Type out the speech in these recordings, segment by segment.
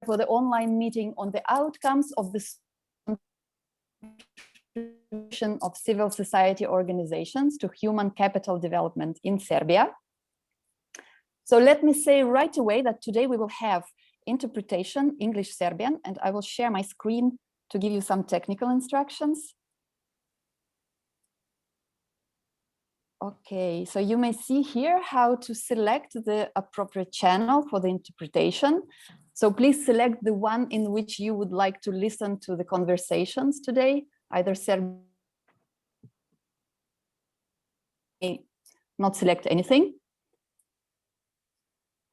for the online meeting on the outcomes of the contribution of civil society organizations to human capital development in Serbia. So let me say right away that today we will have interpretation English-Serbian, and I will share my screen to give you some technical instructions. Okay, so you may see here how to select the appropriate channel for the interpretation. So please select the one in which you would like to listen to the conversations today, either Serbian, not select anything.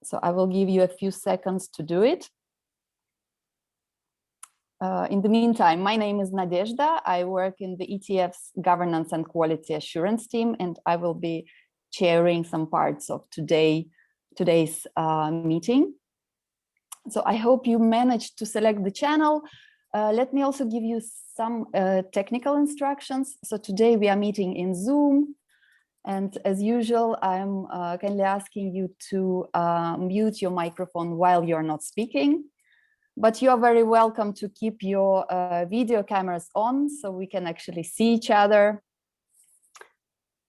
So I will give you a few seconds to do it. In the meantime, my name is Nadezhda. I work in the ETF's governance and quality assurance team, and I will be chairing some parts of today's meeting. So I hope you managed to select the channel. Let me also give you some technical instructions. So today we are meeting in Zoom. And as usual, I'm kindly asking you to mute your microphone while you're not speaking. But you are very welcome to keep your video cameras on so we can actually see each other.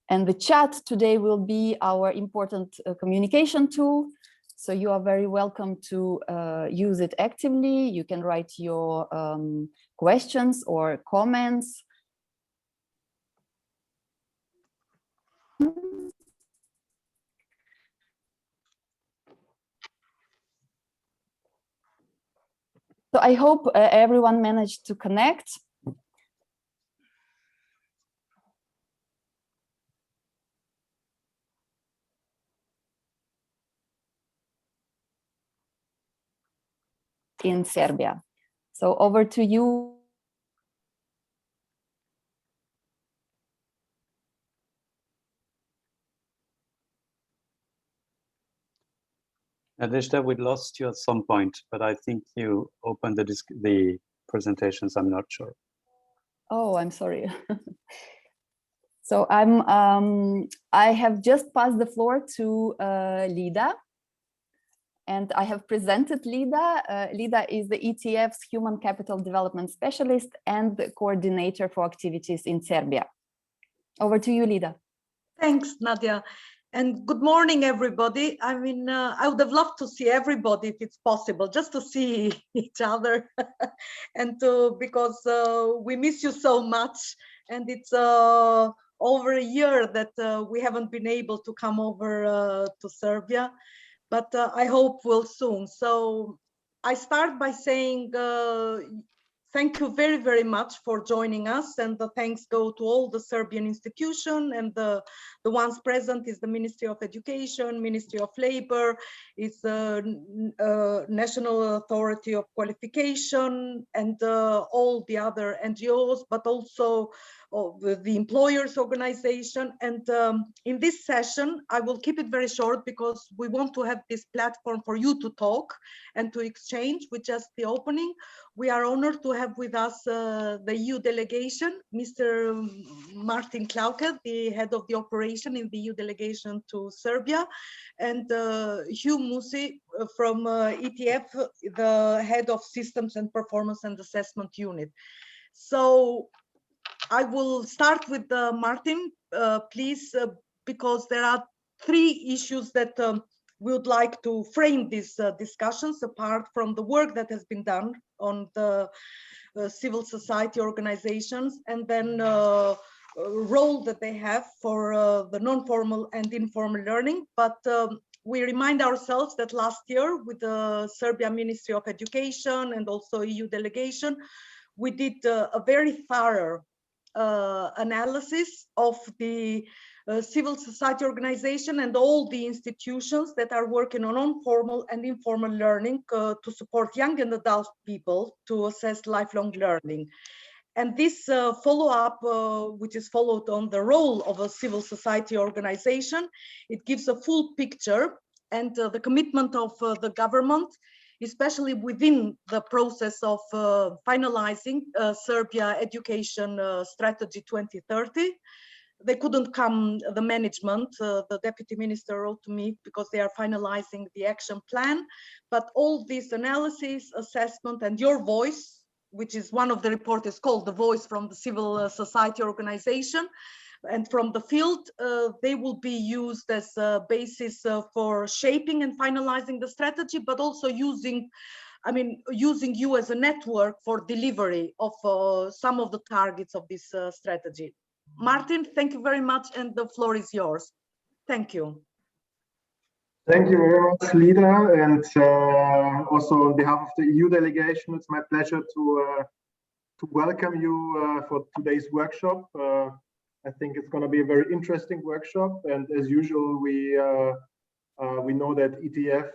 And the chat today will be our important communication tool. So you are very welcome to use it actively. You can write your questions or comments. So I hope everyone managed to connect. In Serbia. So over to you. Nadezhda, we lost you at some point, but I think you opened the presentations. I'm not sure. Oh, I'm sorry. So I have just passed the floor to Lida, and I have presented Lida. Lida is the ETF's Human Capital Development Specialist and the coordinator for activities in Serbia. Over to you, Lida. Thanks, Nadia. And good morning, everybody. I mean, I would have loved to see everybody if it's possible, just to see each other and because we miss you so much. And it's over a year that we haven't been able to come over to Serbia, but I hope we'll soon. So I start by saying thank you very, very much for joining us, and the thanks go to all the Serbian institutions, and the ones present is the Ministry of Education, Ministry of Labor, it's the National Authority of Qualification, and all the other NGOs, but also the employers organization. And in this session, I will keep it very short because we want to have this platform for you to talk and to exchange with just the opening. We are honored to have with us the EU delegation, Mr. Martin Klauke, the head of the operation in the EU delegation to Serbia, and Hugh Musi from ETF, the head of systems and performance and assessment unit. So I will start with Martin, please, because there are three issues that we would like to frame these discussions apart from the work that has been done on the civil society organizations, and then role that they have for the non-formal and informal learning. But we remind ourselves that last year with the Serbia Ministry of Education and also EU delegation, we did a very thorough analysis of the civil society organization and all the institutions that are working on non-formal and informal learning to support young and adult people to assess lifelong learning. And this follow-up, which is followed on the role of a civil society organization, it gives a full picture and the commitment of the government, especially within the process of finalizing Serbia Education Strategy 2030, they couldn't come, the management, the deputy minister wrote to me because they are finalizing the action plan. But all this analysis, assessment, and your voice, which is one of the report is called The Voice from the Civil Society Organization, and from the field, they will be used as a basis for shaping and finalizing the strategy, but also using you as a network for delivery of some of the targets of this strategy. Martin, thank you very much, and the floor is yours. Thank you. Thank you very much, Lida, and also on behalf of the EU delegation, it's my pleasure to welcome you for today's workshop. I think it's going to be a very interesting workshop, and as usual, we know that ETF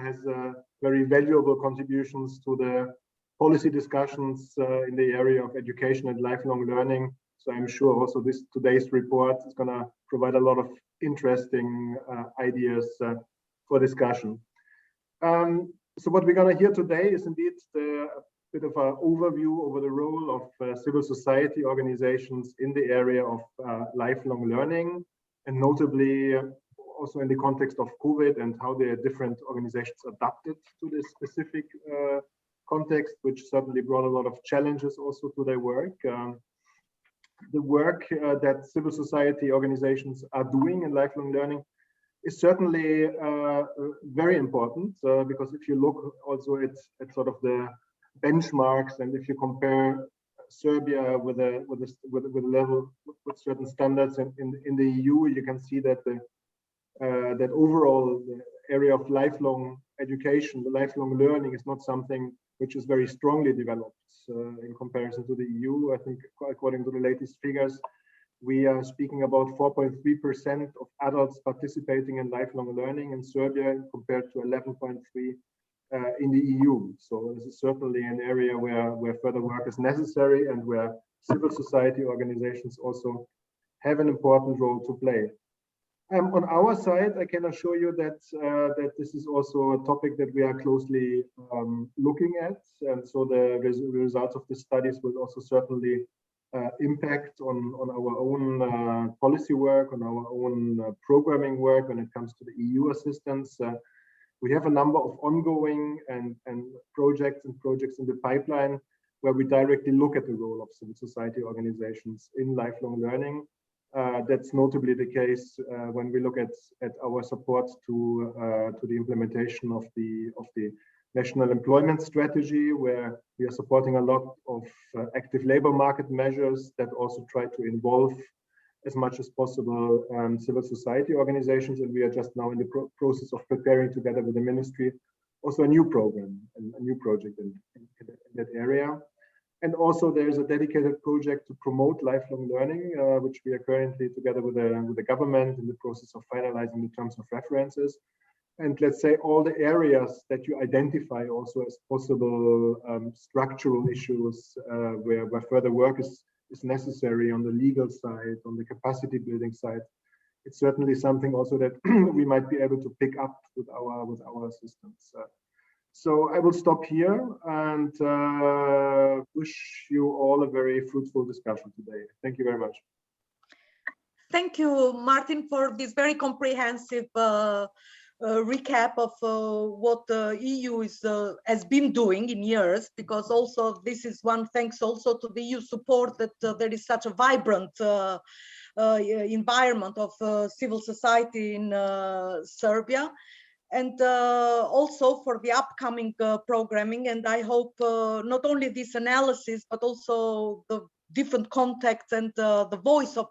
has very valuable contributions to the policy discussions in the area of education and lifelong learning. So I'm sure also today's report is going to provide a lot of interesting ideas for discussion. So what we're going to hear today is indeed a bit of an overview over the role of civil society organizations in the area of lifelong learning, and notably also in the context of COVID and how the different organizations adapted to this specific context, which certainly brought a lot of challenges also to their work. The work that civil society organizations are doing in lifelong learning is certainly very important, because if you look also at sort of the benchmarks, and if you compare Serbia with a level with certain standards in the EU, you can see that that overall the area of lifelong education, the lifelong learning, is not something which is very strongly developed in comparison to the EU. I think according to the latest figures, we are speaking about 4.3% of adults participating in lifelong learning in Serbia compared to 11.3% in the EU. So this is certainly an area where further work is necessary, and where civil society organizations also have an important role to play. On our side, I can assure you that this is also a topic that we are closely looking at, and so the results of the studies will also certainly impact on our own policy work, on our own programming work when it comes to the EU assistance. We have a number of ongoing and projects in the pipeline where we directly look at the role of civil society organizations in lifelong learning. That's notably the case when we look at our support to the implementation of the national employment strategy, where we are supporting a lot of active labor market measures that also try to involve as much as possible civil society organizations. And we are just now in the process of preparing, together with the ministry, also a new program and a new project in that area. And also there's a dedicated project to promote lifelong learning, which we are currently, together with the government, in the process of finalizing the terms of references. And let's say all the areas that you identify also as possible structural issues where further work is necessary on the legal side, on the capacity building side. It's certainly something also that we might be able to pick up with our assistance. So I will stop here and wish you all a very fruitful discussion today. Thank you very much. Thank you, Martin, for this very comprehensive recap of what the EU has been doing in years, because also this is one thanks also to the EU support that there is such a vibrant environment of civil society in Serbia. And also for the upcoming programming. And I hope not only this analysis, but also the different contacts and the voice of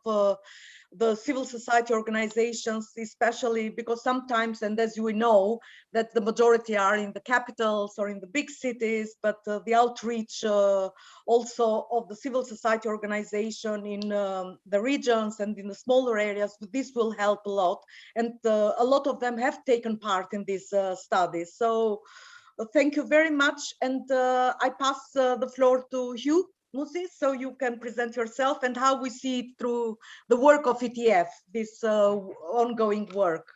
the civil society organizations, especially because sometimes, and as you know, that the majority are in the capitals or in the big cities, but the outreach also of the civil society organization in the regions and in the smaller areas, this will help a lot. And a lot of them have taken part in these studies. So thank you very much. And I pass the floor to Hugh Musi, so you can present yourself and how we see it through the work of ETF, this ongoing work.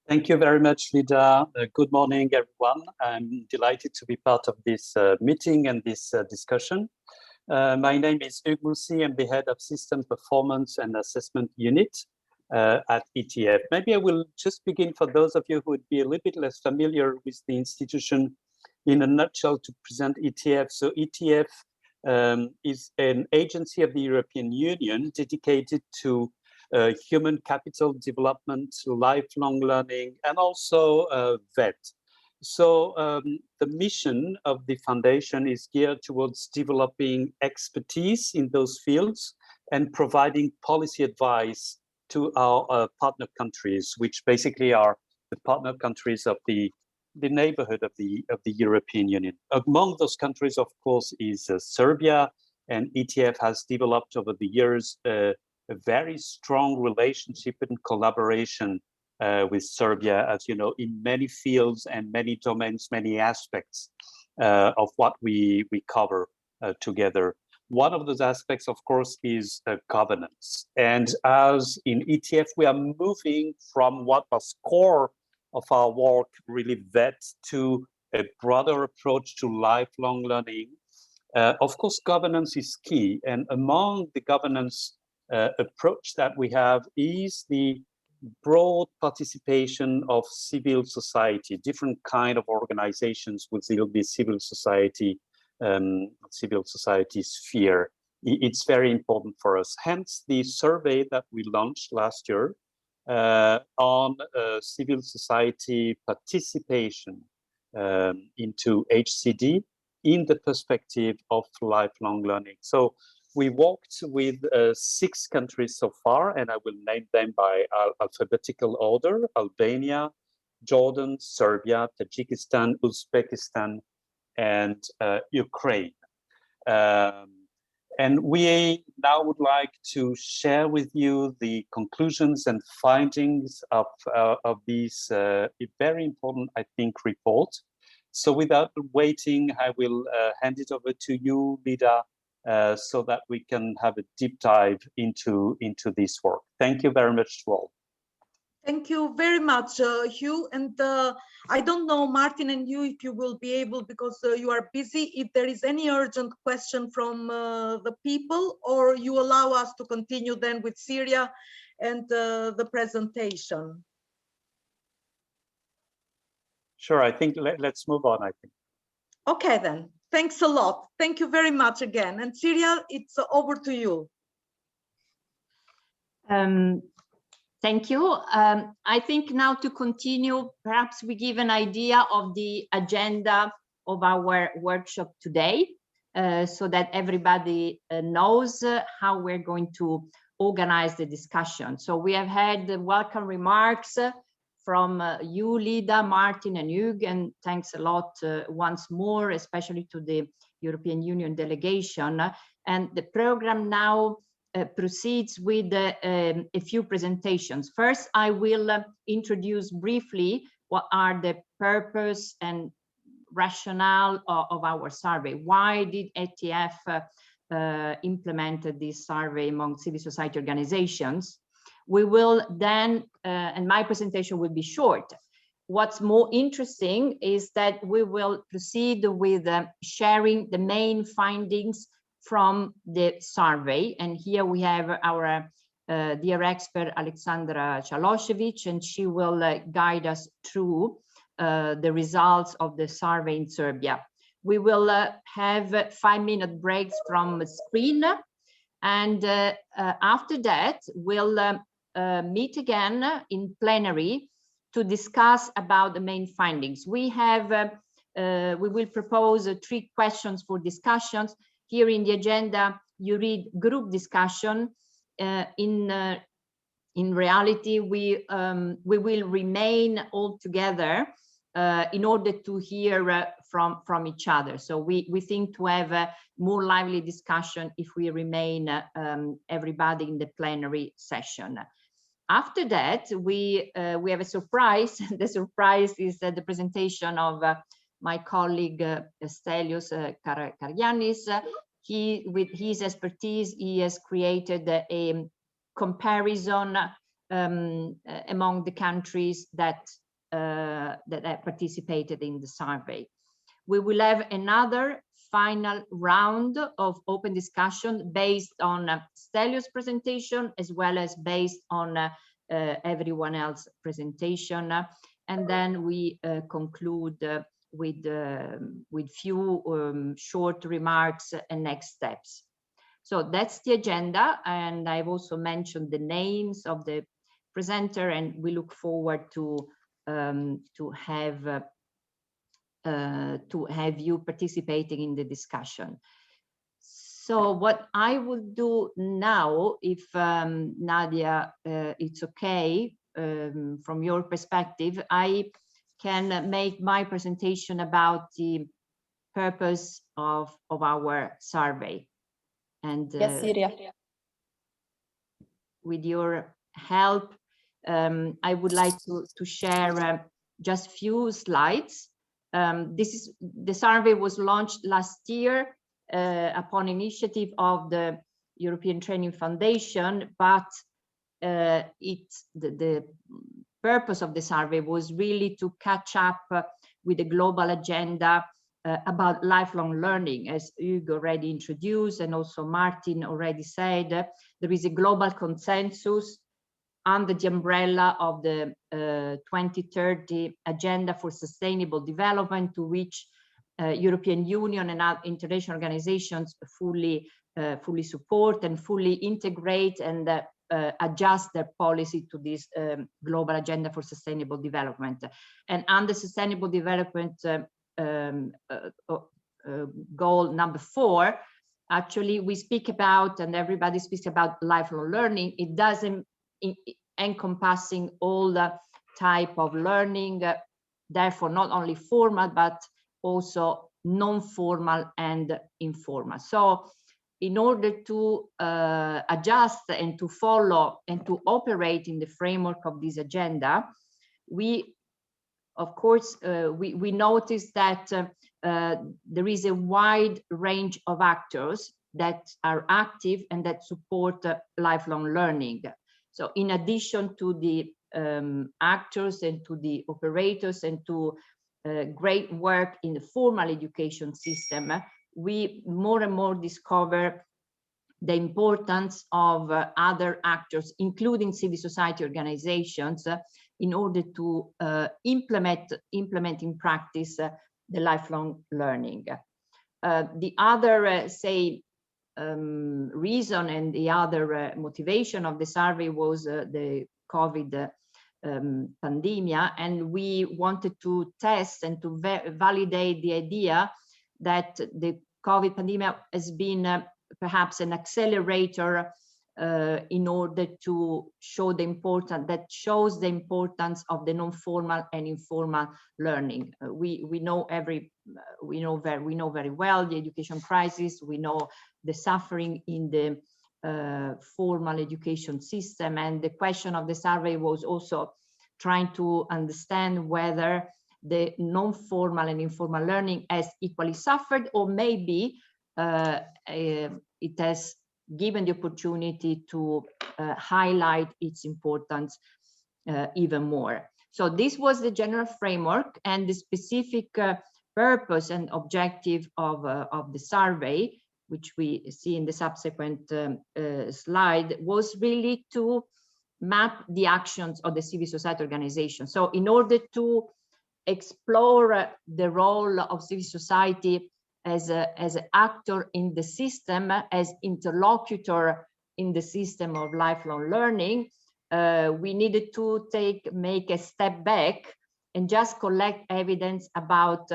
Thank you very much, Lida. Good morning, everyone. I'm delighted to be part of this meeting and this discussion. My name is Hugues Moussi. I'm the head of System Performance and Assessment Unit at ETF. Maybe I will just begin for those of you who would be a little bit less familiar with the institution in a nutshell to present ETF. So ETF is an agency of the European Union dedicated to human capital development, lifelong learning, and also VET. So the mission of the foundation is geared towards developing expertise in those fields and providing policy advice to our partner countries, which basically are the partner countries of the neighborhood of the European Union. Among those countries, of course, is Serbia, and ETF has developed over the years a very strong relationship and collaboration with Serbia, as you know, in many fields and many domains, many aspects of what we cover together. One of those aspects, of course, is governance. And as in ETF, we are moving from what was core of our work, really VET, to a broader approach to lifelong learning. Of course, governance is key. And among the governance approach that we have is the broad participation of civil society, different kind of organizations within the civil society sphere. It's very important for us. Hence, the survey that we launched last year on civil society participation into HCD in the perspective of lifelong learning. So we worked with 6 countries so far, and I will name them by alphabetical order: Albania, Jordan, Serbia, Tajikistan, Uzbekistan, and Ukraine. And we now would like to share with you the conclusions and findings of these very important, I think, report. So without waiting, I will hand it over to you, Lida, so that we can have a deep dive into this work. Thank you very much to all. Thank you very much, Hugh. And I don't know, Martin and you, if you will be able, because you are busy, if there is any urgent question from the people, or you allow us to continue then with Syria and the presentation. Sure, I think let's move on, I think. Okay, then. Thanks a lot. Thank you very much again. And Syria, it's over to you. Thank you. I think now to continue, perhaps we give an idea of the agenda of our workshop today, so that everybody knows how we're going to organize the discussion. So we have had welcome remarks from you, Lida, Martin, and Hugues, and thanks a lot once more, especially to the European Union delegation. And the program now proceeds with a few presentations. First, I will introduce briefly what are the purpose and rationale of our survey. Why did ETF implement this survey among civil society organizations? We will then, and my presentation will be short. What's more interesting is that we will proceed with sharing the main findings from the survey. And here we have our dear expert, Alexandra Chaloshevich, and she will guide us through the results of the survey in Serbia. We will have 5-minute breaks from the screen. And after that, we'll meet again in plenary to discuss about the main findings. We will propose 3 questions for discussions. Here in the agenda, you read group discussion. In reality, we will remain all together in order to hear from each other. So we think to have a more lively discussion if we remain everybody in the plenary session. After that, we have a surprise. The surprise is the presentation of my colleague Stelios Kargiannis. With his expertise, he has created a comparison among the countries that participated in the survey. We will have another final round of open discussion based on Stelios' presentation, as well as based on everyone else's presentation. And then we conclude with few short remarks and next steps. So that's the agenda, and I've also mentioned the names of the presenter, and we look forward to have you participating in the discussion. So what I will do now, if Nadia, it's okay from your perspective, I can make my presentation about the purpose of our survey. And yes, Syria. with your help, I would like to share just few slides. The survey was launched last year upon initiative of the European Training Foundation, but the purpose of the survey was really to catch up with the global agenda about lifelong learning. As Hugo already introduced, and also Martin already said, there is a global consensus under the umbrella of the 2030 Agenda for Sustainable Development, to which European Union and international organizations fully support and fully integrate and adjust their policy to this global agenda for sustainable development. And under sustainable development goal number 4, actually we speak about, and everybody speaks about, lifelong learning. It doesn't encompassing all the type of learning, therefore not only formal but also non-formal and informal. So in order to adjust and to follow and to operate in the framework of this agenda, we of course we noticed that there is a wide range of actors that are active and that support lifelong learning. So in addition to the actors and to the operators and to great work in the formal education system, we more and more discover the importance of other actors, including civil society organizations, in order to implement in practice the lifelong learning. The other, reason and the other motivation of the survey was the COVID pandemic, and we wanted to test and to validate the idea that the COVID pandemic has been perhaps an accelerator in order to show the importance, that shows the importance of the non-formal and informal learning. We know very well the education crisis. We know the suffering in the formal education system, and the question of the survey was also trying to understand whether the non-formal and informal learning has equally suffered, or maybe it has given the opportunity to highlight its importance even more. So this was the general framework, and the specific purpose and objective of the survey, which we see in the subsequent slide, was really to map the actions of the civil society organization. So in order to explore the role of civil society as an actor in the system, as interlocutor in the system of lifelong learning, we needed to make a step back and just collect evidence about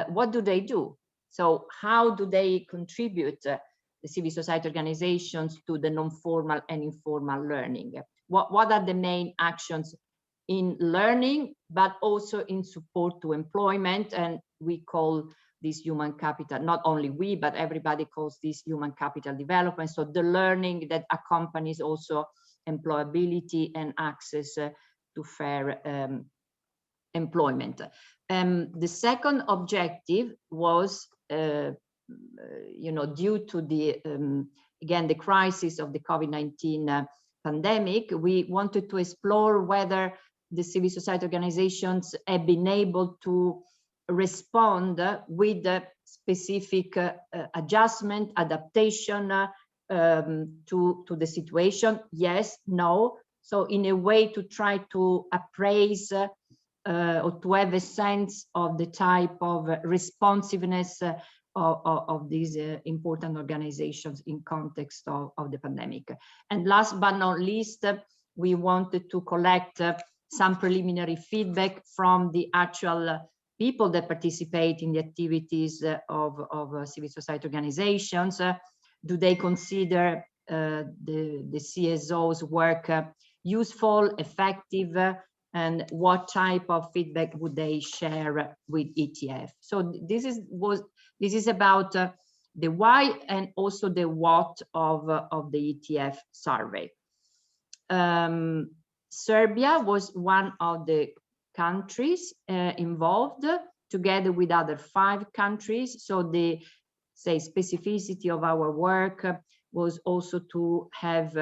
what do they do. So how do they contribute, the civil society organizations, to the non-formal and informal learning? What are the main actions in learning, but also in support to employment? And we call this human capital, not only we, but everybody calls this human capital development. So the learning that accompanies also employability and access to fair employment. The second objective was, due to the, again, the crisis of the COVID-19 pandemic, we wanted to explore whether the civil society organizations have been able to respond with specific adjustment, adaptation to the situation? Yes, no. So in a way to try to appraise or to have a sense of the type of responsiveness of these important organizations in context of the pandemic. And last but not least, we wanted to collect some preliminary feedback from the actual people that participate in the activities of civil society organizations. Do they consider the CSOs work useful, effective, and what type of feedback would they share with ETF? So this is about the why and also the what of the ETF survey. Serbia was one of the countries involved, together with other 5 countries. So the specificity of our work was also to have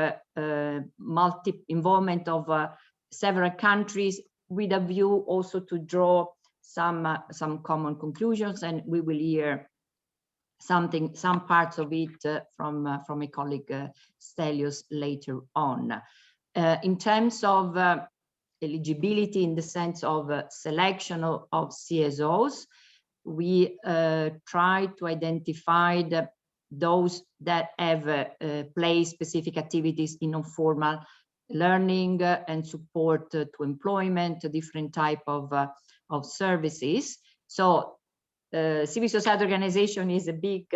involvement of several countries, with a view also to draw some common conclusions, and we will hear some parts of it from a colleague Stelios later on. In terms of eligibility, in the sense of selection of CSOs, we try to identify those that have placed specific activities in non-formal learning and support to employment, different type of services. So civil society organization is a big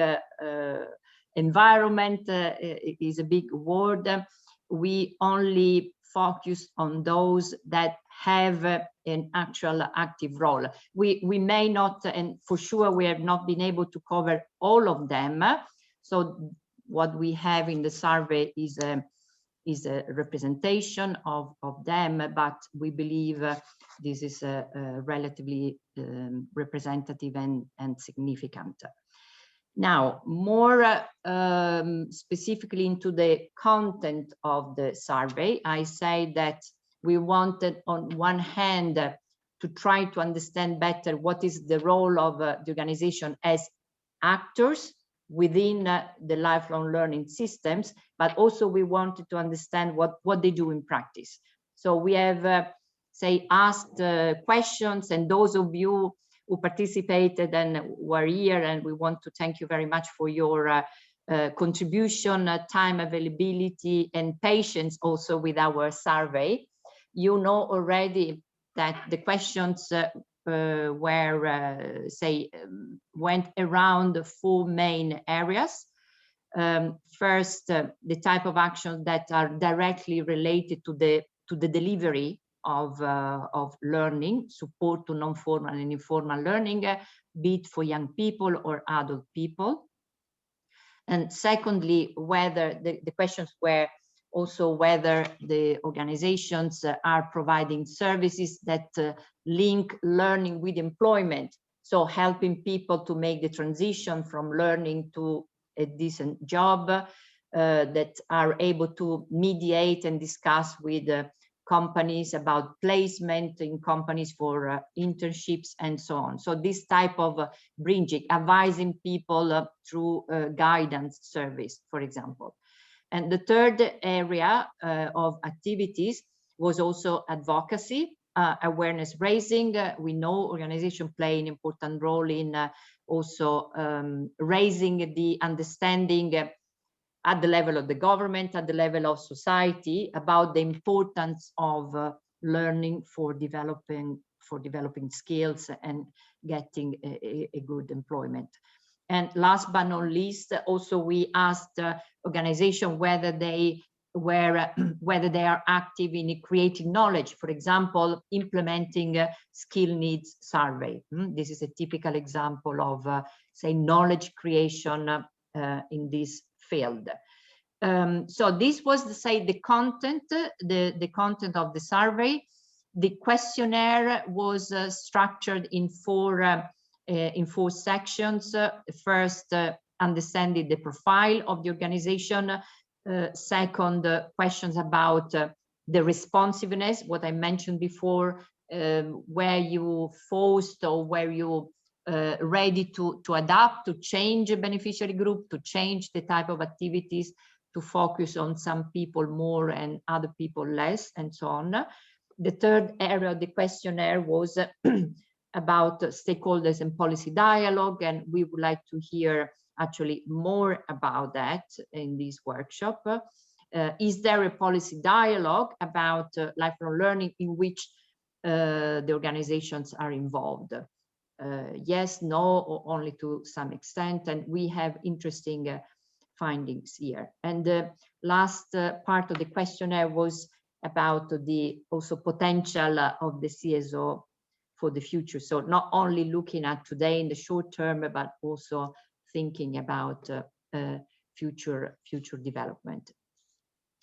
environment, is a big word. We only focus on those that have an actual active role. We may not, and for sure we have not been able to cover all of them. So what we have in the survey is a representation of them, but we believe this is relatively representative and significant. Now, more specifically into the content of the survey, I say that we wanted, on one hand, to try to understand better what is the role of the organization as actors within the lifelong learning systems, but also we wanted to understand what they do in practice. So we have, asked questions, and those of you who participated and were here, and we want to thank you very much for your contribution, time availability, and patience also with our survey. You know already that the questions went around 4 main areas. First, the type of actions that are directly related to the delivery of learning, support to non-formal and informal learning, be it for young people or adult people. And secondly, whether the questions were also whether the organizations are providing services that link learning with employment, so helping people to make the transition from learning to a decent job, that are able to mediate and discuss with companies about placement in companies for internships and so on. So this type of bridging, advising people through guidance service, for example. And the third area of activities was also advocacy, awareness raising. We know organizations play an important role in also raising the understanding at the level of the government, at the level of society, about the importance of learning for developing skills and getting a good employment. And last but not least, also we asked organizations whether they are active in creating knowledge, for example, implementing skill needs survey. This is a typical example of, knowledge creation in this field. So this was, the content, the content of the survey. The questionnaire was structured in four sections. First, understanding the profile of the organization. Second, questions about the responsiveness, what I mentioned before, where you forced or where you ready to adapt, to change a beneficiary group, to change the type of activities, to focus on some people more and other people less, and so on. The third area of the questionnaire was about stakeholders and policy dialogue, and we would like to hear actually more about that in this workshop. Is there a policy dialogue about lifelong learning in which the organizations are involved? Yes, no, or only to some extent, and we have interesting findings here. And the last part of the questionnaire was about the also potential of the CSO for the future. So not only looking at today in the short term, but also thinking about future development.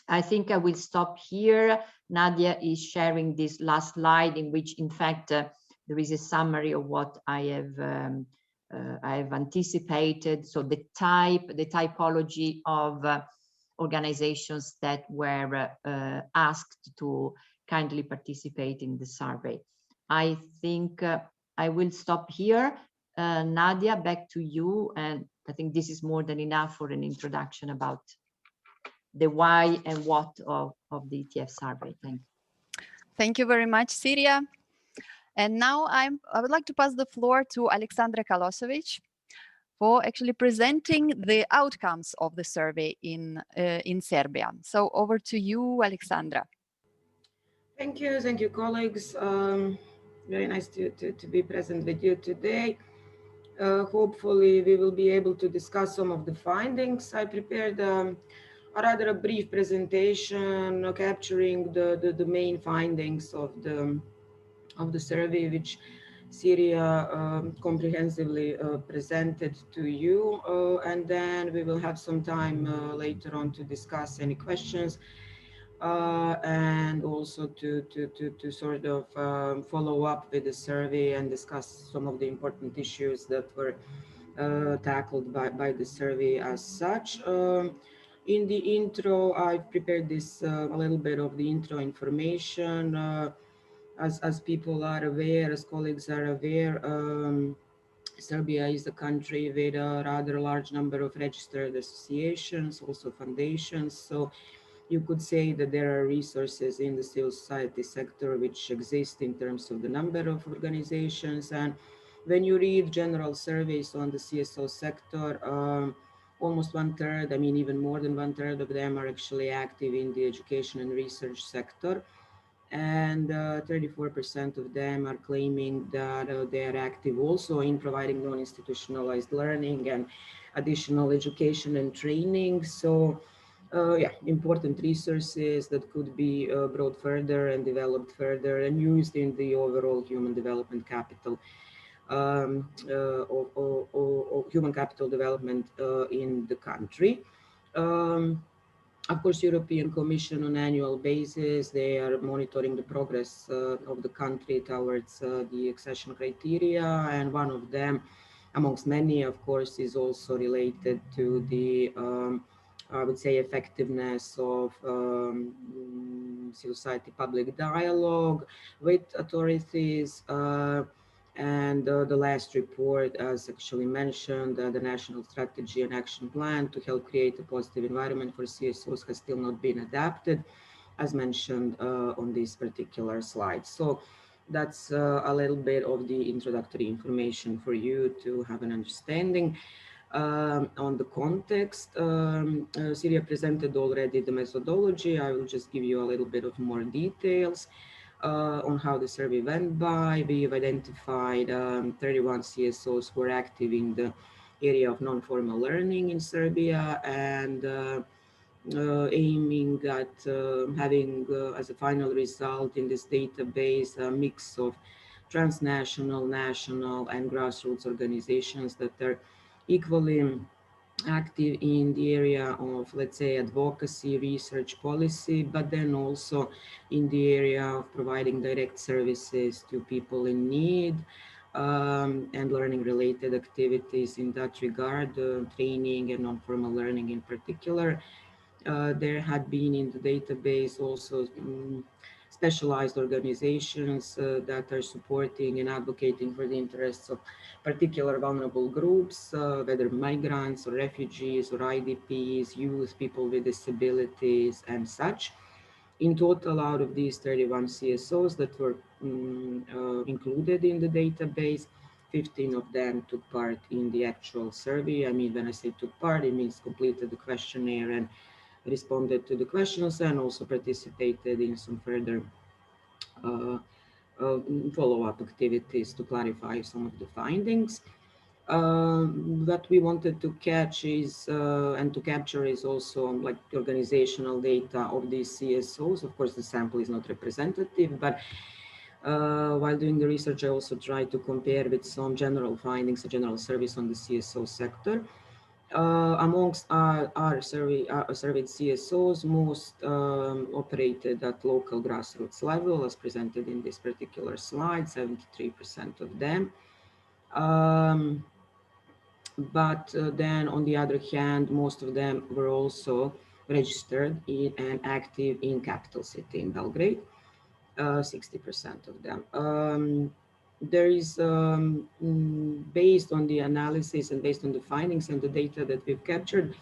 I think I will stop here. Nadia is sharing this last slide in which, in fact, there is a summary of what I have anticipated. So the typology of organizations that were asked to kindly participate in the survey. I think I will stop here. Nadia, back to you. And I think this is more than enough for an introduction about the why and what of the ETF survey. Thank you. Thank you very much, Siria. And now I would like to pass the floor to Alexandra Kalosovic for actually presenting the outcomes of the survey in Serbia. So over to you, Alexandra. Thank you, colleagues. Very nice to be present with you today. Hopefully we will be able to discuss some of the findings. I prepared a rather brief presentation capturing the main findings of the survey, which Syria comprehensively presented to you, and then we will have some time later on to discuss any questions and also to sort of follow up with the survey and discuss some of the important issues that were tackled by the survey as such. In the intro, I've prepared this a little bit of the intro information. As people are aware, as colleagues are aware, Serbia is a country with a rather large number of registered associations, also foundations. So you could say that there are resources in the civil society sector which exist in terms of the number of organizations. And when you read general surveys on the CSO sector, almost 1/3, I mean, even more than 1/3 of them are actually active in the education and research sector. And 34% of them are claiming that they are active also in providing non-institutionalized learning and additional education and training. So yeah, important resources that could be brought further and developed further and used in the overall human development capital, or human capital development in the country. Of course, European Commission on annual basis, they are monitoring the progress of the country towards the accession criteria. And one of them, amongst many, of course, is also related to the, I would say, effectiveness of civil society public dialogue with authorities. And the last report, as actually mentioned, the National Strategy and Action Plan to help create a positive environment for CSOs has still not been adapted, as mentioned on this particular slide. So that's a little bit of the introductory information for you to have an understanding. On the context, Syria presented already the methodology. I will just give you a little bit of more details on how the survey went by. We've identified 31 CSOs who are active in the area of non-formal learning in Serbia, and aiming at having as a final result in this database a mix of transnational, national, and grassroots organizations that are equally active in the area of, let's say, advocacy, research, policy, but then also in the area of providing direct services to people in need, and learning related activities in that regard, training and non-formal learning in particular. There had been in the database also specialized organizations that are supporting and advocating for the interests of particular vulnerable groups, whether migrants or refugees or IDPs, youth, people with disabilities and such. In total, out of these 31 CSOs that were included in the database, 15 of them took part in the actual survey. I mean, when I say took part, it means completed the questionnaire and responded to the questions, and also participated in some further follow-up activities to clarify some of the findings. What we wanted to catch is and to capture is also like organizational data of these CSOs. Of course, the sample is not representative, but while doing the research, I also tried to compare with some general findings, a general surveys on the CSO sector. Amongst our surveyed CSOs, most operated at local grassroots level, as presented in this particular slide, 73% of them. But then on the other hand, most of them were also registered in and active in capital city in Belgrade, 60% of them. There is, based on the analysis and based on the findings and the data that we've captured,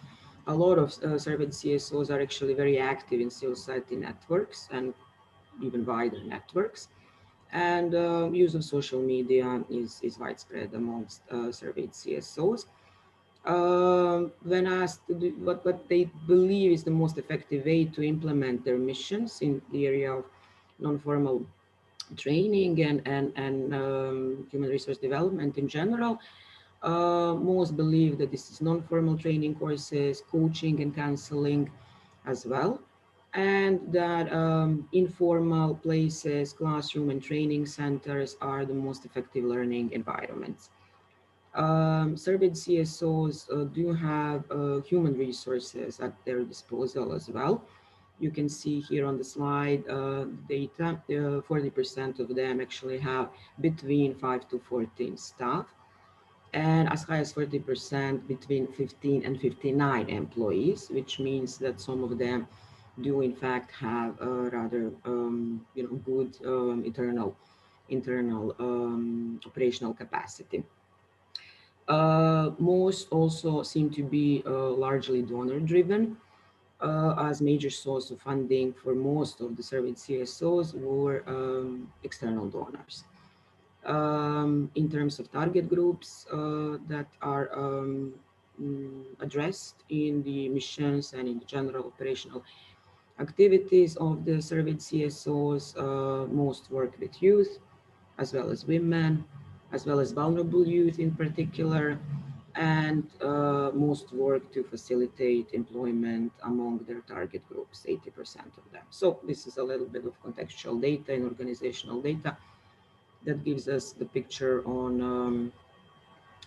a lot of surveyed CSOs are actually very active in civil society networks and even wider networks. And use of social media is widespread amongst surveyed CSOs. When asked what they believe is the most effective way to implement their missions in the area of non-formal training and human resource development in general, most believe that this is non-formal training courses, coaching and counseling as well, and that informal places, classroom and training centers are the most effective learning environments. Surveyed CSOs do have human resources at their disposal as well. You can see here on the slide data, 40% of them actually have between 5 to 14 staff, and as high as 40% between 15 and 59 employees, which means that some of them do in fact have a rather good internal operational capacity. Most also seem to be largely donor driven, as major source of funding for most of the surveyed CSOs were external donors. In terms of target groups that are addressed in the missions and in the general operational activities of the surveyed CSOs, most work with youth, as well as women, as well as vulnerable youth in particular, and most work to facilitate employment among their target groups, 80% of them. So this is a little bit of contextual data and organizational data that gives us the picture on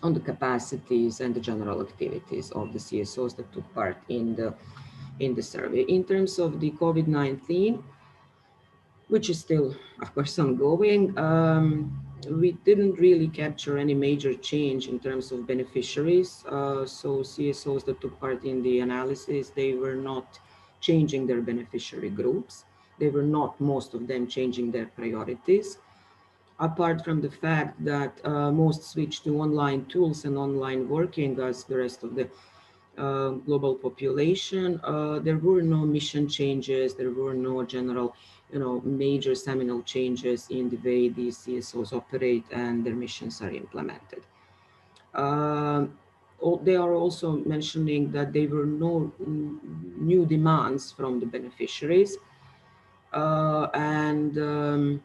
the capacities and the general activities of the CSOs that took part in the survey. In terms of the COVID-19, which is still, of course, ongoing, we didn't really capture any major change in terms of beneficiaries. So CSOs that took part in the analysis, they were not changing their beneficiary groups. They were not, most of them, changing their priorities. Apart from the fact that most switched to online tools and online working as the rest of the global population, there were no mission changes, there were no general, major seminal changes in the way these CSOs operate and their missions are implemented. They are also mentioning that there were no new demands from the beneficiaries, and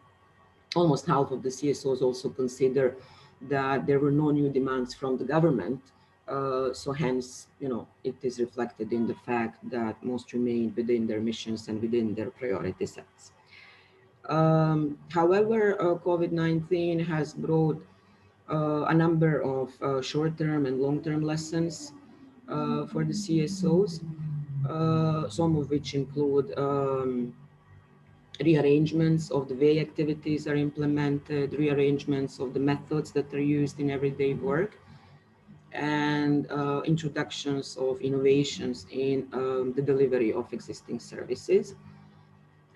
almost half of the CSOs also consider that there were no new demands from the government. So hence, it is reflected in the fact that most remained within their missions and within their priority sets. However, COVID-19 has brought a number of short-term and long-term lessons for the CSOs, some of which include rearrangements of the way activities are implemented, rearrangements of the methods that are used in everyday work, and introductions of innovations in the delivery of existing services.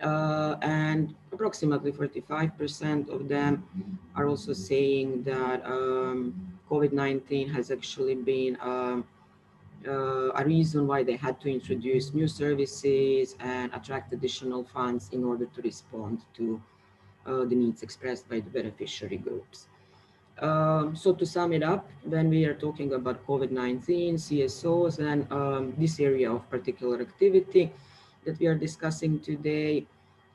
And approximately 45% of them are also saying that COVID-19 has actually been a reason why they had to introduce new services and attract additional funds in order to respond to the needs expressed by the beneficiary groups. So to sum it up, when we are talking about COVID-19, CSOs, and this area of particular activity that we are discussing today,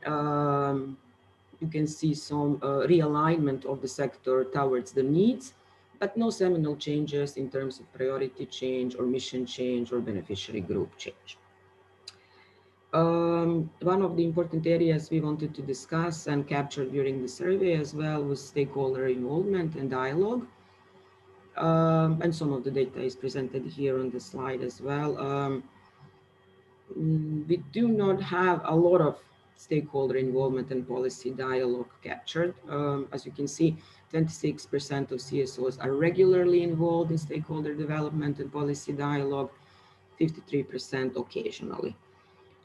you can see some realignment of the sector towards the needs, but no seminal changes in terms of priority change or mission change or beneficiary group change. One of the important areas we wanted to discuss and capture during the survey as well was stakeholder involvement and dialogue. And some of the data is presented here on the slide as well. We do not have a lot of stakeholder involvement and policy dialogue captured. As you can see, 26% of CSOs are regularly involved in stakeholder development and policy dialogue, 53% occasionally.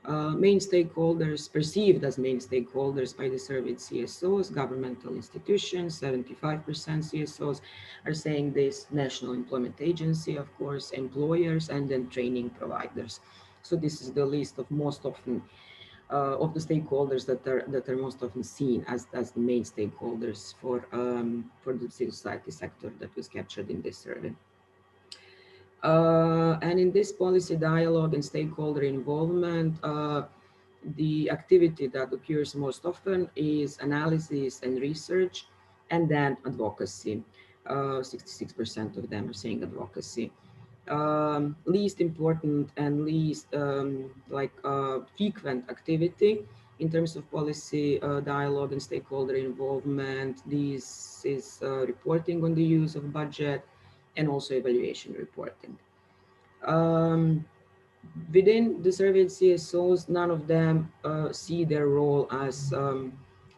Main stakeholders, perceived as main stakeholders by the surveyed CSOs, governmental institutions, 75% CSOs are saying this, national employment agency, of course, employers, and then training providers. So this is the list of most often of the stakeholders that are most often seen as the main stakeholders for the civil society sector that was captured in this survey. And in this policy dialogue and stakeholder involvement, the activity that occurs most often is analysis and research, and then advocacy. 66% of them are saying advocacy. Least important and least frequent activity in terms of policy dialogue and stakeholder involvement. This is reporting on the use of budget and also evaluation reporting. Within the surveyed CSOs, none of them see their role as,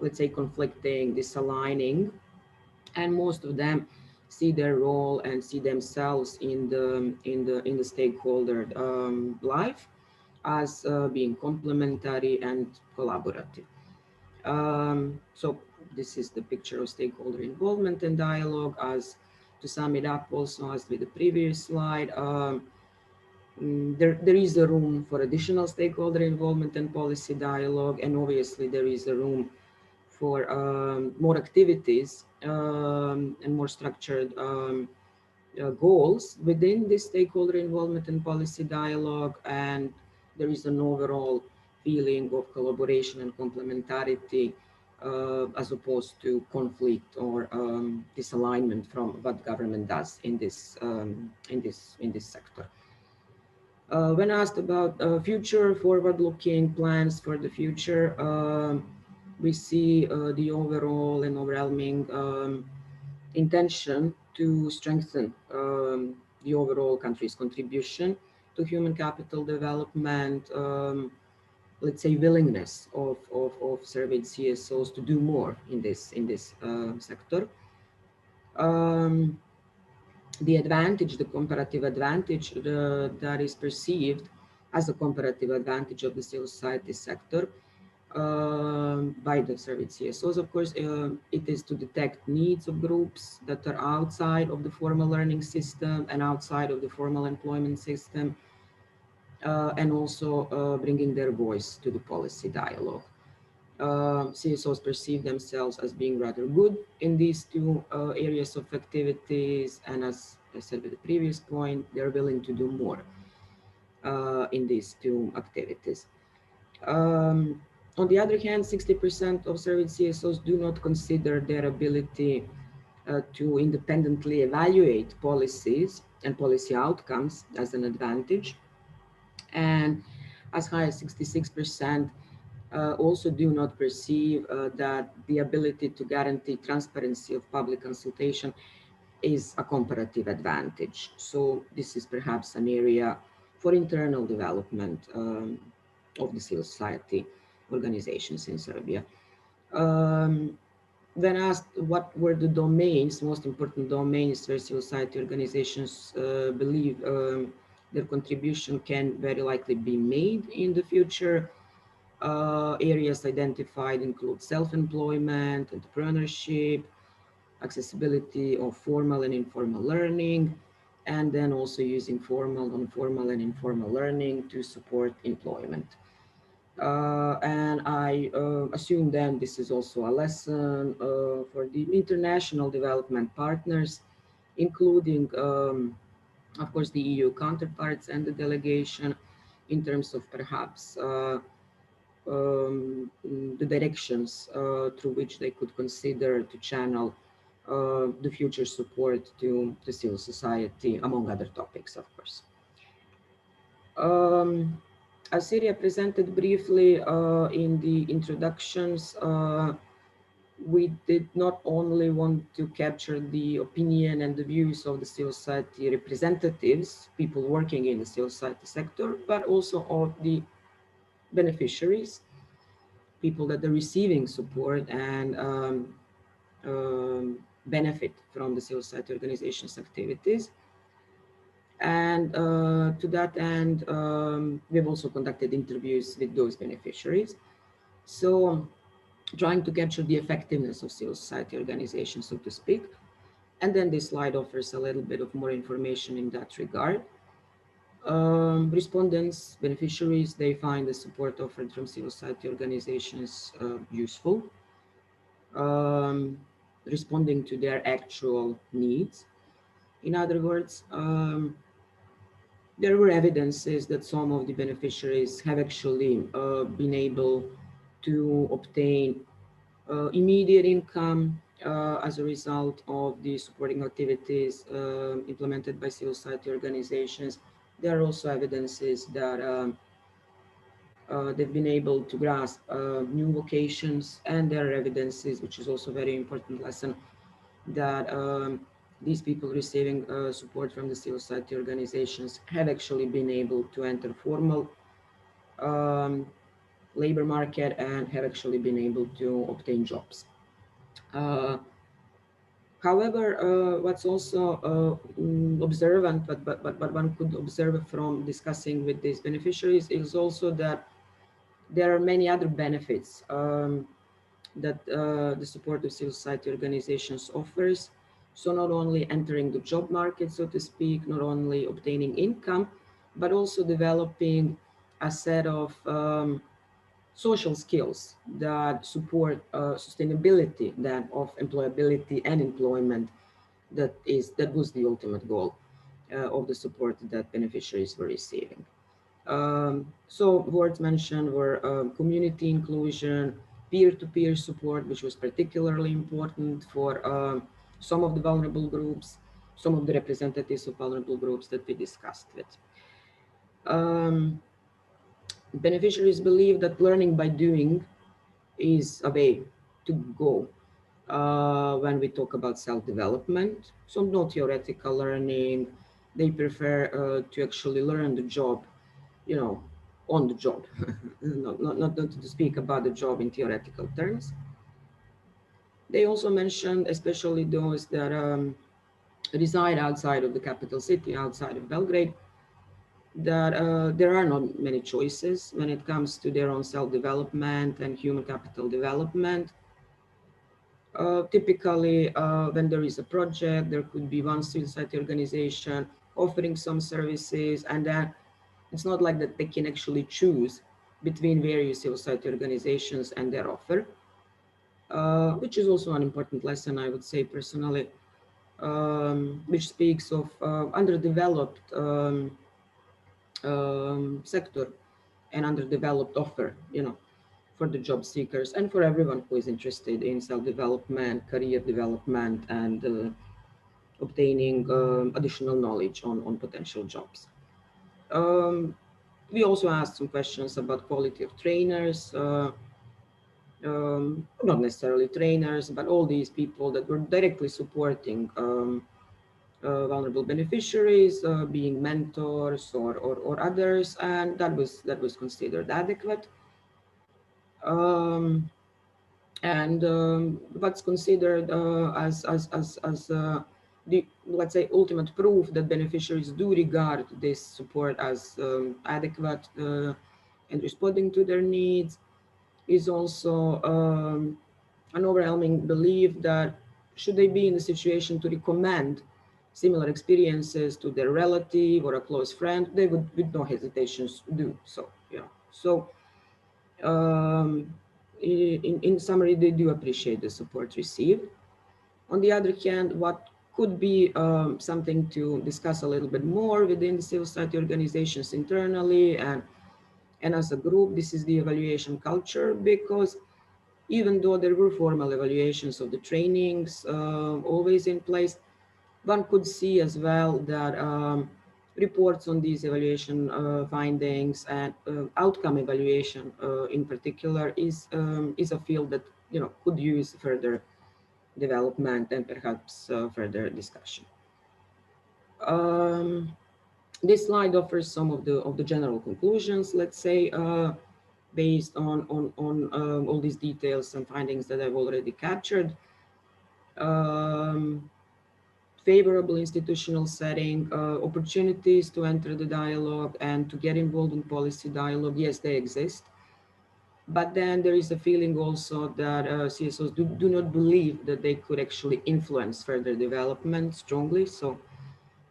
let's say, conflicting, disaligning, and most of them see their role and see themselves in the stakeholder life as being complementary and collaborative. So this is the picture of stakeholder involvement and dialogue. As to sum it up, also as with the previous slide, there is a room for additional stakeholder involvement and policy dialogue, and obviously there is a room for more activities and more structured goals within this stakeholder involvement and policy dialogue, and there is an overall feeling of collaboration and complementarity as opposed to conflict or disalignment from what government does in this sector. When asked about future forward-looking plans for the future, we see the overall and overwhelming intention to strengthen the overall country's contribution to human capital development, let's say willingness of surveyed CSOs to do more in this sector. The advantage, the comparative advantage that is perceived as a comparative advantage of the civil society sector by the surveyed CSOs, of course, it is to detect needs of groups that are outside of the formal learning system and outside of the formal employment system, and also bringing their voice to the policy dialogue. CSOs perceive themselves as being rather good in these two areas of activities, and as I said with the previous point, they're willing to do more in these two activities. On the other hand, 60% of surveyed CSOs do not consider their ability to independently evaluate policies and policy outcomes as an advantage. And as high as 66% also do not perceive that the ability to guarantee transparency of public consultation is a comparative advantage. So this is perhaps an area for internal development of the civil society organizations in Serbia. When asked what were the domains, most important domains where civil society organizations believe their contribution can very likely be made in the future, Areas identified include self-employment, entrepreneurship, accessibility of formal and informal learning, and then also using formal, non-formal, and informal learning to support employment. And I assume then this is also a lesson for the international development partners, including, of course, the EU counterparts and the delegation, in terms of perhaps the directions through which they could consider to channel the future support to the civil society, among other topics, of course. As Syria presented briefly in the introductions, we did not only want to capture the opinion and the views of the civil society representatives, people working in the civil society sector, but also of the beneficiaries, people that are receiving support and benefit from the civil society organizations' activities. And to that end, we've also conducted interviews with those beneficiaries. So trying to capture the effectiveness of civil society organizations, so to speak. And then this slide offers a little bit of more information in that regard. Respondents, beneficiaries, they find the support offered from civil society organizations useful, responding to their actual needs. In other words, there were evidences that some of the beneficiaries have actually been able to obtain immediate income as a result of the supporting activities implemented by civil society organizations. There are also evidences that they've been able to grasp new vocations, and there are evidences, which is also a very important lesson, that these people receiving support from the civil society organizations have actually been able to enter formal labor market and have actually been able to obtain jobs. However, what's also observant, but one could observe from discussing with these beneficiaries, is also that there are many other benefits that the support of civil society organizations offers. So not only entering the job market, so to speak, not only obtaining income, but also developing a set of social skills that support sustainability then of employability and employment. That was the ultimate goal of the support that beneficiaries were receiving. So words mentioned were community inclusion, peer-to-peer support, which was particularly important for some of the vulnerable groups, some of the representatives of vulnerable groups that we discussed with. Beneficiaries believe that learning by doing is a way to go when we talk about self-development. So no theoretical learning. They prefer to actually learn the job, you know, on the job, not to speak about the job in theoretical terms. They also mentioned, especially those that reside outside of the capital city, outside of Belgrade, that there are not many choices when it comes to their own self-development and human capital development. Typically, when there is a project, there could be one civil society organization offering some services, and then it's not like that they can actually choose between various civil society organizations and their offer, which is also an important lesson, I would say personally, which speaks of underdeveloped sector and underdeveloped offer, you know, for the job seekers and for everyone who is interested in self-development, career development, and obtaining additional knowledge on potential jobs. We also asked some questions about quality of trainers, not necessarily trainers, but all these people that were directly supporting vulnerable beneficiaries, being mentors or others, and that was considered adequate. And what's considered as the, let's say, ultimate proof that beneficiaries do regard this support as adequate and responding to their needs is also an overwhelming belief that should they be in a situation to recommend similar experiences to their relative or a close friend, they would with no hesitations do so. Yeah. So in summary, they do appreciate the support received. On the other hand, what could be something to discuss a little bit more within the civil society organizations internally and as a group, this is the evaluation culture, because even though there were formal evaluations of the trainings always in place, one could see as well that reports on these evaluation findings and outcome evaluation in particular is a field that could use further development and perhaps further discussion. This slide offers some of the general conclusions, let's say, based on all these details and findings that I've already captured. Favorable institutional setting, opportunities to enter the dialogue and to get involved in policy dialogue, yes, they exist. But then there is a feeling also that CSOs do not believe that they could actually influence further development strongly. So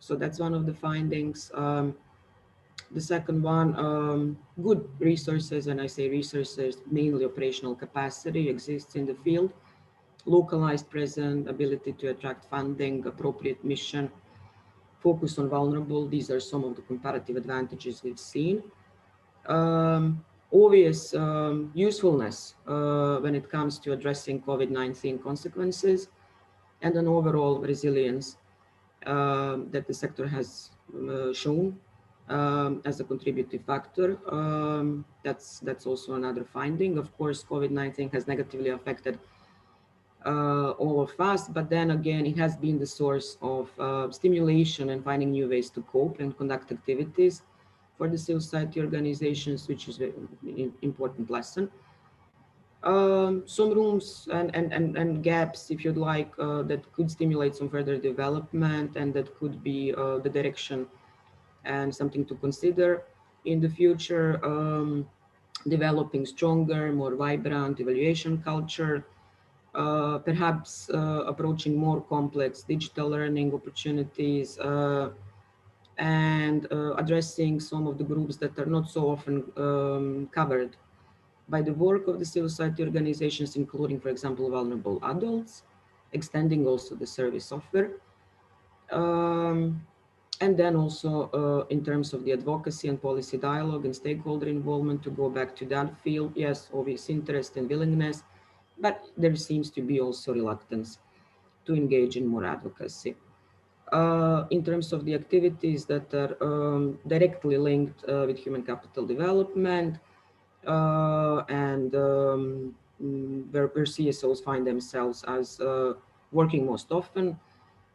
that's one of the findings. The second one, good resources, and I say resources, mainly operational capacity exists in the field. Localized presence, ability to attract funding, appropriate mission, focus on vulnerable. These are some of the comparative advantages we've seen. Obvious usefulness when it comes to addressing COVID-19 consequences, and an overall resilience that the sector has shown as a contributive factor. That's also another finding. Of course, COVID-19 has negatively affected all of us, but then again, it has been the source of stimulation and finding new ways to cope and conduct activities for the civil society organizations, which is an important lesson. Some rooms and gaps, if you'd like, that could stimulate some further development, and that could be the direction and something to consider in the future. Developing stronger, more vibrant evaluation culture, perhaps approaching more complex digital learning opportunities, and addressing some of the groups that are not so often covered by the work of the civil society organizations, including, for example, vulnerable adults, extending also the service offer. And then also in terms of the advocacy and policy dialogue and stakeholder involvement, to go back to that field, yes, obvious interest and willingness, but there seems to be also reluctance to engage in more advocacy. In terms of the activities that are directly linked with human capital development, and where CSOs find themselves as working most often,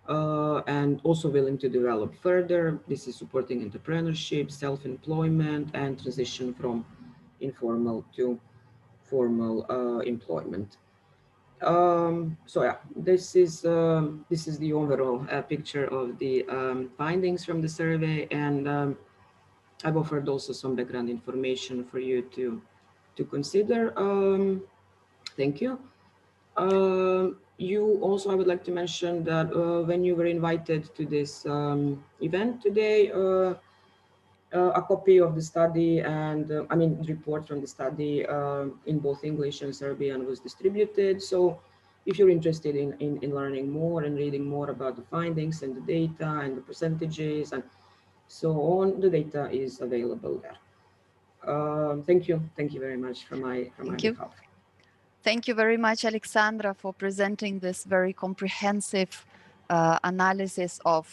and also willing to develop further. This is supporting entrepreneurship, self-employment, and transition from informal to formal employment. So yeah, this is the overall picture of the findings from the survey, and I've offered also some background information for you to consider. Thank you. You also, I would like to mention that when you were invited to this event today, a copy of the study and the report from the study in both English and Serbian was distributed. So if you're interested in learning more and reading more about the findings and the data and the percentages and so on, the data is available there. Thank you very much from my behalf. Thank you very much, Alexandra, for presenting this very comprehensive analysis of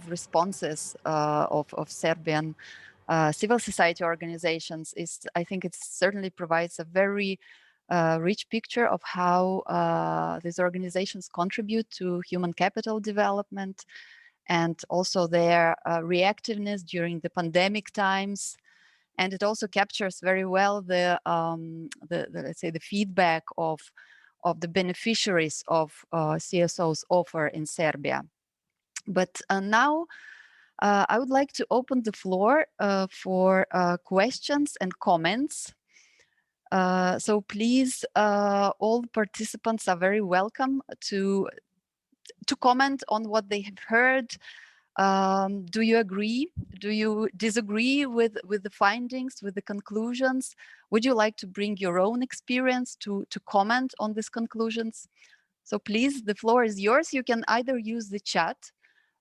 responses of Serbian civil society organizations. I think it certainly provides a very rich picture of how these organizations contribute to human capital development, and also their reactiveness during the pandemic times. And it also captures very well the let's say the feedback of the beneficiaries of CSOs offer in Serbia. But now I would like to open the floor for questions and comments. So please, all participants are very welcome to comment on what they have heard. Do you agree? Do you disagree with the findings, with the conclusions? Would you like to bring your own experience to comment on these conclusions? So please, the floor is yours. You can either use the chat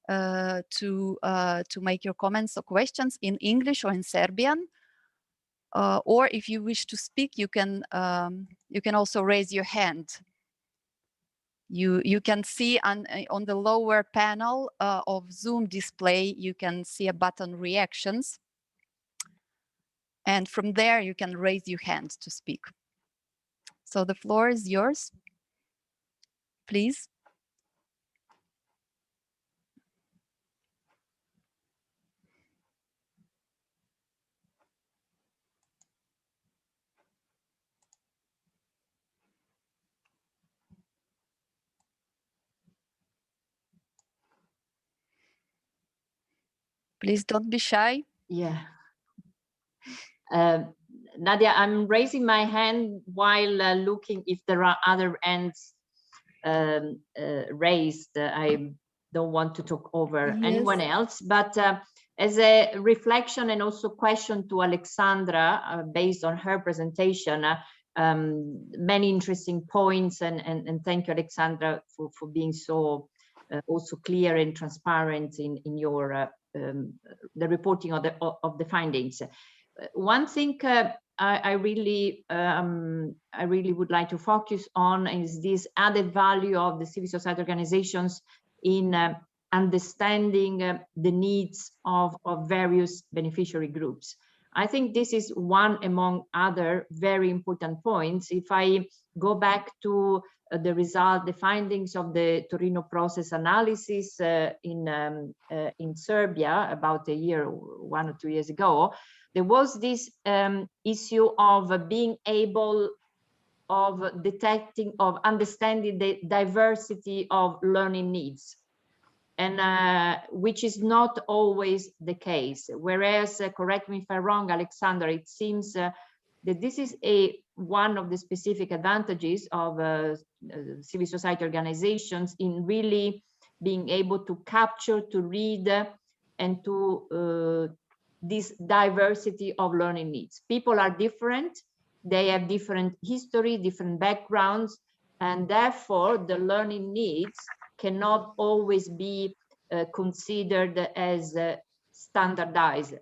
to make your comments or questions in English or in Serbian. Or if you wish to speak, you can also raise your hand. You can see on the lower panel of Zoom display, you can see a button reactions. And from there, you can raise your hand to speak. So the floor is yours, please. Please don't be shy. Yeah. Nadia, I'm raising my hand while looking if there are other hands raised. I don't want to talk over anyone else, but as a reflection and also question to Alexandra, based on her presentation, many interesting points, and thank you, Alexandra, for being so also clear and transparent in your the reporting of the findings. One thing I really would like to focus on is this added value of the civil society organizations in understanding the needs of various beneficiary groups. I think this is one among other very important points. If I go back to the findings of the Torino process analysis in Serbia about 1 or 2 years ago, there was this issue of being able of detecting, of understanding the diversity of learning needs, and which is not always the case. Whereas, correct me if I'm wrong, Alexander, it seems that this is one of the specific advantages of civil society organizations in really being able to capture, to read, and to this diversity of learning needs. People are different, they have different history, different backgrounds, and therefore the learning needs cannot always be considered as standardized.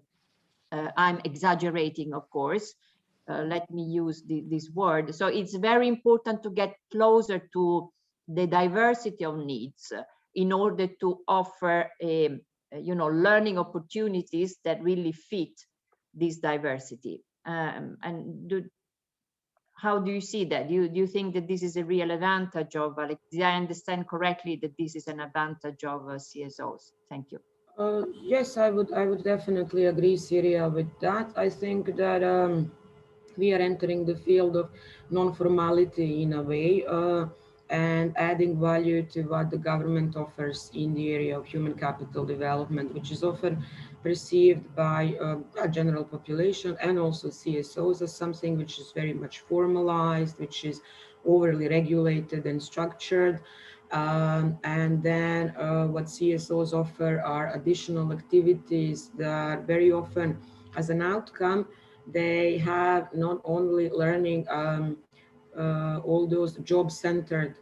I'm exaggerating, of course. Let me use this word. So it's very important to get closer to the diversity of needs in order to offer learning opportunities that really fit this diversity. How do you see that? Do you think that this is a real advantage of, did I understand correctly that this is an advantage of CSOs? Thank you. Yes, I would definitely agree, Syria, with that. I think that we are entering the field of non-formality in a way, and adding value to what the government offers in the area of human capital development, which is often perceived by a general population and also CSOs as something which is very much formalized, which is overly regulated and structured. And then what CSOs offer are additional activities that very often, as an outcome, they have not only learning all those job-centered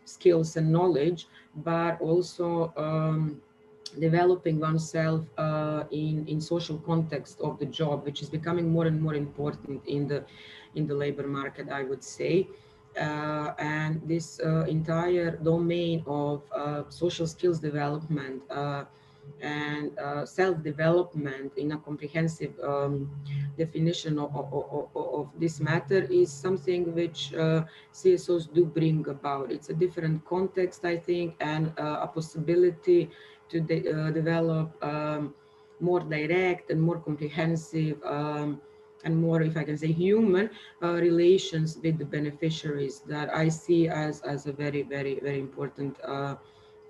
skills and knowledge, but also developing oneself in social context of the job, which is becoming more and more important in the labor market, I would say. And this entire domain of social skills development and self-development in a comprehensive definition of this matter is something which CSOs do bring about. It's a different context, I think, and a possibility to develop more direct and more comprehensive and more, if I can say, human relations with the beneficiaries that I see as a very, very, very important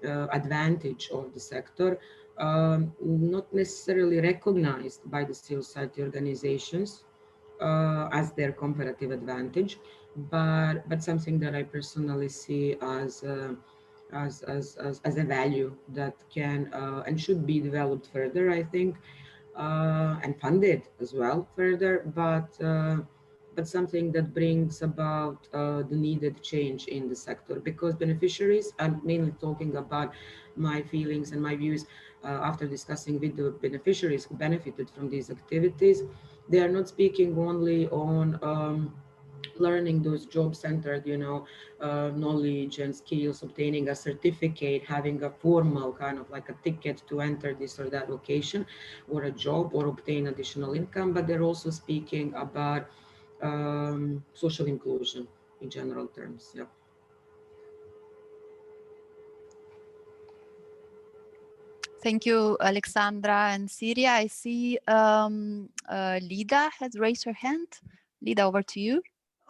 advantage of the sector, not necessarily recognized by the civil society organizations, as their comparative advantage, but something that I personally see as a value that can and should be developed further, I think, and funded as well further, but something that brings about the needed change in the sector, because beneficiaries, I'm mainly talking about my feelings and my views after discussing with the beneficiaries who benefited from these activities. They are not speaking only on learning those job-centered, knowledge and skills, obtaining a certificate, having a formal kind of like a ticket to enter this or that location or a job or obtain additional income, but they're also speaking about social inclusion in general terms. Yeah. Thank you, Alexandra and Syria. I see Lida has raised her hand. Lida, over to you.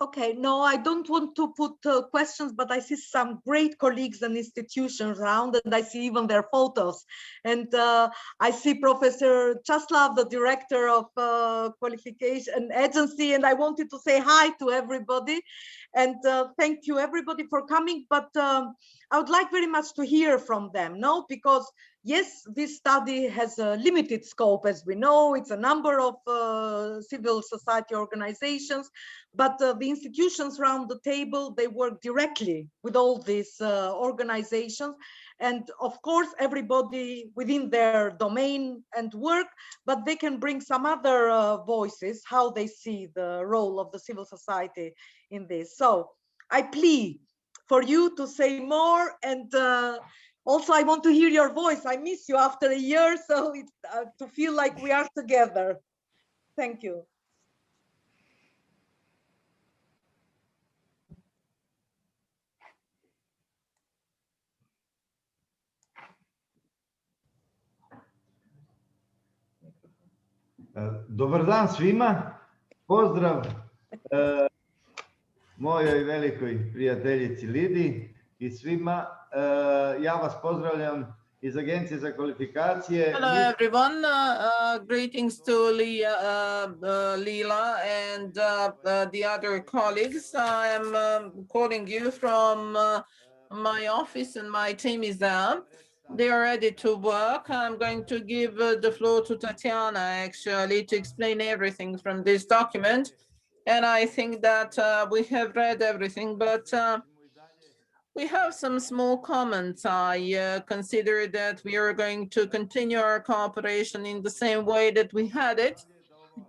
Okay, no, I don't want to put questions, but I see some great colleagues and institutions around, and I see even their photos. And I see Professor Chaslav, the director of qualification agency, and I wanted to say hi to everybody. And thank you everybody for coming, but I would like very much to hear from them, no? Because yes, this study has a limited scope, as we know. It's a number of civil society organizations, but the institutions around the table, they work directly with all these organizations. And of course, everybody within their domain and work, but they can bring some other voices, how they see the role of the civil society in this. So I plead for you to say more, and also I want to hear your voice. I miss you after a year, so it's to feel like we are together. Thank you. Dobar dan svima, pozdrav mojoj velikoj prijateljici Lidi i svima. Ja vas pozdravljam iz Agencije za kvalifikacije. Hello everyone, greetings to Lila and the other colleagues. I am calling you from my office, and my team is there. They are ready to work. I'm going to give the floor to Tatiana actually to explain everything from this document. And I think that we have read everything, but we have some small comments. I consider that we are going to continue our cooperation in the same way that we had it.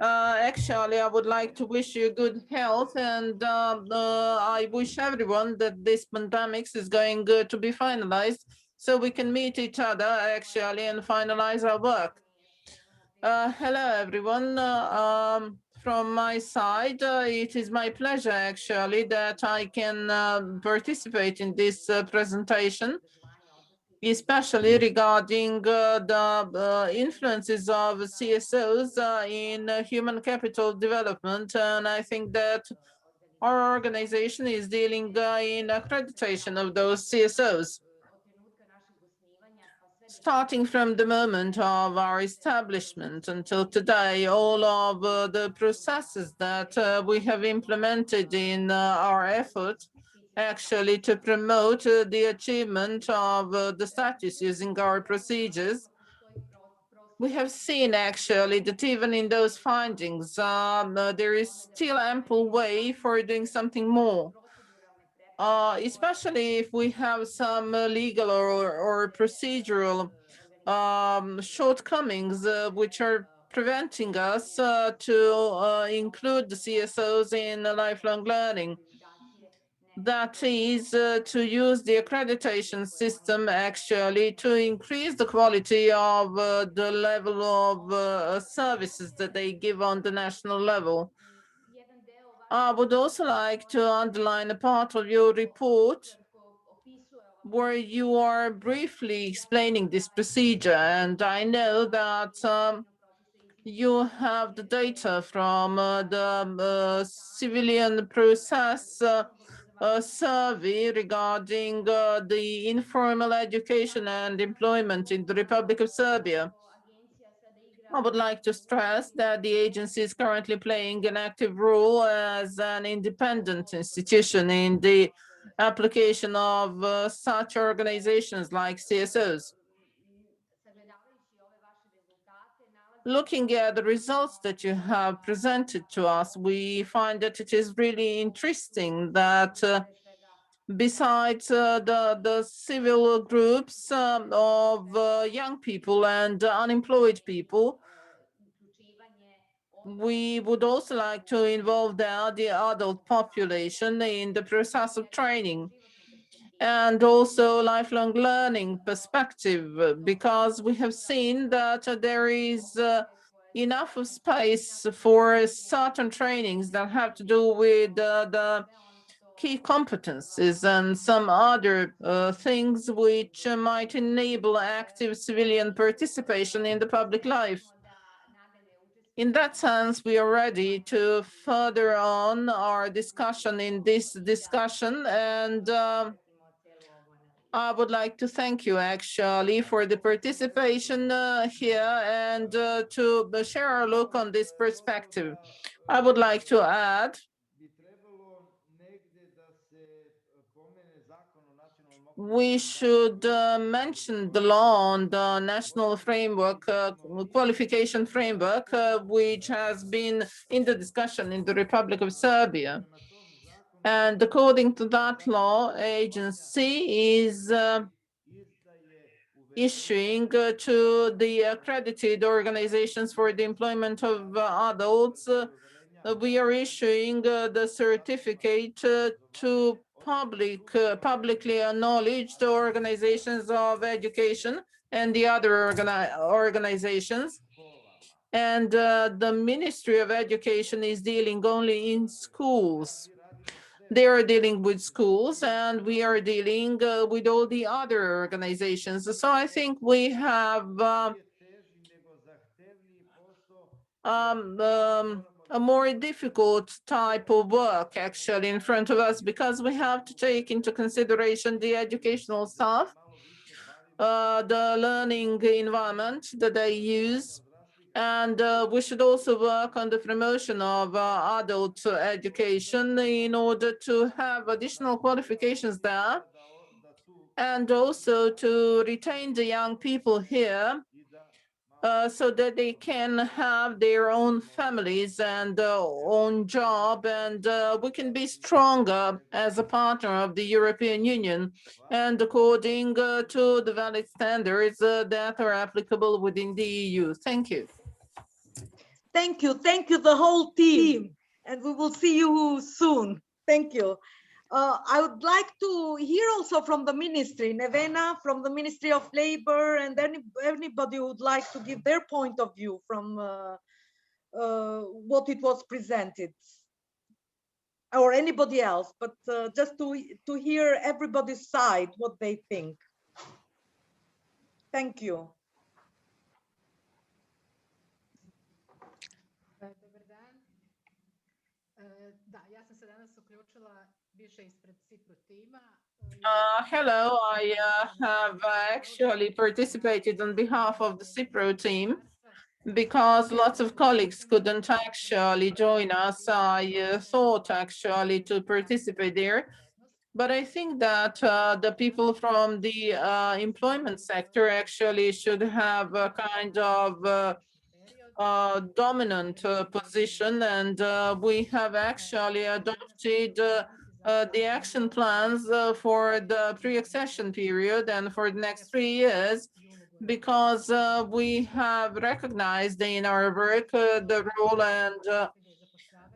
Actually, I would like to wish you good health, and I wish everyone that this pandemic is going to be finalized so we can meet each other actually and finalize our work. Hello, everyone. From my side, it is my pleasure actually that I can participate in this presentation, especially regarding the influences of CSOs in human capital development. And I think that our organization is dealing in accreditation of those CSOs. Starting from the moment of our establishment until today, all of the processes that we have implemented in our effort actually to promote the achievement of the status using our procedures, we have seen actually that even in those findings, there is still ample way for doing something more. Especially if we have some legal or procedural shortcomings which are preventing us to include the CSOs in lifelong learning. That is to use the accreditation system actually to increase the quality of the level of services that they give on the national level. I would also like to underline a part of your report where you are briefly explaining this procedure. And I know that you have the data from the civilian process survey regarding the informal education and employment in the Republic of Serbia. I would like to stress that the agency is currently playing an active role as an independent institution in the application of such organizations like CSOs. Looking at the results that you have presented to us, we find that it is really interesting that besides the civil groups of young people and unemployed people, we would also like to involve the adult population in the process of training and also lifelong learning perspective, because we have seen that there is enough of space for certain trainings that have to do with the key competencies and some other things which might enable active civilian participation in the public life. In that sense, we are ready to further on our discussion in this discussion, and I would like to thank you actually for the participation here and to share our look on this perspective. I would like to add we should mention the law on the national framework, qualification framework, which has been in the discussion in the Republic of Serbia. And according to that law, agency is issuing to the accredited organizations for the employment of adults, we are issuing the certificate to publicly acknowledged organizations of education and the other organizations. And the Ministry of Education is dealing only in schools. They are dealing with schools, and we are dealing with all the other organizations. So I think we have a more difficult type of work actually in front of us, because we have to take into consideration the educational staff, the learning environment that they use, and we should also work on the promotion of adult education in order to have additional qualifications there, and also to retain the young people here so that they can have their own families and own job, and we can be stronger as a partner of the European Union and according to the valid standards that are applicable within the EU. Thank you. Thank you, the whole team, and we will see you soon. Thank you. I would like to hear also from the ministry, Nevena, from the Ministry of Labor, and anybody who would like to give their point of view from what it was presented, or anybody else, but just to hear everybody's side, what they think. Thank you. Dobar dan. Da, ja sam se danas uključila više ispred Cipru tima. Hello, I have actually participated on behalf of the Cipro team because lots of colleagues couldn't actually join us. I thought actually to participate there, but I think that the people from the employment sector actually should have a kind of dominant position, and we have actually adopted the action plans for the pre-accession period and for the next 3 years, because we have recognized in our work the role and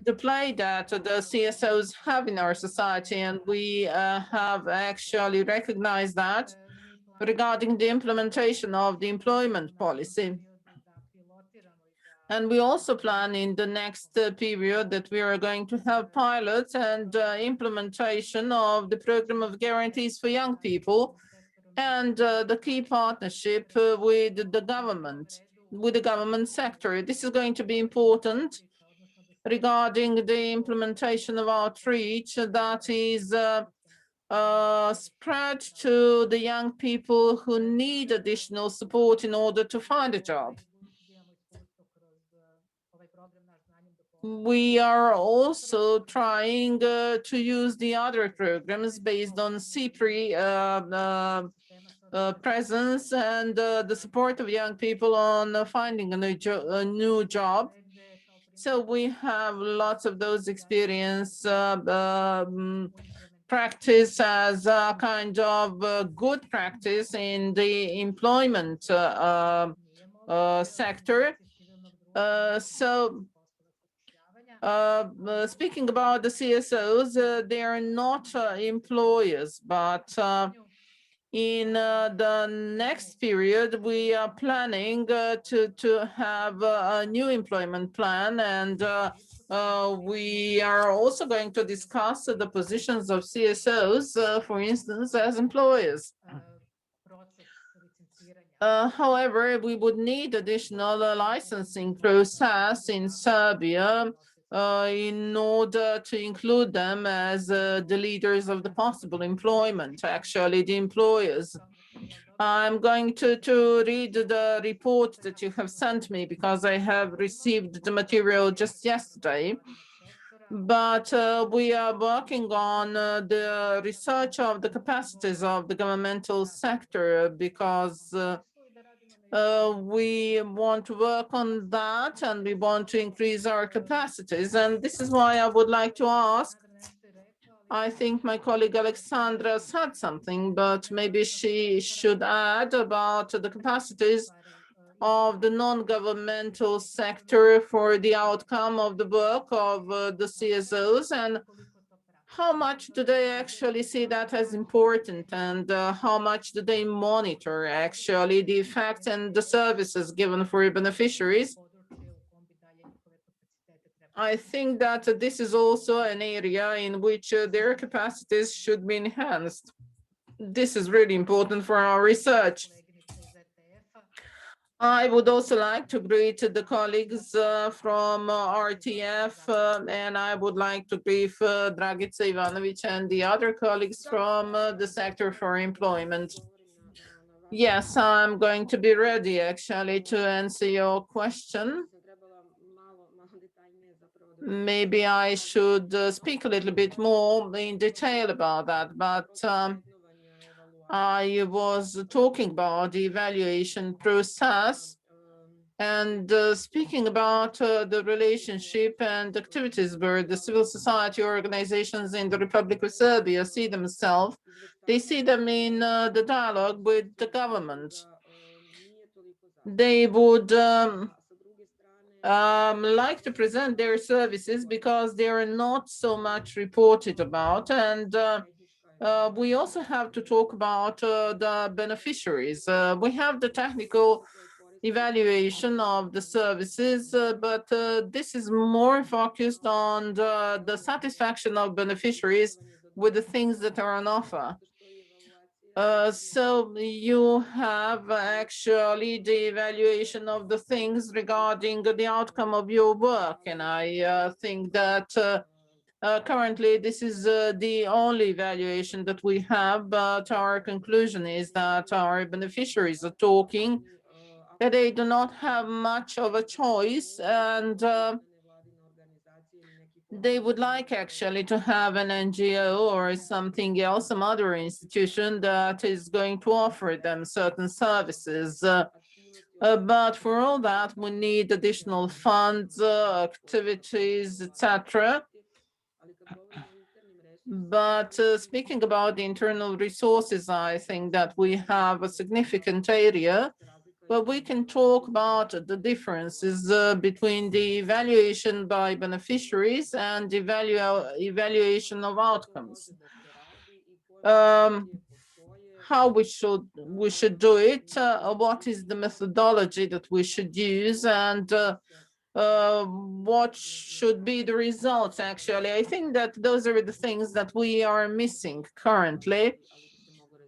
the play that the CSOs have in our society, and we have actually recognized that regarding the implementation of the employment policy. And we also plan in the next period that we are going to have pilots and implementation of the program of guarantees for young people, and the key partnership with the government sector. This is going to be important regarding the implementation of outreach that is spread to the young people who need additional support in order to find a job. we are also trying to use the other programs based on CPRI presence and the support of young people on finding a new job. So we have lots of those experience practice as a kind of good practice in the employment sector. Speaking about the CSOs, they are not employers, but in the next period, we are planning to have a new employment plan, and we are also going to discuss the positions of CSOs, for instance, as employers. However, we would need additional licensing process in Serbia in order to include them as the leaders of the possible employment, actually the employers. I'm going to read the report that you have sent me because I have received the material just yesterday. But we are working on the research of the capacities of the governmental sector because we want to work on that and we want to increase our capacities. And this is why I would like to ask, I think my colleague Alexandra said something, but maybe she should add about the capacities of the non-governmental sector for the outcome of the work of the CSOs, and how much do they actually see that as important, and how much do they monitor actually the effects and the services given for beneficiaries? I think that this is also an area in which their capacities should be enhanced. This is really important for our research. I would also like to greet the colleagues from RTF, and I would like to greet Dragica Ivanovic and the other colleagues from the sector for employment. Yes, I'm going to be ready actually to answer your question. Maybe I should speak a little bit more in detail about that, but I was talking about the evaluation process and speaking about the relationship and activities where the civil society organizations in the Republic of Serbia see themselves. They see them in the dialogue with the government. They would like to present their services because they are not so much reported about, and we also have to talk about the beneficiaries. We have the technical evaluation of the services, but this is more focused on the satisfaction of beneficiaries with the things that are on offer. So you have actually the evaluation of the things regarding the outcome of your work, and I think that currently, this is the only evaluation that we have, but our conclusion is that our beneficiaries are talking, that they do not have much of a choice, and they would like actually to have an NGO or something else, some other institution that is going to offer them certain services. But for all that, we need additional funds, activities, etc. But speaking about the internal resources, I think that we have a significant area, but we can talk about the differences between the evaluation by beneficiaries and the evaluation of outcomes. How we should do it, what is the methodology that we should use, and what should be the results actually. I think that those are the things that we are missing currently.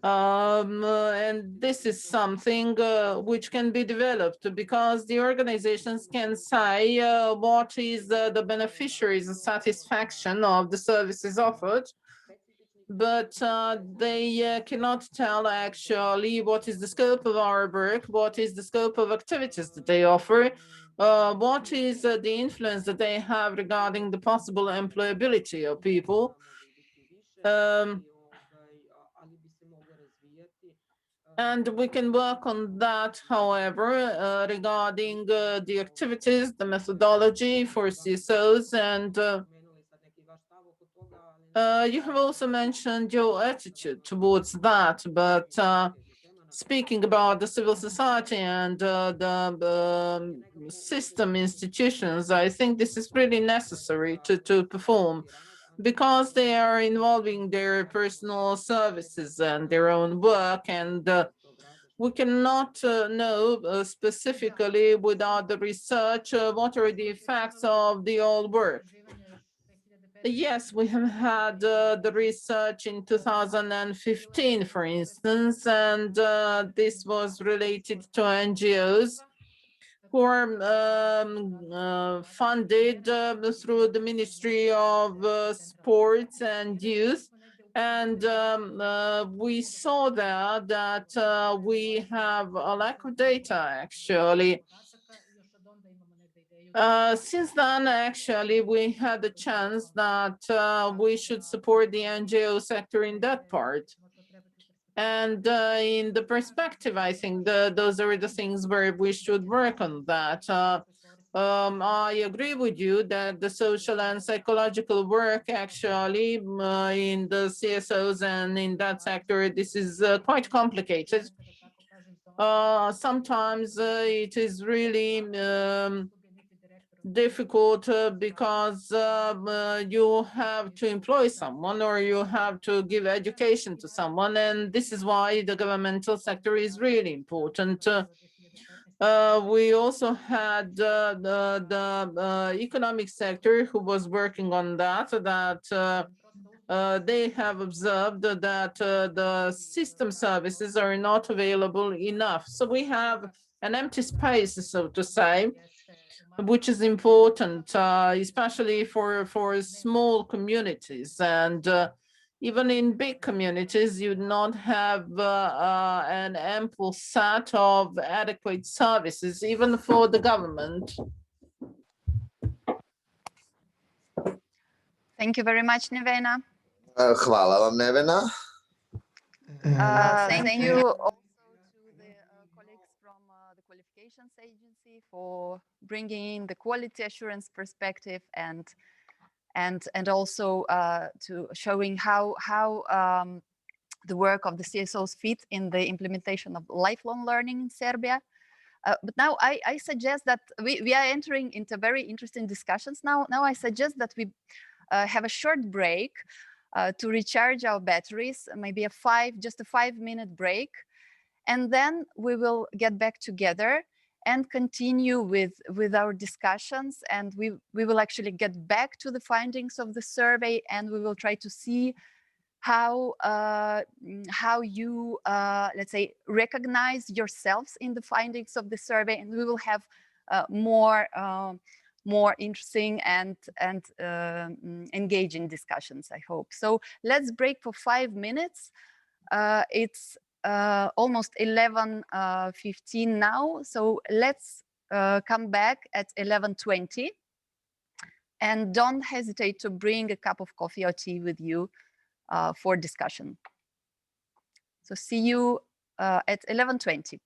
And this is something which can be developed because the organizations can say what is the beneficiaries' satisfaction of the services offered, but they cannot tell actually what is the scope of our work, what is the scope of activities that they offer, what is the influence that they have regarding the possible employability of people. And we can work on that, however, regarding the activities, the methodology for CSOs, and you have also mentioned your attitude towards that, but speaking about the civil society and the system institutions, I think this is really necessary to perform, because they are involving their personal services and their own work, and we cannot know specifically without the research what are the effects of the old work. Yes, we have had the research in 2015, for instance, and this was related to NGOs who are funded through the Ministry of Sports and Youth. And we saw there that we have a lack of data, actually. Since then, actually, we had the chance that we should support the NGO sector in that part. And in the perspective, I think those are the things where we should work on that. I agree with you that the social and psychological work actually in the CSOs and in that sector, this is quite complicated. Sometimes it is really difficult because you have to employ someone or you have to give education to someone, and this is why the governmental sector is really important. We also had the economic sector who was working on that, they have observed that the system services are not available enough. So we have an empty space, so to say, which is important, especially for small communities. And even in big communities, you not have an ample set of adequate services, even for the government. Thank you very much, Nevena. Hvala vam, Nevena. Thank you also to the colleagues from the qualifications agency for bringing in the quality assurance perspective and also to showing how the work of the CSOs fit in the implementation of lifelong learning in Serbia. But now I suggest that we are entering into very interesting discussions now. Now I suggest that we have a short break to recharge our batteries, maybe just a 5-minute break. And then we will get back together and continue with our discussions. And we will actually get back to the findings of the survey, and we will try to see how you, let's say, recognize yourselves in the findings of the survey. And we will have more interesting and engaging discussions, I hope. So let's break for 5 minutes. It's almost 11:15 now, so let's come back at 11:20. And don't hesitate to bring a cup of coffee or tea with you for discussion. So see you at 11:20.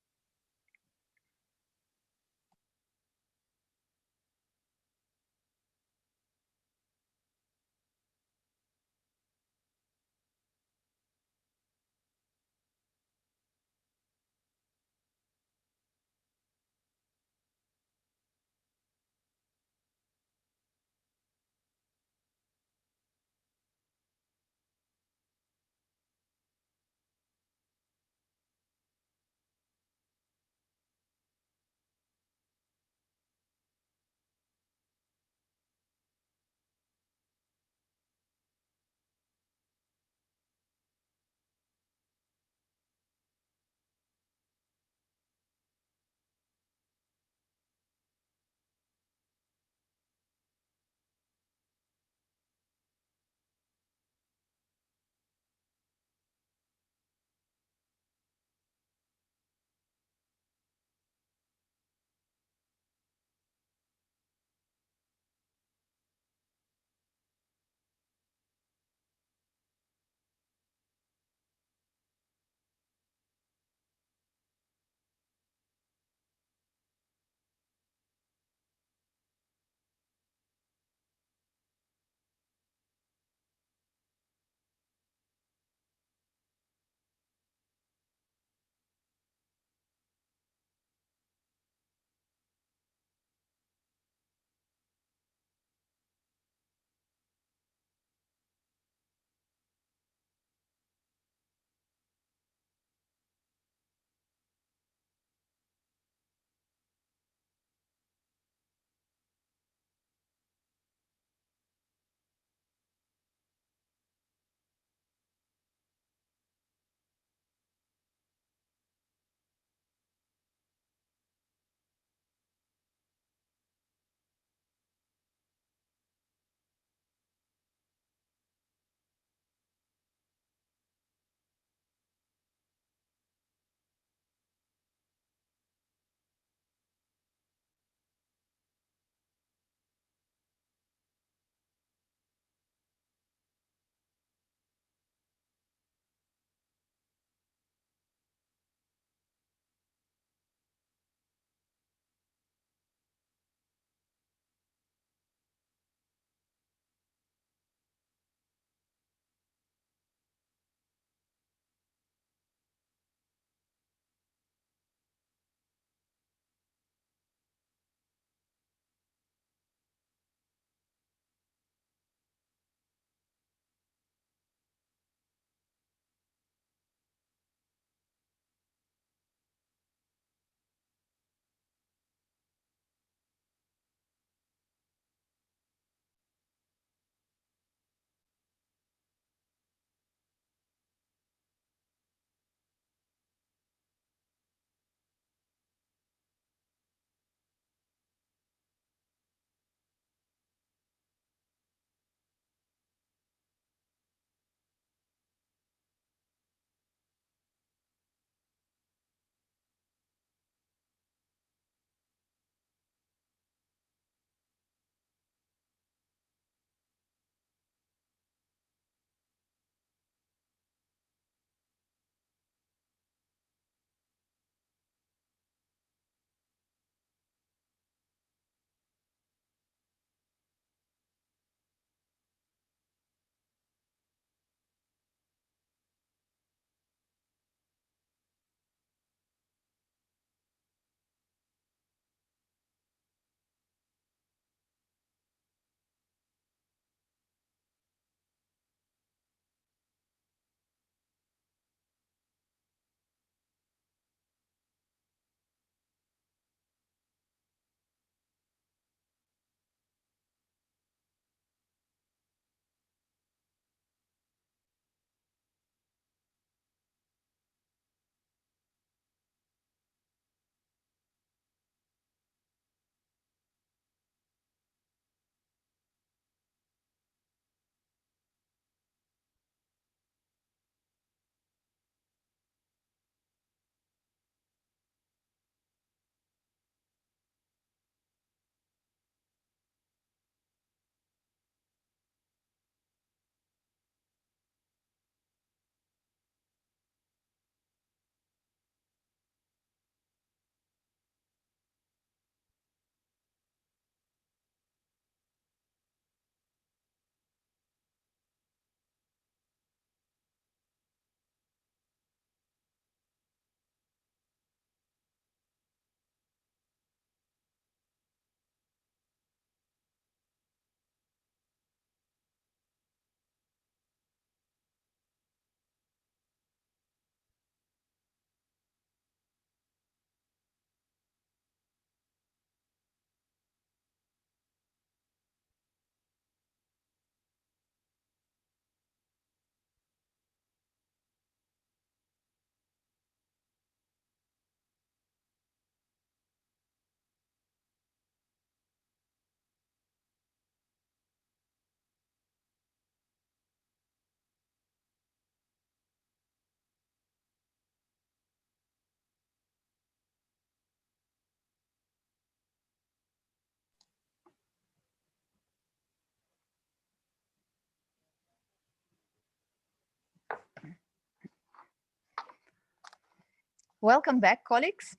Welcome back, colleagues.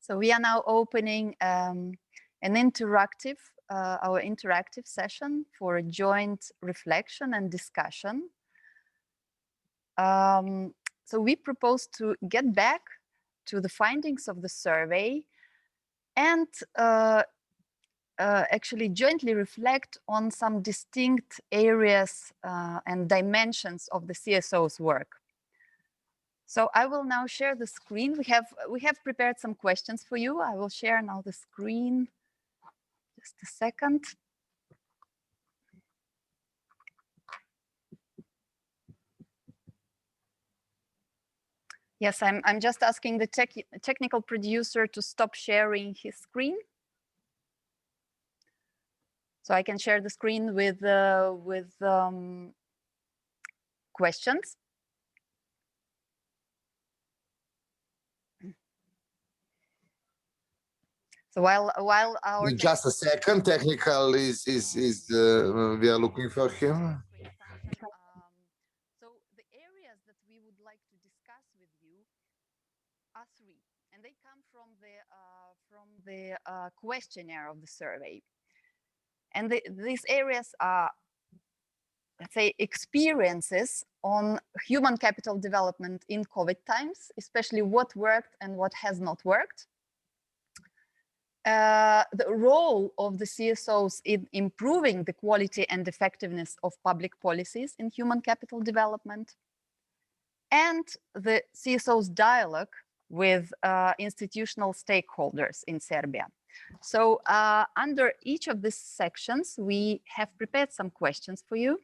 So we are now opening our interactive session for a joint reflection and discussion. So we propose to get back to the findings of the survey and actually jointly reflect on some distinct areas and dimensions of the CSO's work. So I will now share the screen. We have prepared some questions for you. I will share now the screen. Just a second. Yes, I'm just asking the technical producer to stop sharing his screen, so I can share the screen with questions. So while our just a second, technical is we are looking for him. So the areas that we would like to discuss with you are three, and they come from the questionnaire of the survey. And these areas are, let's say, experiences on human capital development in COVID times, especially what worked and what has not worked. The role of the CSOs in improving the quality and effectiveness of public policies in human capital development, and the CSO's dialogue with institutional stakeholders in Serbia. So under each of these sections, we have prepared some questions for you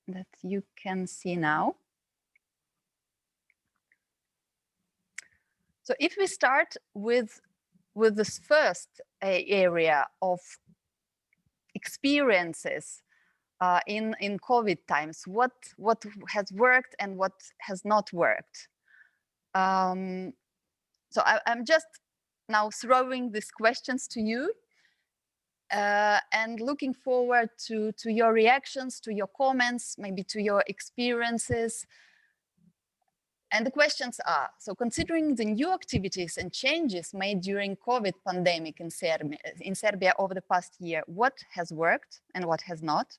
that you can see now. So if we start with this first area of experiences in COVID times, what has worked and what has not worked. So I'm just now throwing these questions to you and looking forward to your reactions, to your comments, maybe to your experiences. And the questions are, so considering the new activities and changes made during COVID pandemic in Serbia over the past year, what has worked and what has not?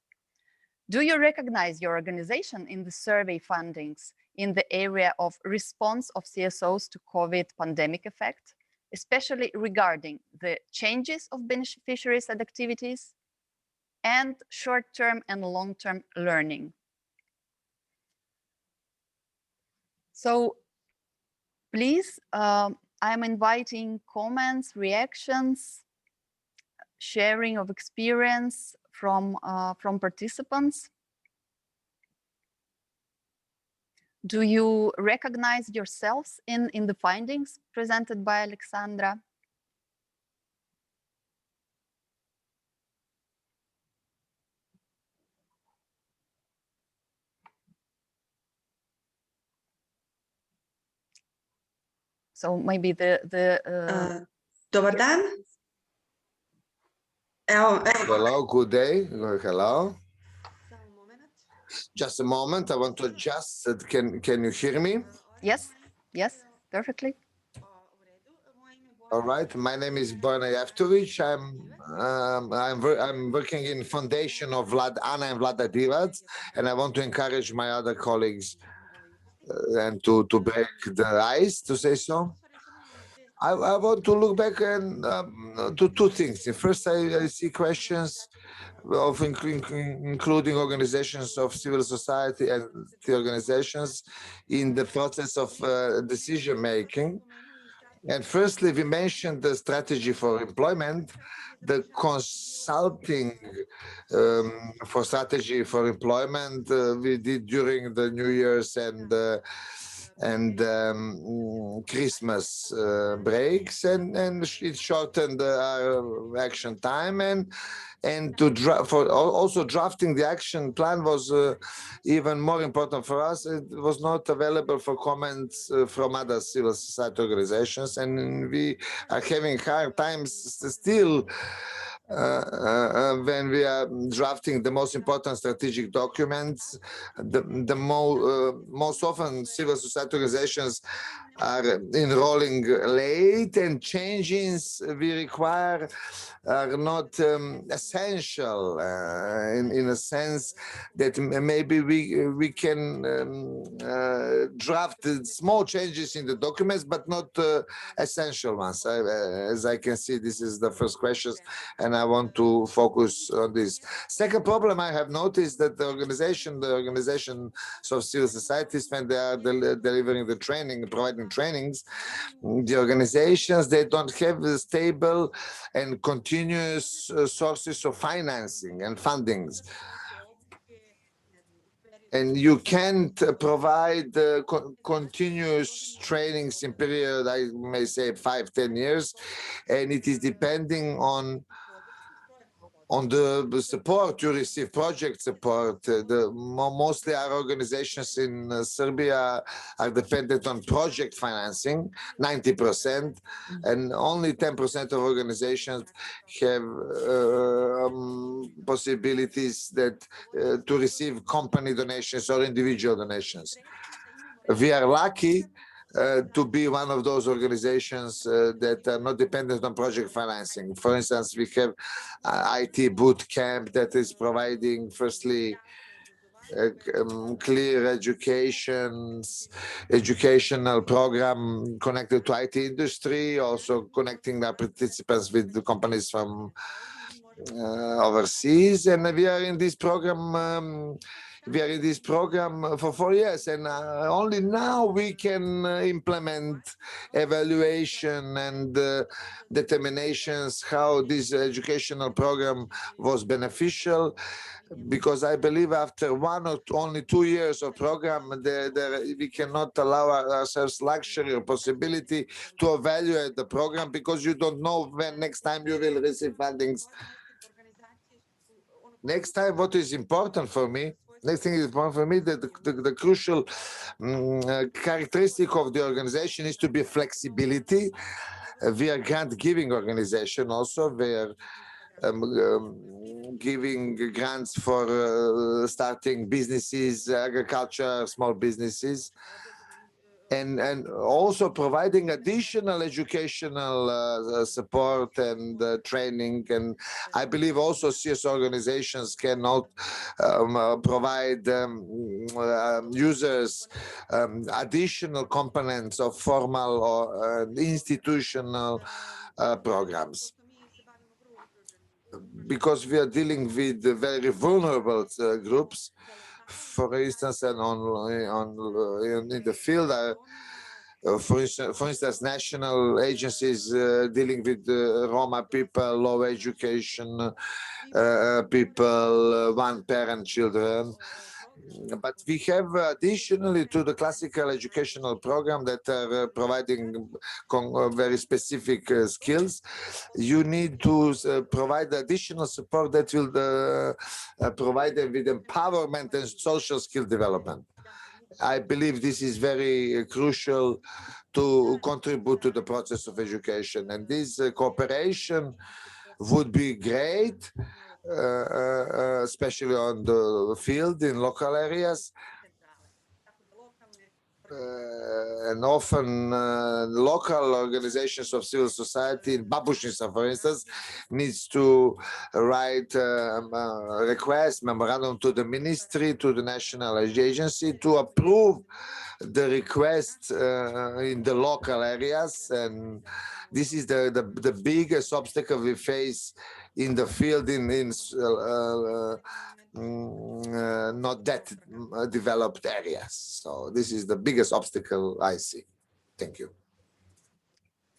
Do you recognize your organization in the survey findings in the area of response of CSOs to COVID pandemic effect, especially regarding the changes of beneficiaries and activities and short-term and long-term learning? So please, I'm inviting comments, reactions, sharing of experience from participants. Do you recognize yourselves in the findings presented by Alexandra? So maybe Dobar dan. Hello, good day. Hello. Just a moment, I want to adjust. Can you hear me? Yes, yes, perfectly. All right, my name is Borna Jeftovic. I'm working in foundation of Anna and Vlada Divac, and I want to encourage my other colleagues and to break the ice, to say so. I want to look back and to two things. First, I see questions of including organizations of civil society and the organizations in the process of decision making. And firstly, we mentioned the strategy for employment, the consulting for strategy for employment we did during the New Year's and Christmas breaks, and it shortened our action time, and also drafting the action plan was even more important for us. It was not available for comments from other civil society organizations, and we are having hard times still when we are drafting the most important strategic documents, most often civil society organizations are enrolling late, and changes we require are not essential in a sense that maybe we can draft small changes in the documents, but not essential ones. As I can see, this is the first question, and I want to focus on this. Second problem I have noticed that the organization of civil societies, when they are delivering the training, providing trainings, the organizations, they don't have stable and continuous sources of financing and fundings. And you can't provide continuous trainings in period, I may say 5-10 years, and it is depending on the support you receive, project support. Mostly our organizations in Serbia are dependent on project financing, 90%, and only 10% of organizations have possibilities to receive company donations or individual donations. We are lucky to be one of those organizations that are not dependent on project financing. For instance, we have IT boot camp that is providing, firstly, clear educational program connected to IT industry, also connecting our participants with the companies from overseas. And we are in this program for 4 years, and only now we can implement evaluation and determinations how this educational program was beneficial, because I believe after 1 or only 2 years of program, we cannot allow ourselves luxury or possibility to evaluate the program, because you don't know when next time you will receive fundings. Next time, what is important for me, next thing is important for me, that the crucial characteristic of the organization is to be flexibility. We are grant-giving organization also. We are giving grants for starting businesses, agriculture, small businesses, and also providing additional educational support and training. And I believe also CSO organizations cannot provide users additional components of formal or institutional programs, because we are dealing with very vulnerable groups. For instance, and in the field, for instance, national agencies dealing with Roma people, low education people, one-parent children. But we have additionally to the classical educational program that are providing very specific skills, you need to provide additional support that will provide them with empowerment and social skill development. I believe this is very crucial to contribute to the process of education, and this cooperation would be great, especially on the field in local areas. And often local organizations of civil society in Babushnica, for instance, needs to write a request, memorandum to the ministry, to the national agency to approve the request in the local areas. And this is the biggest obstacle we face in the field in not that developed areas. So this is the biggest obstacle I see. Thank you.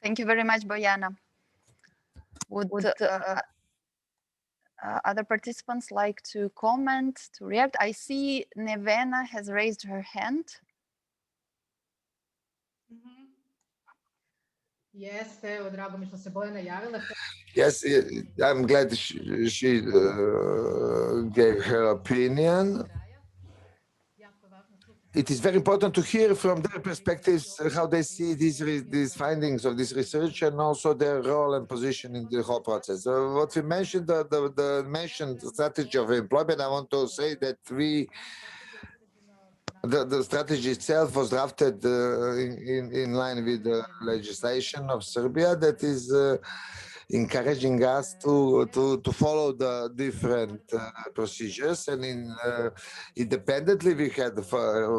Thank you very much, Bojana. Would other participants like to comment, to react? I see Nevena has raised her hand. Jeste, evo, drago mi što se Bojana javila. Yes, I'm glad she gave her opinion. Jako je važno čuti it is very important to hear from their perspectives how they see these findings of this research and also their role and position in the whole process. What we mentioned, the mentioned strategy of employment, I want to say that the strategy itself was drafted in line with the legislation of Serbia that is encouraging us to follow the different procedures, and independently we had a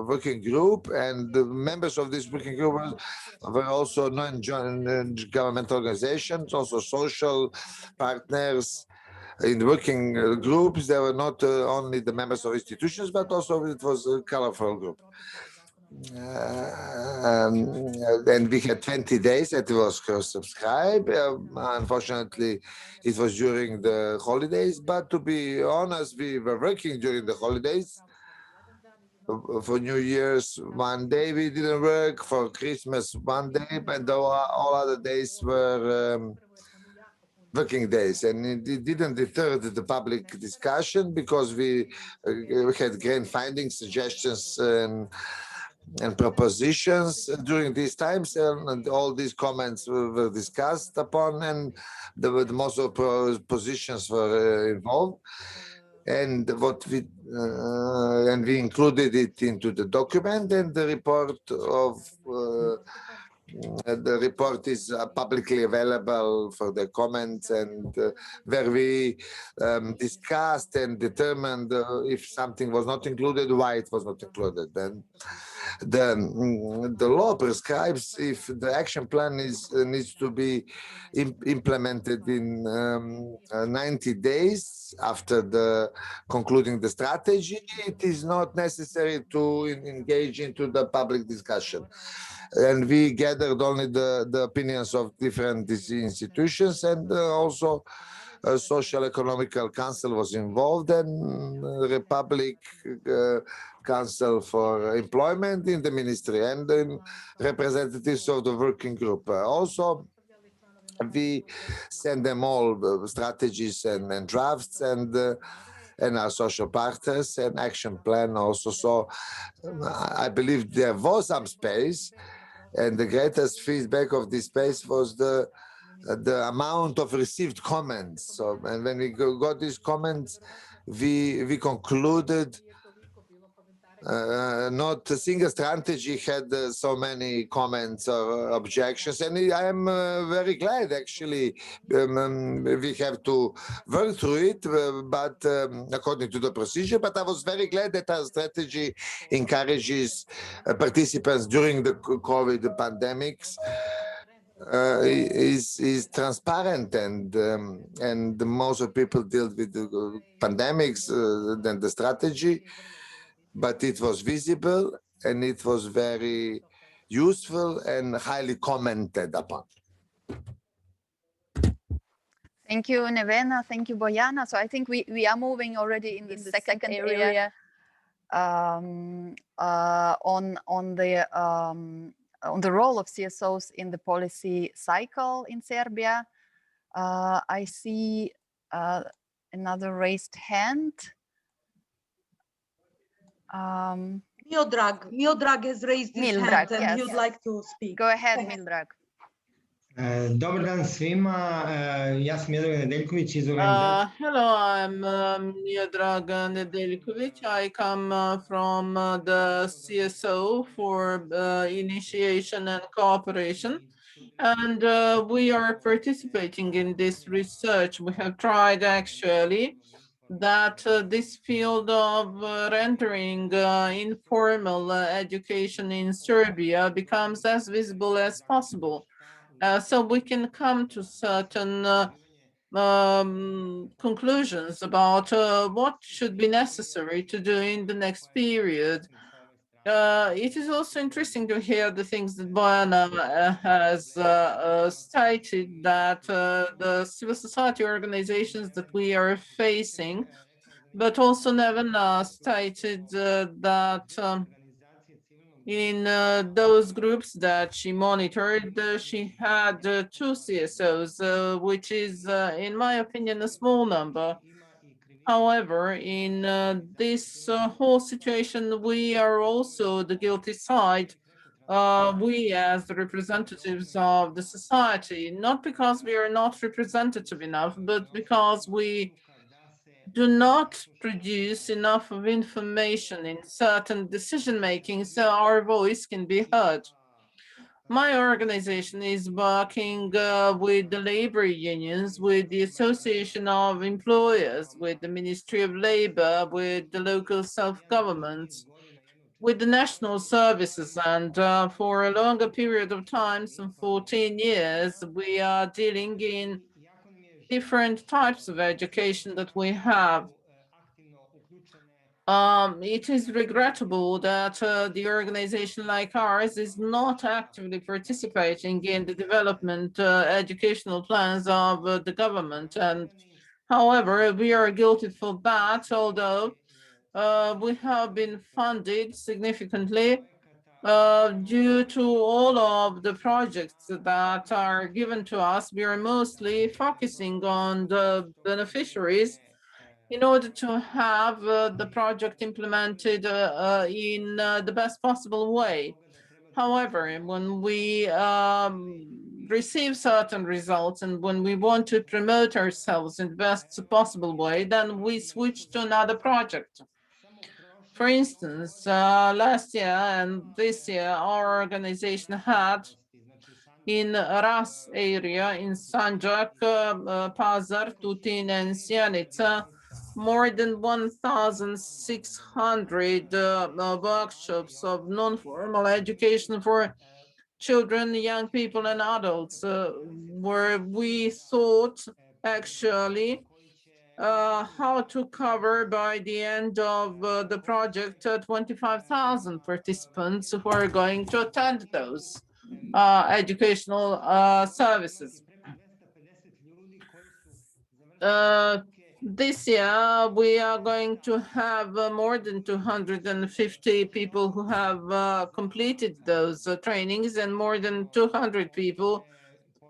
working group, and the members of this working group were also non-governmental organizations, also social partners. In the working groups, there were not only the members of institutions, but also it was a colorful group. And we had 20 days that it was cross-subscribed. Unfortunately, it was during the holidays, but to be honest, we were working during the holidays. For New Year's, one day we didn't work, for Christmas, one day, and all other days were working days, and it didn't deter the public discussion because we had great findings, suggestions, and propositions during these times, and all these comments were discussed upon, and most of the positions were involved, and we included it into the document, and the report is publicly available for the comments, and where we discussed and determined if something was not included, why it was not included. Then the law prescribes if the action plan needs to be implemented in 90 days after the concluding the strategy. It is not necessary to engage into the public discussion. And we gathered only the opinions of different institutions, and also a social economical council was involved, and Republic Council for Employment in the ministry, and representatives of the working group. Also, we send them all strategies and drafts, and our social partners and action plan also. So I believe there was some space, and the greatest feedback of this space was the amount of received comments. So, and when we got these comments, we concluded not a single strategy had so many comments or objections, and I am very glad actually. We have to work through it, but according to the procedure. But I was very glad that our strategy encourages participants during the COVID pandemics. Is transparent, and most of people deal with the pandemics than the strategy, but it was visible, and it was very useful and highly commented upon. Thank you, Nevena. Thank you, Bojana. So I think we are moving already in the second area on the role of CSOs in the policy cycle in Serbia. I see another raised hand. Miodrag has raised his hand, and he would like to speak. Go ahead, Miodrag. Dobar dan svima, ja sam Miodrag Nedeljković iz organizacije. Hello, I'm Miodrag Nedeljković. I come from the CSO for initiation and cooperation, and we are participating in this research. We have tried actually that this field of rendering informal education in Serbia becomes as visible as possible. So we can come to certain conclusions about what should be necessary to do in the next period. It is also interesting to hear the things that Bojana has stated, that the civil society organizations that we are facing, but also Nevena stated that in those groups that she monitored, she had 2 CSOs, which is, in my opinion, a small number. However, in this whole situation, we are also the guilty side. We as the representatives of the society, not because we are not representative enough, but because we do not produce enough of information in certain decision making so our voice can be heard. My organization is working with the labor unions, with the Association of Employers, with the Ministry of Labor, with the local self-government, with the national services, and for a longer period of time, some 14 years, we are dealing in different types of education that we have. It is regrettable that the organization like ours is not actively participating in the development educational plans of the government. And however, we are guilty for that, although we have been funded significantly due to all of the projects that are given to us. We are mostly focusing on the beneficiaries in order to have the project implemented in the best possible way. However, when we receive certain results and when we want to promote ourselves in the best possible way, then we switch to another project. For instance, last year and this year, our organization had in Ras area in Sanjak, Pazar, Tutin, and Syanica, more than 1,600 workshops of non-formal education for children, young people, and adults, where we thought actually how to cover by the end of the project 25,000 participants who are going to attend those educational services. This year, we are going to have more than 250 people who have completed those trainings and more than 200 people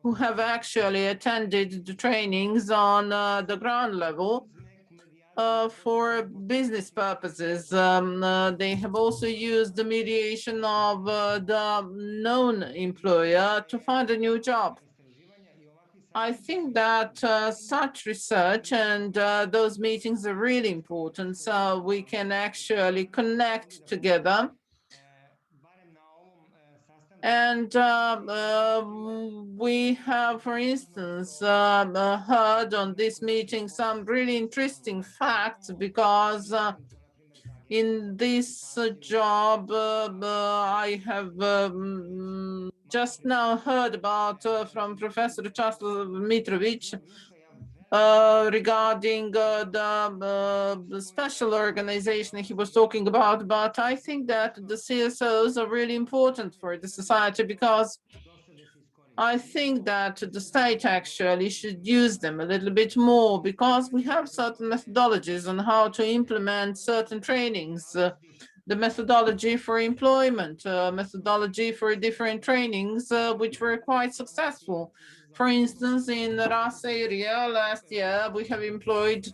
who have actually attended the trainings on the ground level for business purposes. They have also used the mediation of the known employer to find a new job. I think that such research and those meetings are really important, so we can actually connect together. And we have, for instance, heard on this meeting some really interesting facts, because in this job, I have just now heard about from Professor Czaslaw Mitrovic regarding the special organization he was talking about. But I think that the CSOs are really important for the society, because I think that the state actually should use them a little bit more, because we have certain methodologies on how to implement certain trainings, the methodology for employment, methodology for different trainings, which were quite successful. For instance, in the Ras area last year, we have employed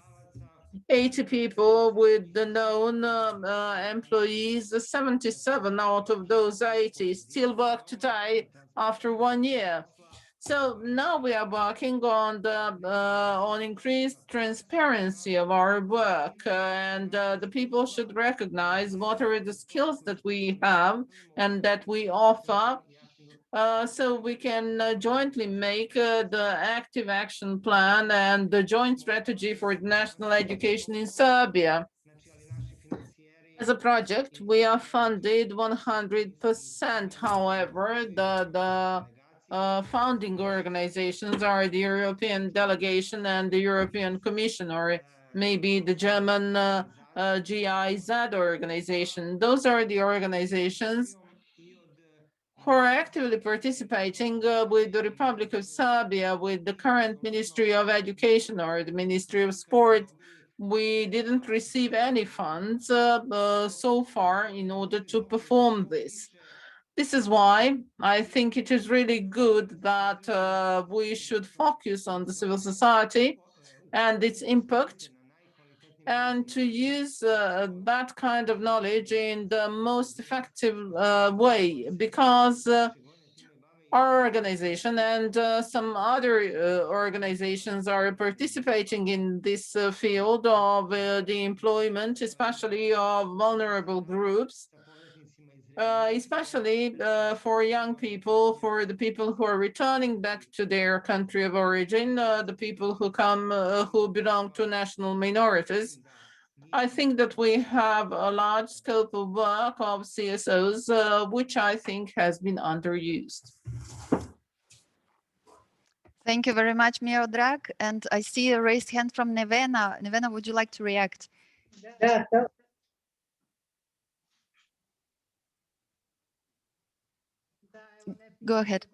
80 people with the known employees. 77 out of those 80 still work today after 1 year. So now we are working on the on increased transparency of our work, and the people should recognize what are the skills that we have and that we offer, so we can jointly make the active action plan and the joint strategy for national education in Serbia. As a project, we are funded 100%. However, the founding organizations are the European delegation and the European Commission, or maybe the German GIZ organization. Those are the organizations who are actively participating with the Republic of Serbia, with the current Ministry of Education or the Ministry of Sport. We didn't receive any funds so far in order to perform this. This is why I think it is really good that we should focus on the civil society and its impact and to use that kind of knowledge in the most effective way, because our organization and some other organizations are participating in this field of the employment, especially of vulnerable groups, especially for young people, for the people who are returning back to their country of origin, the people who come, who belong to national minorities. I think that we have a large scope of work of CSOs, which I think has been underused. Thank you very much, Miodrag. And I see a raised hand from Nevena. Nevena, would you like to react? Go ahead.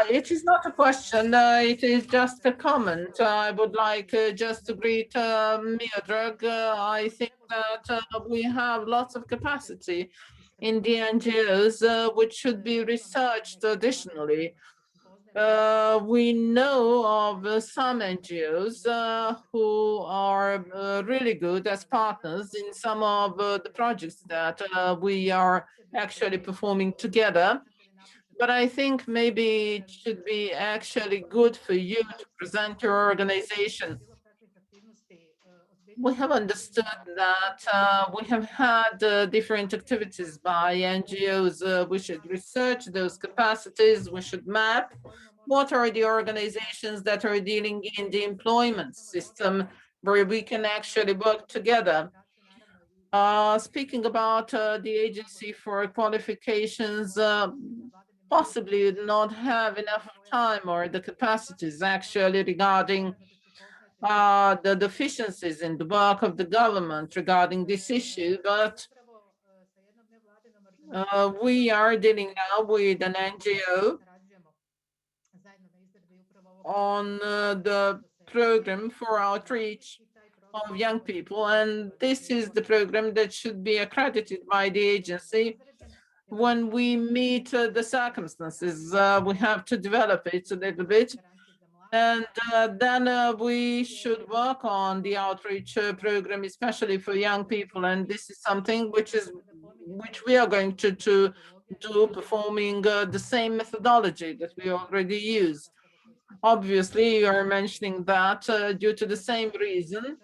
It is not a question, it is just a comment. I would like just to greet Miodrag. I think that we have lots of capacity in the NGOs, which should be researched additionally. We know of some NGOs who are really good as partners in some of the projects that we are actually performing together. But I think maybe it should be actually good for you to present your organization. We have understood that we have had different activities by NGOs. We should research those capacities. We should map what are the organizations that are dealing in the employment system where we can actually work together. Speaking about the Agency for Qualifications, possibly not have enough time or the capacities actually regarding the deficiencies in the work of the government regarding this issue, but we are dealing now with an NGO on the program for outreach of young people, and this is the program that should be accredited by the agency. When we meet the circumstances, we have to develop it a little bit, and then we should work on the outreach program, especially for young people, and this is something which we are going to do, performing the same methodology that we already use. Obviously, you are mentioning that due to the same reason.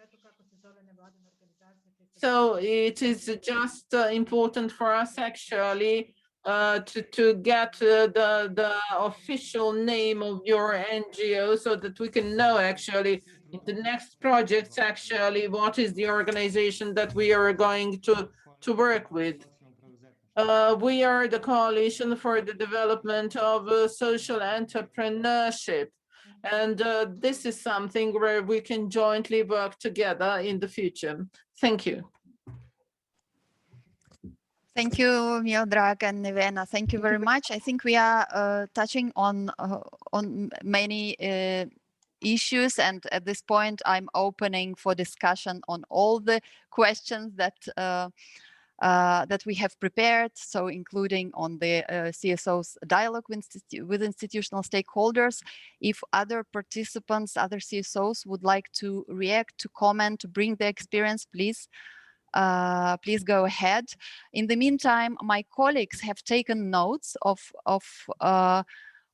So it is just important for us actually to get the official name of your NGO so that we can know actually in the next projects actually what is the organization that we are going to work with. We are the Coalition for the Development of Social Entrepreneurship. And this is something where we can jointly work together in the future. Thank you. Thank you, Miodrag and Nevena. Thank you very much. I think we are touching on many issues, and at this point, I'm opening for discussion on all the questions that that we have prepared, so including on the CSO's dialogue with institutional stakeholders. If other participants, other CSOs would like to react, to comment, to bring their experience, please go ahead. In the meantime, my colleagues have taken notes of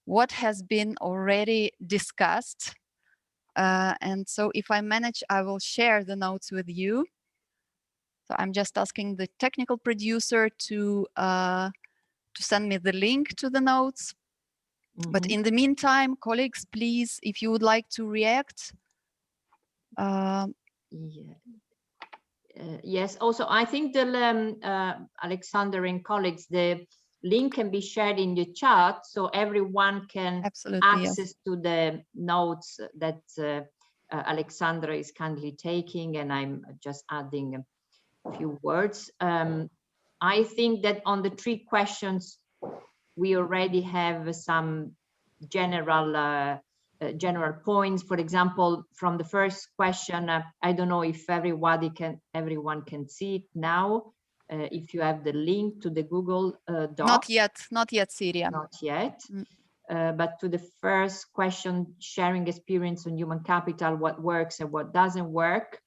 what has been already discussed. And so if I manage, I will share the notes with you. So I'm just asking the technical producer to send me the link to the notes. Mm-hmm. But in the meantime, colleagues, please, if you would like to react. Yes, also, I think the Alexander and colleagues, the link can be shared in the chat so everyone can access to the notes that Alexandra is kindly taking, and I'm just adding a few words. I think that on the 3 questions, we already have some general points. For example, from the first question, I don't know if everyone can see it now. If you have the link to the Google Docs. Not yet, Syria. Not yet. But to the first question, sharing experience on human capital, what works and what doesn't work,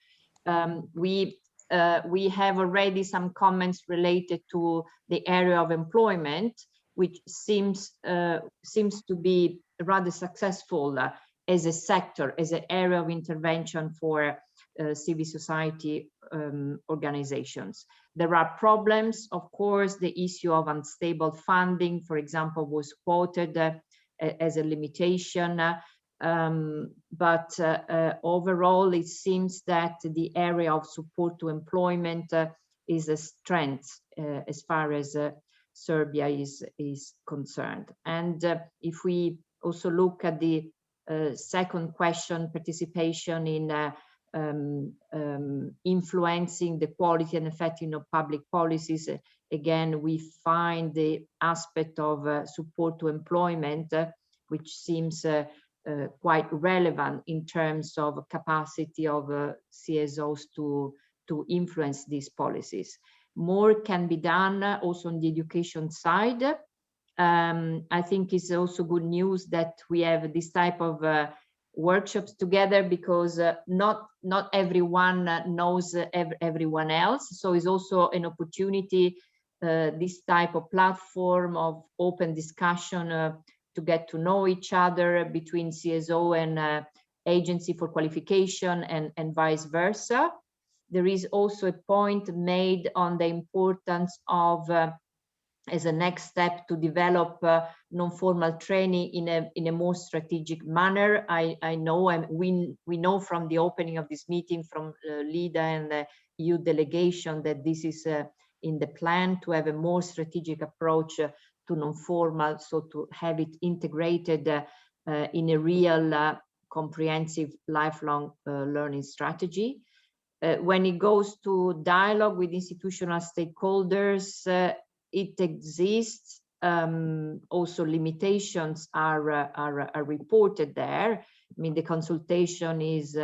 we have already some comments related to the area of employment, which seems to be rather successful as a sector, as an area of intervention for civil society organizations. There are problems, of course. The issue of unstable funding, for example, was quoted as a limitation. But overall, it seems that the area of support to employment is a strength as far as Serbia is concerned. And if we also look at the second question, participation in influencing the quality and effectiveness of public policies, again, we find the aspect of support to employment, which seems quite relevant in terms of capacity of CSOs to influence these policies. More can be done also on the education side. I think it's also good news that we have this type of workshops together, because not everyone knows everyone else. So it's also an opportunity, this type of platform of open discussion to get to know each other between CSO and agency for qualification and vice versa. There is also a point made on the importance of as a next step to develop non-formal training in a more strategic manner. I know, and we know from the opening of this meeting from LIDA and the EU delegation that this is in the plan to have a more strategic approach to non-formal, so to have it integrated in a real comprehensive lifelong learning strategy. When it goes to dialogue with institutional stakeholders, it exists. Also, limitations are reported there. I mean, the consultation is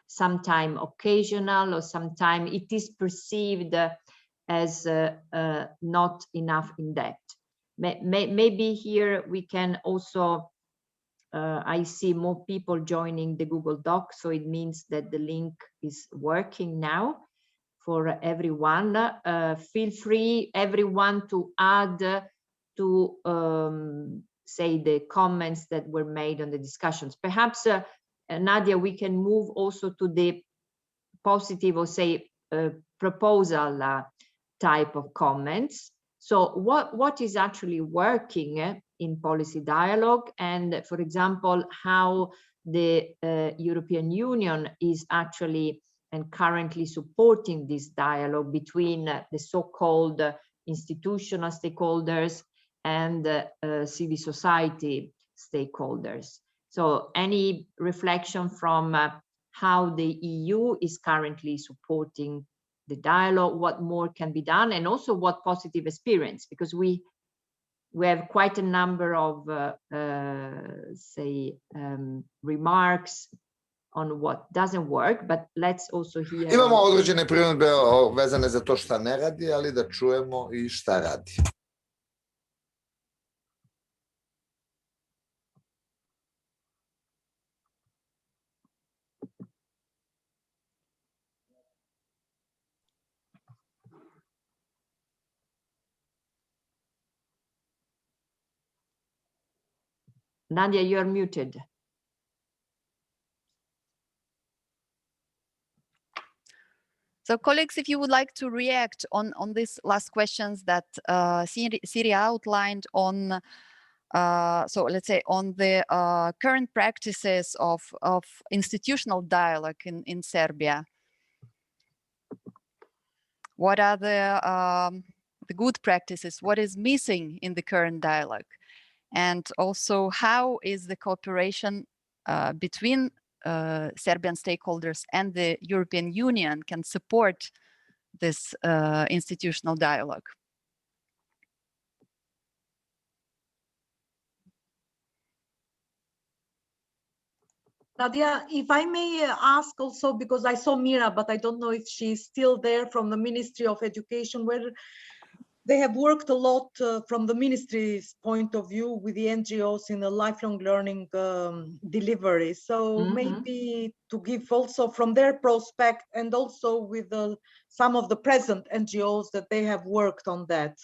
sometimes occasional, or sometimes it is perceived as not enough in depth. Maybe here we can also, I see more people joining the Google Doc, so it means that the link is working now for everyone. Feel free, everyone, to add to say the comments that were made on the discussions. Perhaps, Nadia, we can move also to the positive, or say proposal type of comments. So what is actually working in policy dialogue, and for example, how the European Union is actually and currently supporting this dialogue between the so-called institutional stakeholders and civil society stakeholders. So any reflection from how the EU is currently supporting the dialogue, what more can be done, and also what positive experience, because we have quite a number of remarks on what doesn't work, but let's also hear. Imamo određene primjedbe vezane za to šta ne radi, ali da čujemo i šta radi. Nadia, you are muted. So colleagues, if you would like to react on these last questions that Siri outlined on, so let's say on the current practices of institutional dialogue in Serbia. What are the good practices? What is missing in the current dialogue? And also, how is the cooperation between Serbian stakeholders and the European Union can support this institutional dialogue? Nadia, if I may ask also, because I saw Mira, but I don't know if she's still there from the Ministry of Education, where they have worked a lot from the ministry's point of view with the NGOs in the lifelong learning delivery. So maybe to give also from their prospect and also with some of the present NGOs that they have worked on that.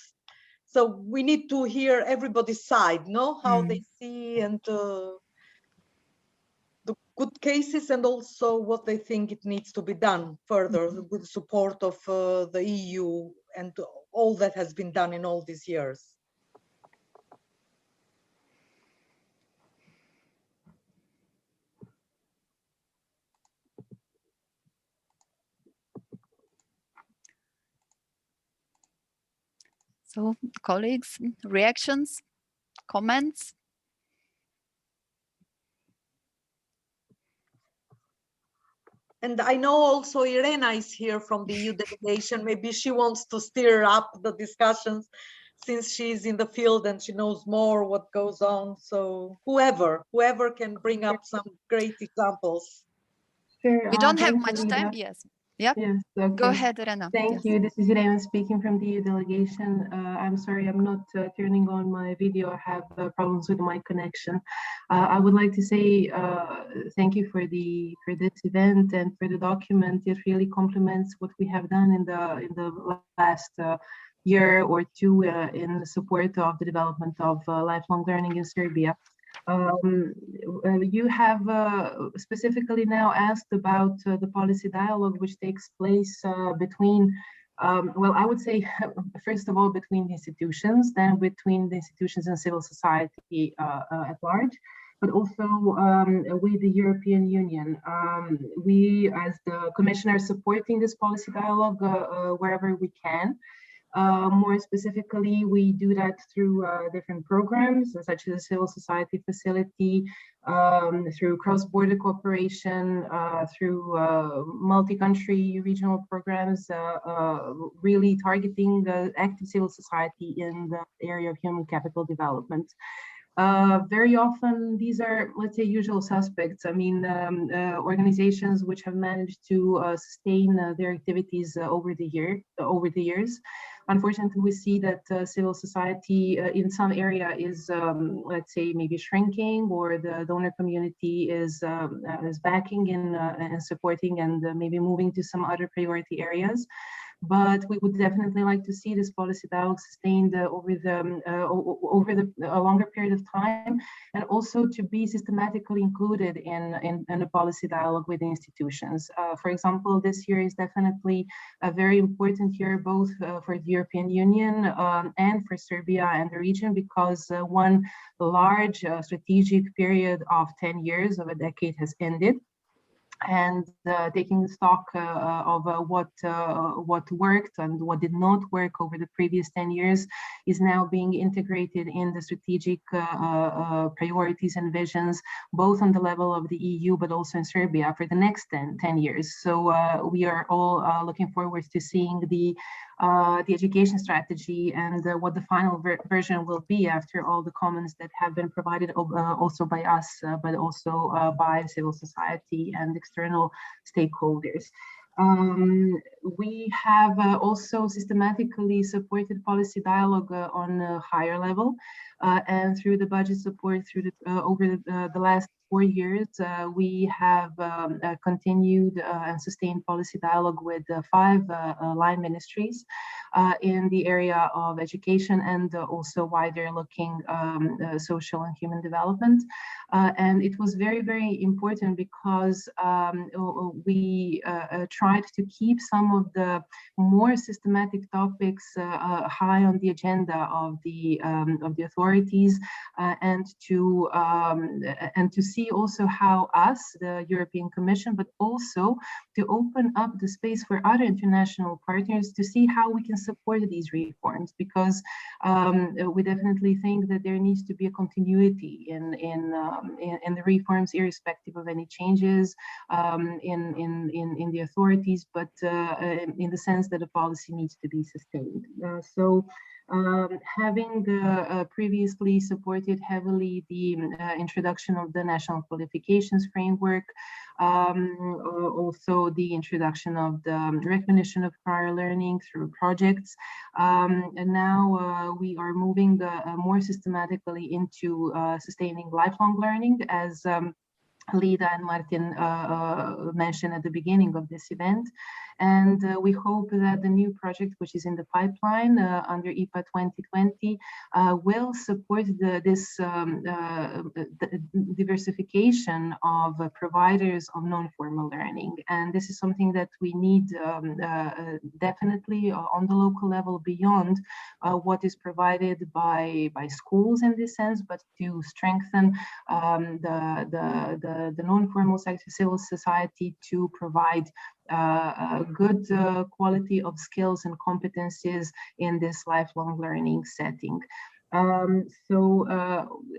So we need to hear everybody's side, no? How they see and the good cases and also what they think it needs to be done further with support of the EU and all that has been done in all these years. So, colleagues, reactions, comments? And I know also Irena is here from the EU delegation. Maybe she wants to stir up the discussions since she's in the field and she knows more what goes on. So whoever can bring up some great examples. We don't have much time. Yes. Yep. Yes. Okay. Go ahead, Irena. Thank you. This is Irena speaking from the EU delegation. I'm sorry, I'm not turning on my video. I have problems with my connection. I would like to say thank you for this event and for the document. It really complements what we have done in the last year or two in support of the development of lifelong learning in Serbia. You have specifically now asked about the policy dialogue which takes place between, well, I would say, first of all, between the institutions, then between the institutions and civil society at large, but also with the European Union. We, as the Commission, are supporting this policy dialogue wherever we can. More specifically, we do that through different programs, such as the Civil Society Facility, through cross-border cooperation, through multi-country regional programs, really targeting active civil society in the area of human capital development. Very often these are, let's say, usual suspects. I mean, organizations which have managed to sustain their activities over the years. Unfortunately, we see that civil society in some area is, let's say, maybe shrinking, or the donor community is backing and supporting and maybe moving to some other priority areas. But we would definitely like to see this policy dialogue sustained over a longer period of time, and also to be systematically included in a policy dialogue with the institutions. For example, this year is definitely a very important year, both for the European Union and for Serbia and the region, because one large strategic period of 10 years, of a decade, has ended. And taking stock of what worked and what did not work over the previous 10 years is now being integrated in the strategic priorities and visions, both on the level of the EU, but also in Serbia for the next 10 years. So we are all looking forward to seeing the education strategy and what the final version will be after all the comments that have been provided also by us, but also by civil society and external stakeholders. We have also systematically supported policy dialogue on a higher level, and through the budget support over the last 4 years, we have continued and sustained policy dialogue with 5 line ministries in the area of education and also wider looking social and human development. And it was very, very important because we tried to keep some of the more systematic topics high on the agenda of the authorities, and to see also how us, the European Commission, but also to open up the space for other international partners to see how we can support these reforms, because we definitely think that there needs to be a continuity in the reforms, irrespective of any changes in the authorities, but in the sense that the policy needs to be sustained. So Having previously supported heavily the introduction of the national qualifications framework, also the introduction of the recognition of prior learning through projects. And now we are moving more systematically into sustaining lifelong learning, as Lida and Martin mentioned at the beginning of this event. And we hope that the new project, which is in the pipeline under IPA 2020, will support this diversification of providers of non-formal learning. And this is something that we need definitely on the local level beyond what is provided by schools in this sense, but to strengthen the non-formal sector, civil society, to provide a good quality of skills and competencies in this lifelong learning setting.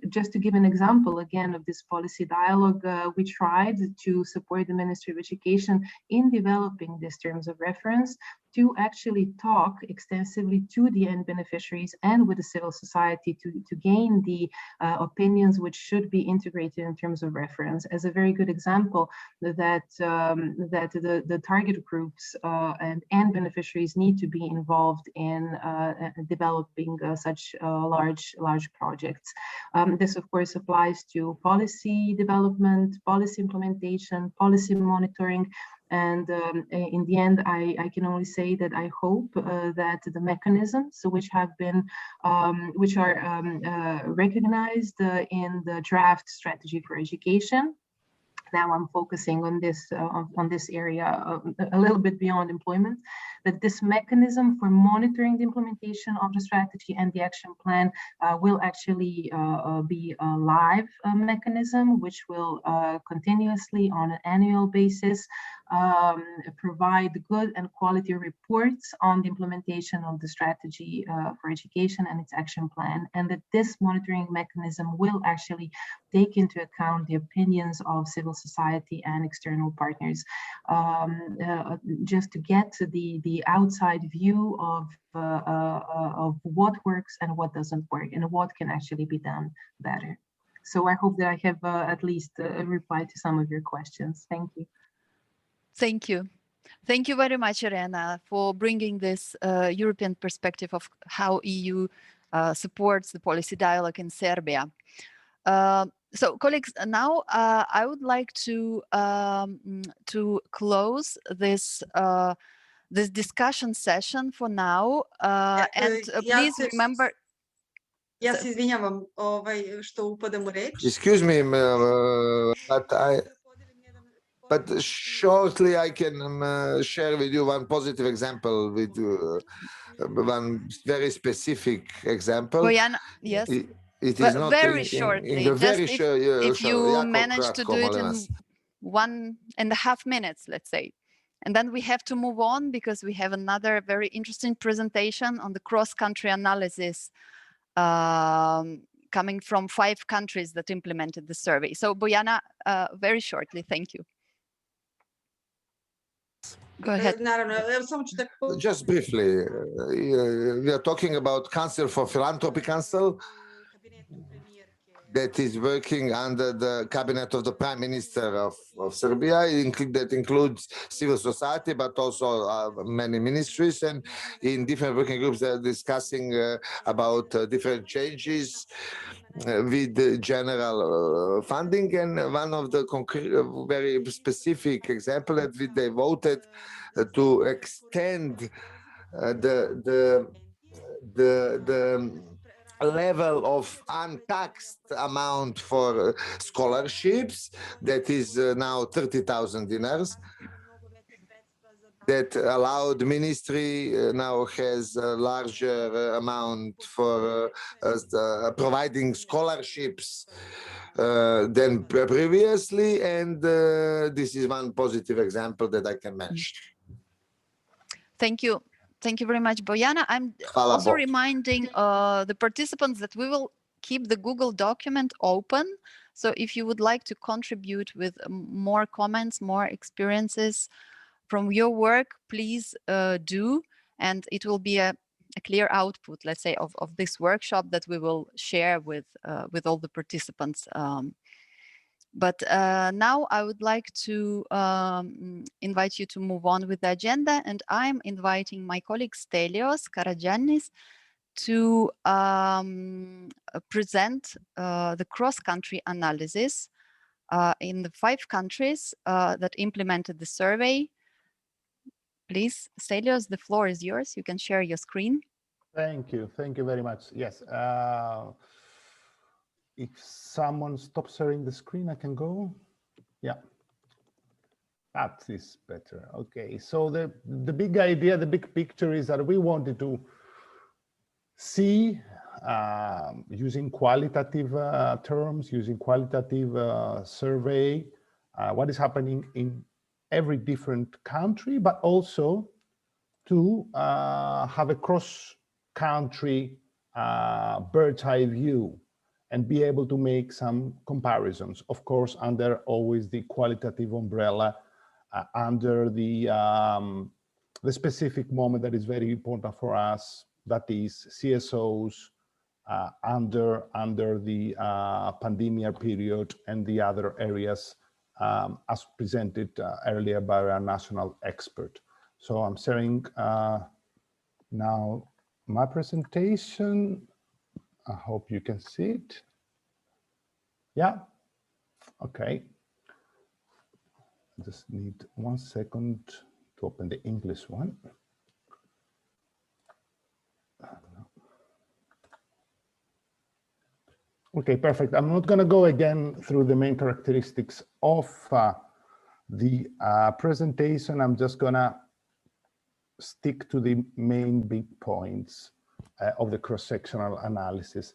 Just to give an example again of this policy dialogue, we tried to support the Ministry of Education in developing these terms of reference to actually talk extensively to the end beneficiaries and with the civil society to gain the opinions which should be integrated in terms of reference. As a very good example, that the target groups and end beneficiaries need to be involved in developing such large projects. This of course applies to policy development, policy implementation, policy monitoring. And in the end, I can only say that I hope that the mechanisms which have been, which are recognized in the draft strategy for education. Now I'm focusing on this area a little bit beyond employment, that this mechanism for monitoring the implementation of the strategy and the action plan will actually be a live mechanism, which will continuously on an annual basis provide good and quality reports on the implementation of the strategy for education and its action plan, and that this monitoring mechanism will actually take into account the opinions of civil society and external partners, just to get to the outside view of what works and what doesn't work and what can actually be done better. So I hope that I have at least replied to some of your questions. Thank you. Thank you. Thank you very much, Irena, for bringing this European perspective of how EU supports the policy dialogue in Serbia. So, colleagues, now I would like to close this this discussion session for now, and please remember. Ja se izvinjavam što upadam u reč. Excuse me, but shortly I can share with you one positive example with one very specific example. Bojana, yes. It is not very shortly. If you manage to do it in 1.5 minutes, let's say. And then we have to move on because we have another very interesting presentation on the cross-country analysis coming from 5 countries that implemented the survey. So Bojana, very shortly, thank you. Go ahead. Just briefly, we are talking about Council for Philanthropy Council that is working under the cabinet of the Prime Minister of Serbia. That includes civil society, but also many ministries, and in different working groups they are discussing about different changes with the general funding. And one of the concrete, very specific example that they voted to extend the level of untaxed amount for scholarships that is now 30,000 dinars, that allowed ministry now has a larger amount for providing scholarships than previously, and this is one positive example that I can mention. Thank you. Thank you very much, Bojana. I'm also reminding the participants that we will keep the Google document open. So if you would like to contribute with more comments, more experiences from your work, please do. And it will be a a clear output, let's say, of this workshop that we will share with all the participants. But now I would like to invite you to move on with the agenda, and I'm inviting my colleague Stelios Karagiannis to present the cross-country analysis in the 5 countries that implemented the survey. Please, Stelios, the floor is yours. You can share your screen. Thank you very much. Yes. If someone stops sharing the screen, I can go. Yeah, that is better. Okay, so the big idea, the big picture is that we wanted to see, using qualitative terms, using qualitative survey, what is happening in every different country, but also to have a cross-country bird's eye view and be able to make some comparisons, of course, under always the qualitative umbrella, under the specific moment that is very important for us, that is CSOs under the pandemic period and the other areas as presented earlier by our national expert. So I'm sharing now my presentation. I hope you can see it. Yeah, okay. Just need 1 second to open the English one. Okay, perfect. I'm not going to go again through the main characteristics of the presentation. I'm just going to stick to the main big points of the cross-sectional analysis.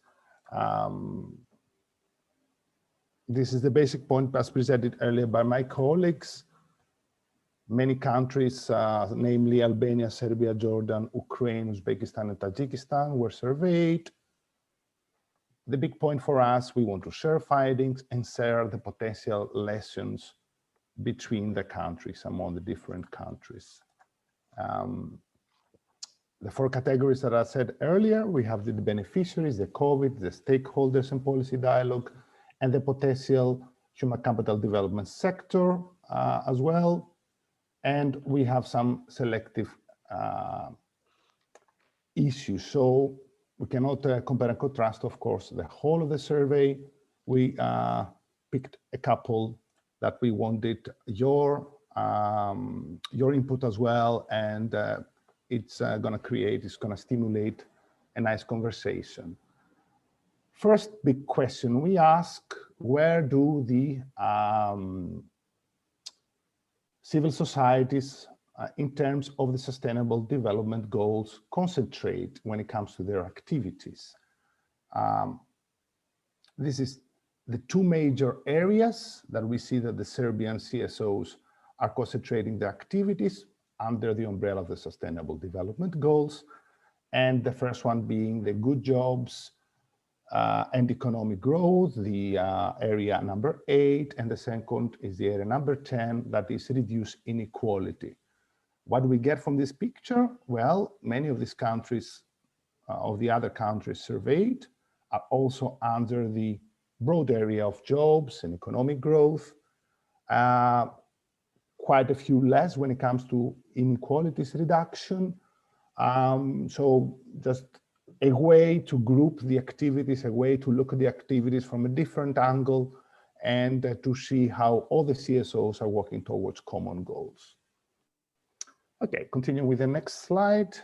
This is the basic point as presented earlier by my colleagues. Many countries, namely Albania, Serbia, Jordan, Ukraine, Uzbekistan, and Tajikistan were surveyed. The big point for us, we want to share findings and share the potential lessons between the countries, among the different countries. The 4 categories that I said earlier, we have the beneficiaries, the COVID, the stakeholders and policy dialogue, and the potential human capital development sector as well. And we have some selective issues. So we cannot compare and contrast, of course, the whole of the survey. We picked a couple that we wanted your input as well, and it's going to stimulate a nice conversation. First big question we ask, where do the civil societies in terms of the sustainable development goals concentrate when it comes to their activities? This is the 2 major areas that we see that the Serbian CSOs are concentrating their activities under the umbrella of the sustainable development goals. And the first one being the good jobs and economic growth, the area number 8, and the second is the area number 10, that is reduced inequality. What do we get from this picture? Well, many of these countries, of the other countries surveyed, are also under the broad area of jobs and economic growth. Quite a few less when it comes to inequalities reduction. So just a way to group the activities, a way to look at the activities from a different angle, and to see how all the CSOs are working towards common goals. Okay, continue with the next slide.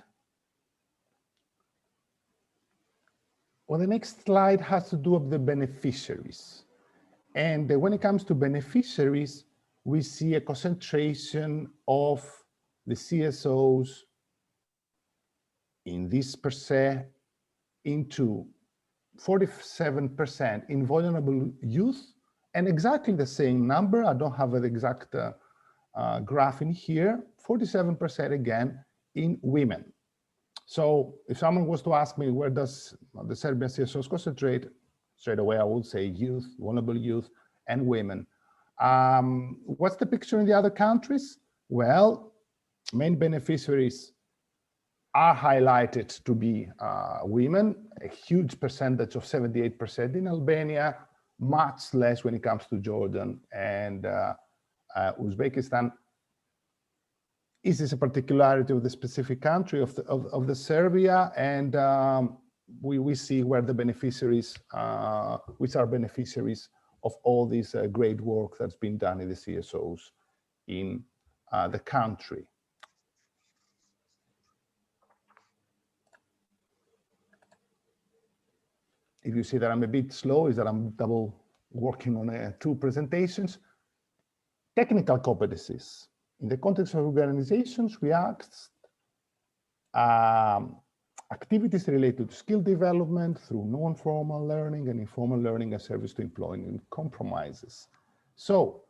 Well, the next slide has to do with the beneficiaries. And when it comes to beneficiaries, we see a concentration of the CSOs in this per se into 47% in vulnerable youth, and exactly the same number, I don't have an exact graph in here, 47% again in women. So if someone was to ask me, where does the Serbian CSOs concentrate? Straight away, I would say youth, vulnerable youth, and women. What's the picture in the other countries? Well, main beneficiaries are highlighted to be women, a huge percentage of 78% in Albania, much less when it comes to Jordan and Uzbekistan. Is this a particularity of the specific country of the Serbia? And we see where the beneficiaries, which are beneficiaries of all this great work that's been done in the CSOs in the country. If you see that I'm a bit slow, is that I'm double working on two presentations. Technical competencies. In the context of organizations, we asked activities related to skill development through non-formal learning and informal learning as service to employment compromises. So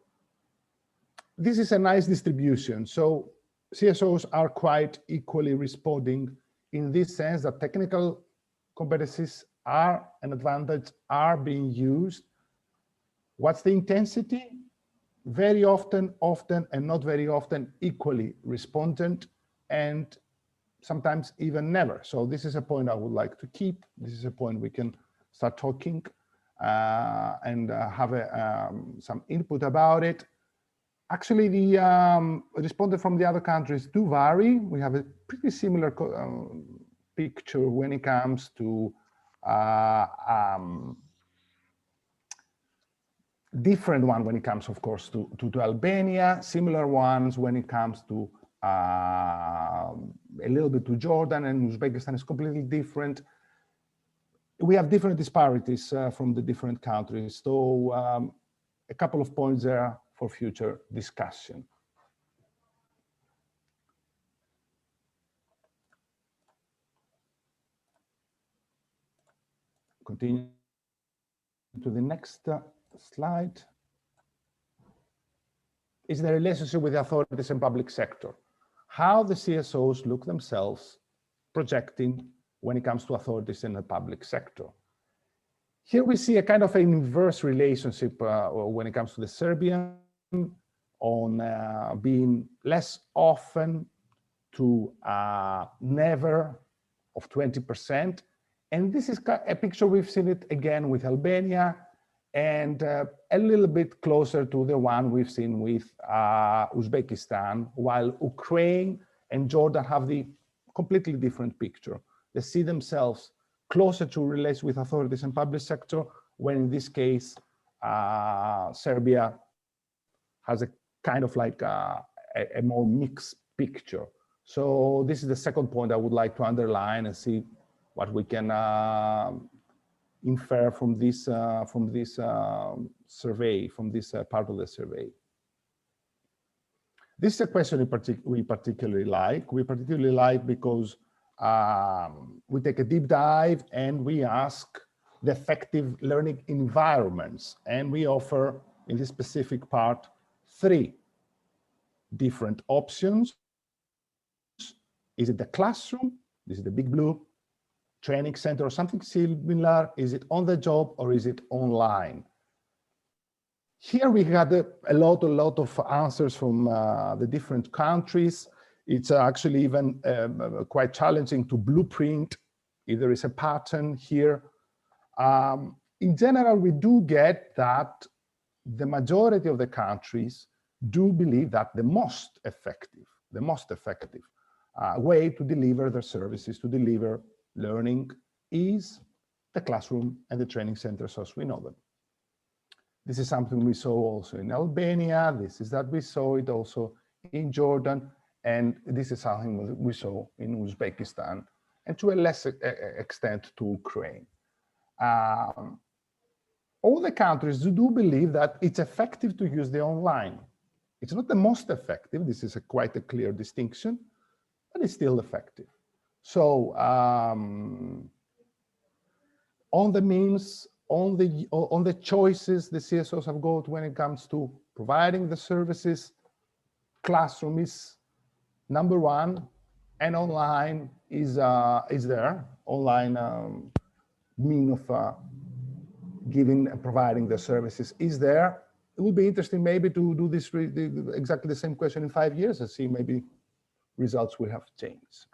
this is a nice distribution. So CSOs are quite equally responding in this sense that technical competencies are an advantage, are being used. What's the intensity? Very often, and not very often, equally respondent, and sometimes even never. So this is a point I would like to keep. This is a point we can start talking and have some input about it. Actually, the respondents from the other countries do vary. We have a pretty similar picture when it comes to different one when it comes, of course, to Albania, similar ones when it comes to a little bit to Jordan, and Uzbekistan is completely different. We have different disparities from the different countries. So a couple of points there for future discussion. Continue to the next slide. Is the relationship with the authorities and public sector. How the CSOs look themselves projecting when it comes to authorities in the public sector. Here we see a kind of an inverse relationship when it comes to the Serbian on being less often to never of 20%. And this is a picture we've seen it again with Albania, and a little bit closer to the one we've seen with Uzbekistan, while Ukraine and Jordan have the completely different picture. They see themselves closer to relate with authorities and public sector, when in this case, Serbia has a kind of like a more mixed picture. So this is the second point I would like to underline and see what we can infer from this survey, from this part of the survey. This is a question we particularly like. We particularly like because we take a deep dive and we ask the effective learning environments, and we offer in this specific part 3 different options. Is it the classroom? This is the big blue. Training center or something similar? Is it on the job or is it online? Here we had a lot of answers from the different countries. It's actually even quite challenging to blueprint if there is a pattern here. In general, we do get that the majority of the countries do believe that the most effective way to deliver their services, to deliver learning, is the classroom and the training centers as we know them. This is something we saw also in Albania. This is that we saw it also in Jordan, and this is something we saw in Uzbekistan, and to a lesser extent to Ukraine. All the countries do believe that it's effective to use the online. It's not the most effective. This is quite a clear distinction, but it's still effective. So on the means, on the choices the CSOs have got when it comes to providing the services, classroom is number 1, and online is there. Online mean of giving and providing the services is there. It would be interesting maybe to do this exactly the same question in 5 years and see maybe results will have changed.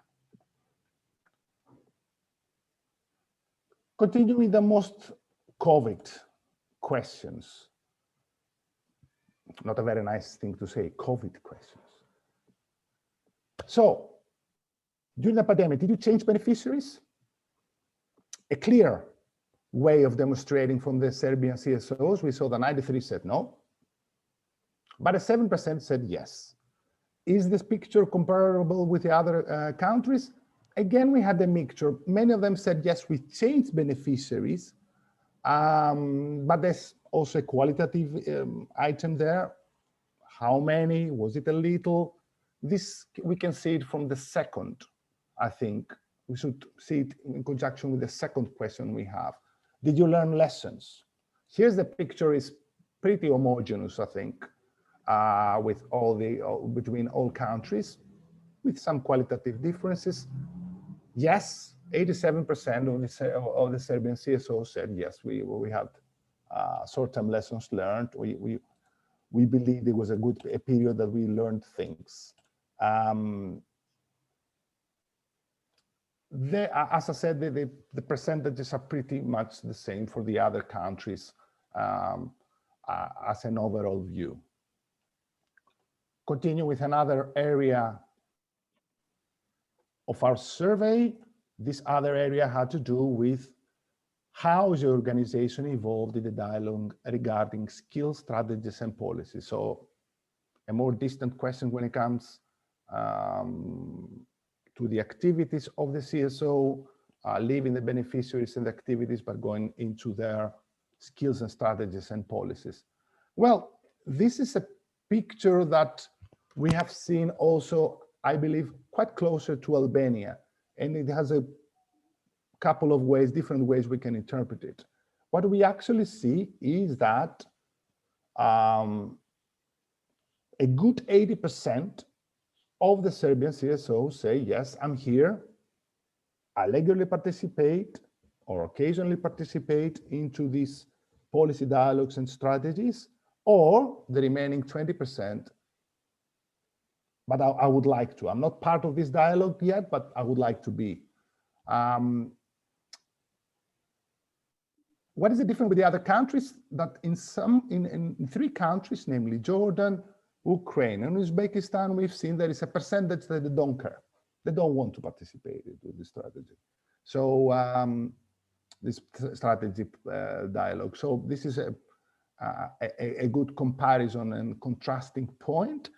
Continue with the most COVID questions. Not a very nice thing to say, COVID questions. So, during the pandemic, did you change beneficiaries? A clear way of demonstrating from the Serbian CSOs, we saw that 93 said no, but 7% said yes. Is this picture comparable with the other countries? Again, we had a mixture. Many of them said, yes, we changed beneficiaries, but there's also a qualitative item there. How many? Was it a little? This, we can see it from the second, I think. We should see it in conjunction with the second question we have. Did you learn lessons? Here's the picture is pretty homogeneous, I think, with all between all countries, with some qualitative differences. Yes, 87% of the Serbian CSOs said yes, we had short-term lessons learned. We believe it was a period that we learned things. As I said, the percentages are pretty much the same for the other countries as an overall view. Continue with another area of our survey. This other area had to do with how is your organization evolved in the dialogue regarding skills, strategies, and policies. So a more distant question when it comes to the activities of the CSO, leaving the beneficiaries and the activities, but going into their skills and strategies and policies. Well, this is a picture that we have seen also, I believe, quite closer to Albania, and it has a couple of ways, different ways we can interpret it. What we actually see is that a good 80% of the Serbian CSOs say, yes, I'm here, I regularly participate or occasionally participate into these policy dialogues and strategies, or the remaining 20%, but I would like to. I'm not part of this dialogue yet, but I would like to be. What is the difference with the other countries? That in three countries, namely Jordan, Ukraine, and Uzbekistan, we've seen there is a percentage that they don't care. They don't want to participate in this strategy. So this strategy dialogue. So this is a good comparison and contrasting point.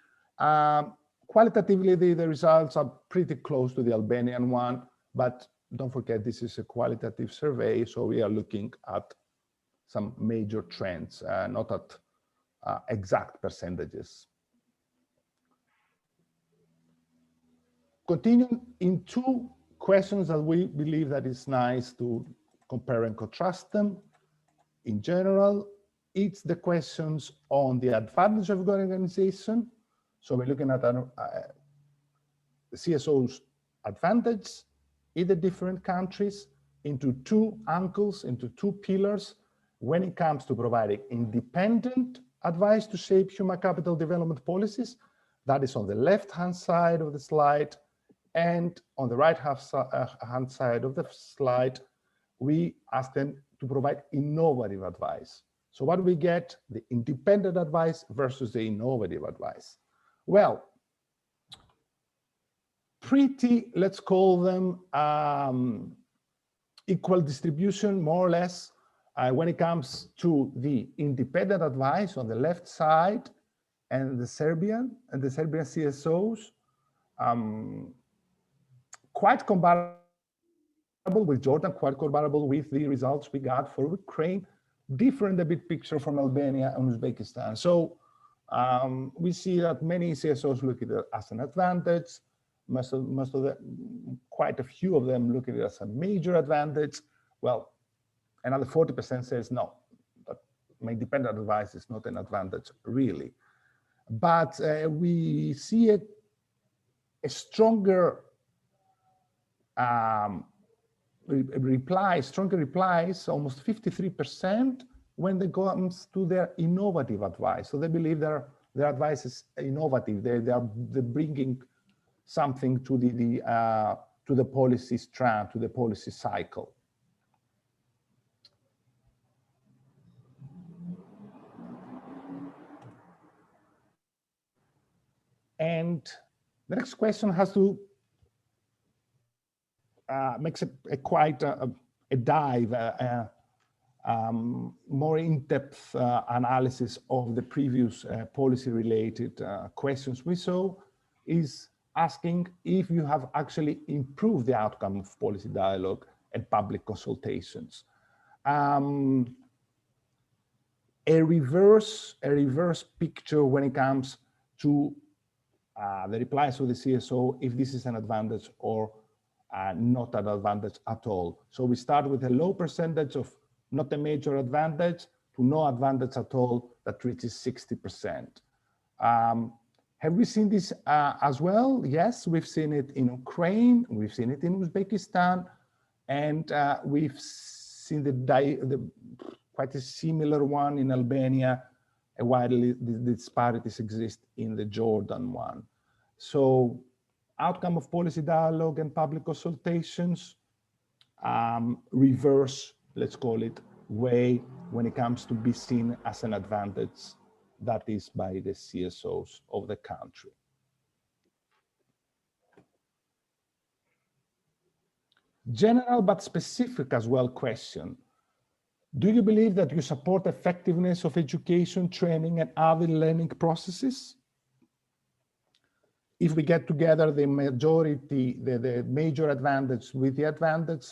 Qualitatively, the results are pretty close to the Albanian one, but don't forget this is a qualitative survey, so we are looking at some major trends, not at exact percentages. Continuing in two questions that we believe that it's nice to compare and contrast them. In general, it's the questions on the advantage of good organization. So we're looking at the CSO's advantage in the different countries into two angles, into two pillars, when it comes to providing independent advice to shape human capital development policies. That is on the left-hand side of the slide. And on the right-hand side of the slide, we ask them to provide innovative advice. So what do we get? The independent advice versus the innovative advice. Well, pretty, let's call them equal distribution, more or less, when it comes to the independent advice on the left side and the Serbian CSOs. Quite comparable with Jordan, quite comparable with the results we got for Ukraine, different a bit picture from Albania and Uzbekistan. So we see that many CSOs look at it as an advantage. Most of them, quite a few of them look at it as a major advantage. Well, another 40% says no, but my independent advice is not an advantage really. But we see a stronger stronger replies, almost 53%, when it comes to their innovative advice. So they believe their advice is innovative. They're bringing something to the policy strand, to the policy cycle. And the next question has to makes quite a dive, more in-depth analysis of the previous policy-related questions we saw, is asking if you have actually improved the outcome of policy dialogue and public consultations. A reverse picture when it comes to the replies of the CSO, if this is an advantage or not an advantage at all. So we start with a low percentage of not a major advantage to no advantage at all that reaches 60%. Have we seen this as well? Yes, we've seen it in Ukraine, we've seen it in Uzbekistan, and we've seen the quite a similar one in Albania, while the disparities exist in the Jordan one. So outcome of policy dialogue and public consultations, reverse, let's call it, way when it comes to be seen as an advantage, that is by the CSOs of the country. General but specific as well question. Do you believe that you support effectiveness of education, training, and other learning processes? If we get together the majority, the major advantage with the advantage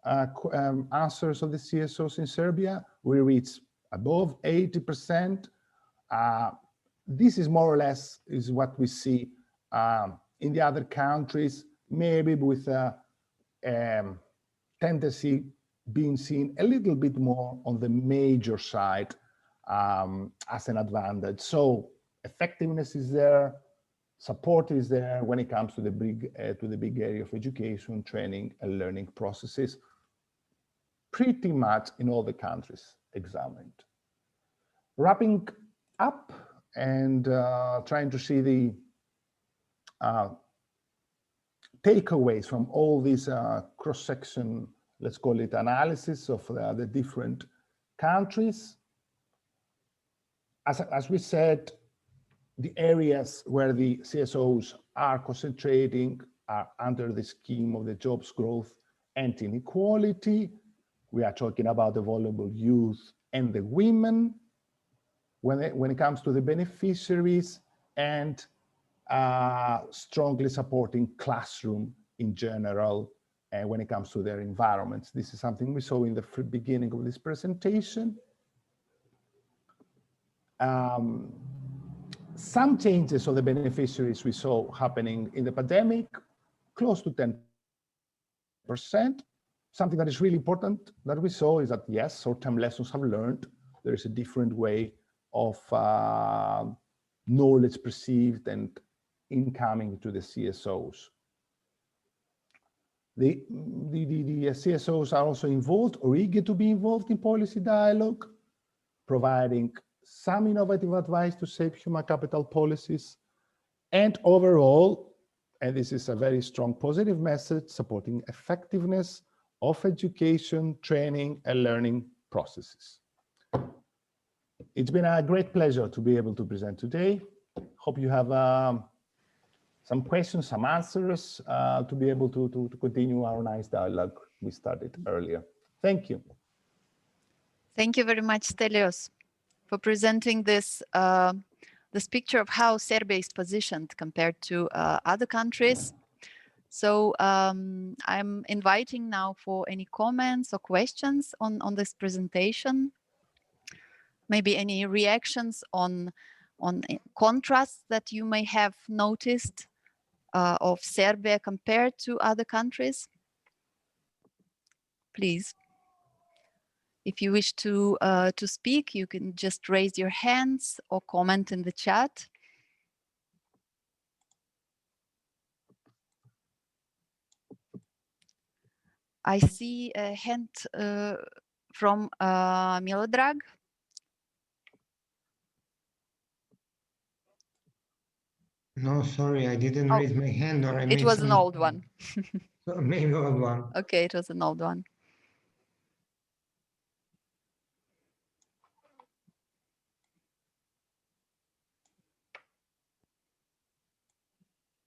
answers of the CSOs in Serbia, we reach above 80%. This is more or less is what we see in the other countries, maybe with a tendency being seen a little bit more on the major side as an advantage. So effectiveness is there, support is there when it comes to the big area of education, training, and learning processes, pretty much in all the countries examined. Wrapping up and trying to see the takeaways from all these cross-section, let's call it analysis of the different countries. As we said, the areas where the CSOs are concentrating are under the scheme of the jobs growth and inequality. We are talking about the vulnerable youth and the women. When it comes to the beneficiaries, and strongly supporting classroom in general, and when it comes to their environments. This is something we saw in the beginning of this presentation. Some changes of the beneficiaries we saw happening in the pandemic, close to 10%. Something that is really important that we saw is that, yes, short-term lessons have learned. There is a different way of knowledge perceived and incoming to the CSOs. The CSOs are also involved or eager to be involved in policy dialogue, providing some innovative advice to shape human capital policies, and overall, and this is a very strong positive message, supporting effectiveness of education, training, and learning processes. It's been a great pleasure to be able to present today. Hope you have some questions, some answers to be able to continue our nice dialogue we started earlier. Thank you. Thank you very much, Stelios, for presenting this this picture of how Serbia is positioned compared to other countries. So I'm inviting now for any comments or questions on this presentation. Maybe any reactions on contrasts that you may have noticed of Serbia compared to other countries. Please, if you wish to speak, you can just raise your hands or comment in the chat. I see a hand from Milodrag. No, sorry, I didn't raise my hand, or I made It was an some... old one. Maybe old one. Okay, it was an old one.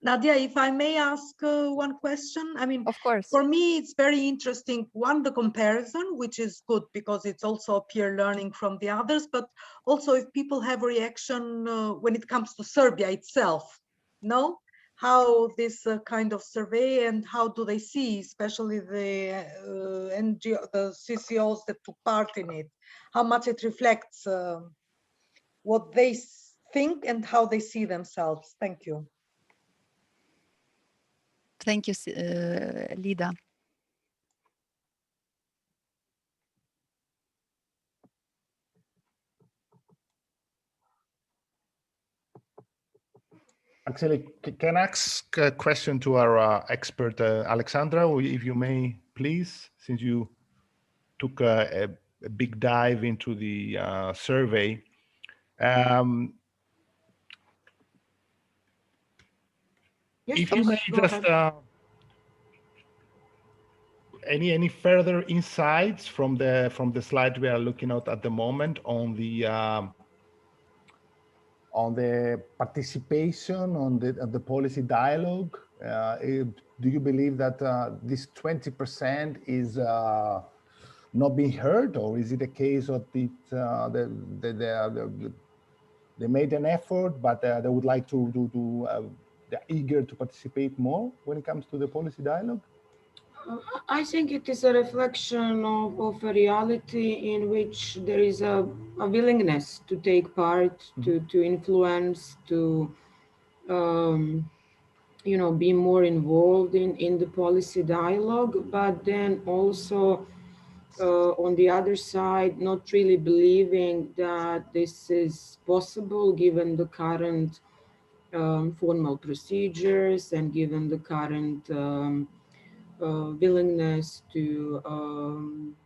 Nadia, if I may ask one question, I mean, Of course. for me, it's very interesting. One, the comparison, which is good because it's also peer learning from the others, but also if people have a reaction when it comes to Serbia itself, no? How this kind of survey and how do they see, especially the NGO, the CCOs that took part in it, how much it reflects what they think and how they see themselves. Thank you. Thank you, Lida. Actually, can I ask a question to our expert, Alexandra, if you may, please, since you took a big dive into the survey. Yes, If you may go just ahead. any further insights from the slide we are looking at the moment on the participation on the policy dialogue. Do you believe that this 20% is not being heard, or is it a case of they made an effort, but they would like they're eager to participate more when it comes to the policy dialogue? I think it is a reflection of a reality in which there is a willingness to take part, to influence, to you know, be more involved in the policy dialogue, but then also on the other side, not really believing that this is possible given the current formal procedures and given the current willingness to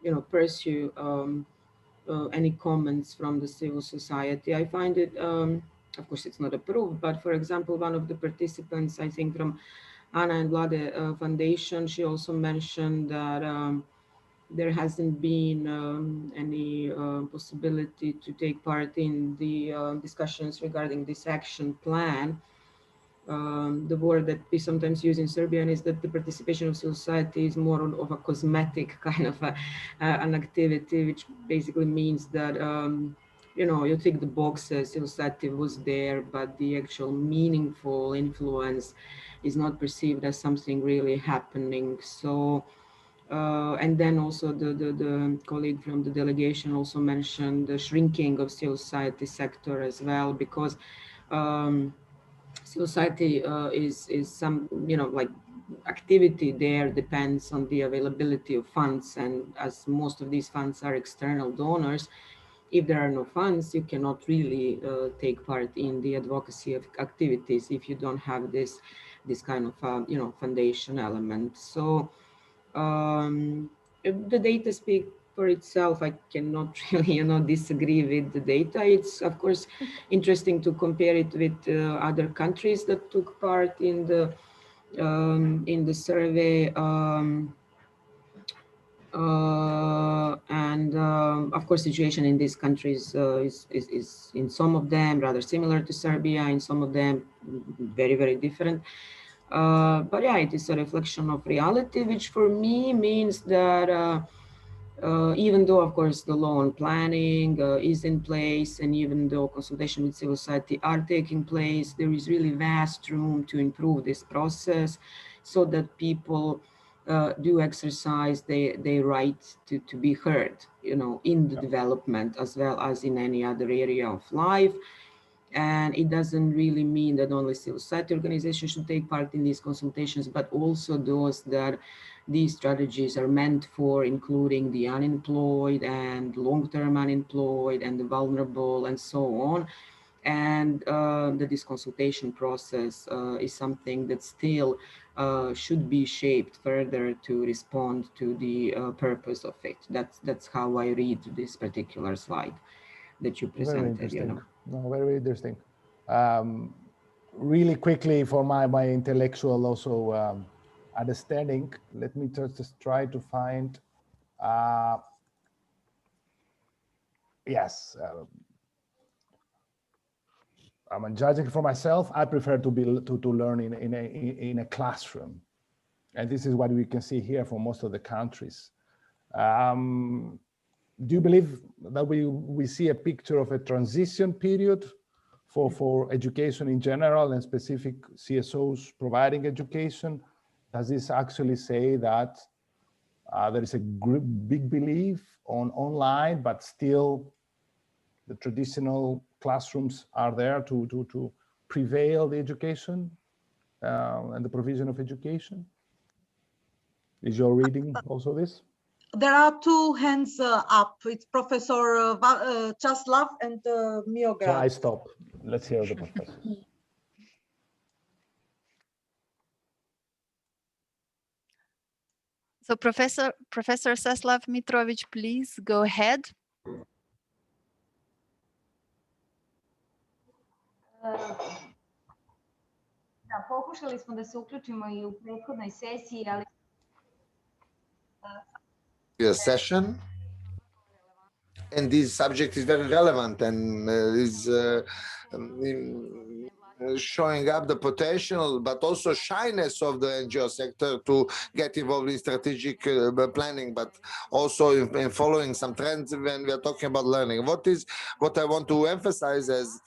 you know, pursue any comments from the civil society. I find it, of course, it's not approved, but for example, one of the participants, I think from Ana and Vlade Foundation, she also mentioned that there hasn't been any possibility to take part in the discussions regarding this action plan. The word that we sometimes use in Serbian is that the participation of civil society is more of a cosmetic kind of an activity, which basically means that you know, you tick the boxes, civil society was there, but the actual meaningful influence is not perceived as something really happening. So and then also the colleague from the delegation also mentioned the shrinking of civil society sector as well, because civil society is some, you know, like activity there depends on the availability of funds, and as most of these funds are external donors, if there are no funds, you cannot really take part in the advocacy of activities if you don't have this kind of you know, foundation element. So the data speak for itself. I cannot really, you know, disagree with the data. It's of course interesting to compare it with other countries that took part in the survey. And of course, situation in these countries is in some of them rather similar to Serbia, in some of them very, very different. But yeah, it is a reflection of reality, which for me means that even though, of course, the law on planning is in place, and even though consultation with civil society are taking place, there is really vast room to improve this process so that people do exercise their right to be heard, you know, in the development as well as in any other area of life. And it doesn't really mean that only civil society organizations should take part in these consultations, but also those that these strategies are meant for, including the unemployed and long-term unemployed and the vulnerable and so on. And that this consultation process is something that still should be shaped further to respond to the purpose of it. That's how I read this particular slide that you presented. Very interesting. You know. No, very interesting. Really quickly for my intellectual also understanding, let me just try to find, yes, I'm judging for myself. I prefer to learn in a classroom, and this is what we can see here for most of the countries. Do you believe that we see a picture of a transition period for education in general and specific CSOs providing education? Does this actually say that there is a big belief on online, but still the traditional classrooms are there to prevail the education and the provision of education? Is your reading also this? There are two hands up. It's Professor Czaslaw and Miograd. So I stop. Let's hear the professor. So Professor Czaslaw Mitrovic, please go ahead. Da, pokušali smo da se uključimo I u prethodnoj sesiji, ali session, and this subject is very relevant and is showing up the potential, but also shyness of the NGO sector to get involved in strategic planning, but also in following some trends when we are talking about learning. What I want to emphasize as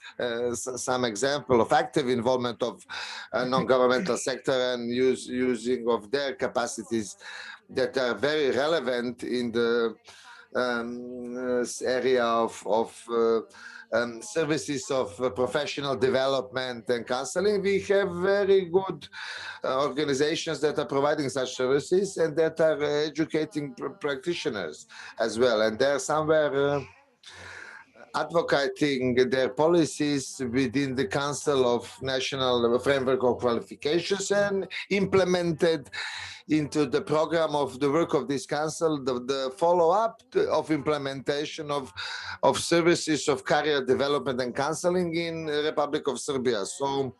some example of active involvement of non-governmental sector and using of their capacities that are very relevant in the area of services of professional development and counseling. We have very good organizations that are providing such services and that are educating practitioners as well. And they're somewhere advocating their policies within the Council of National Framework of Qualifications and implemented into the program of the work of this council, the follow-up of implementation of services of career development and counseling in the Republic of Serbia. So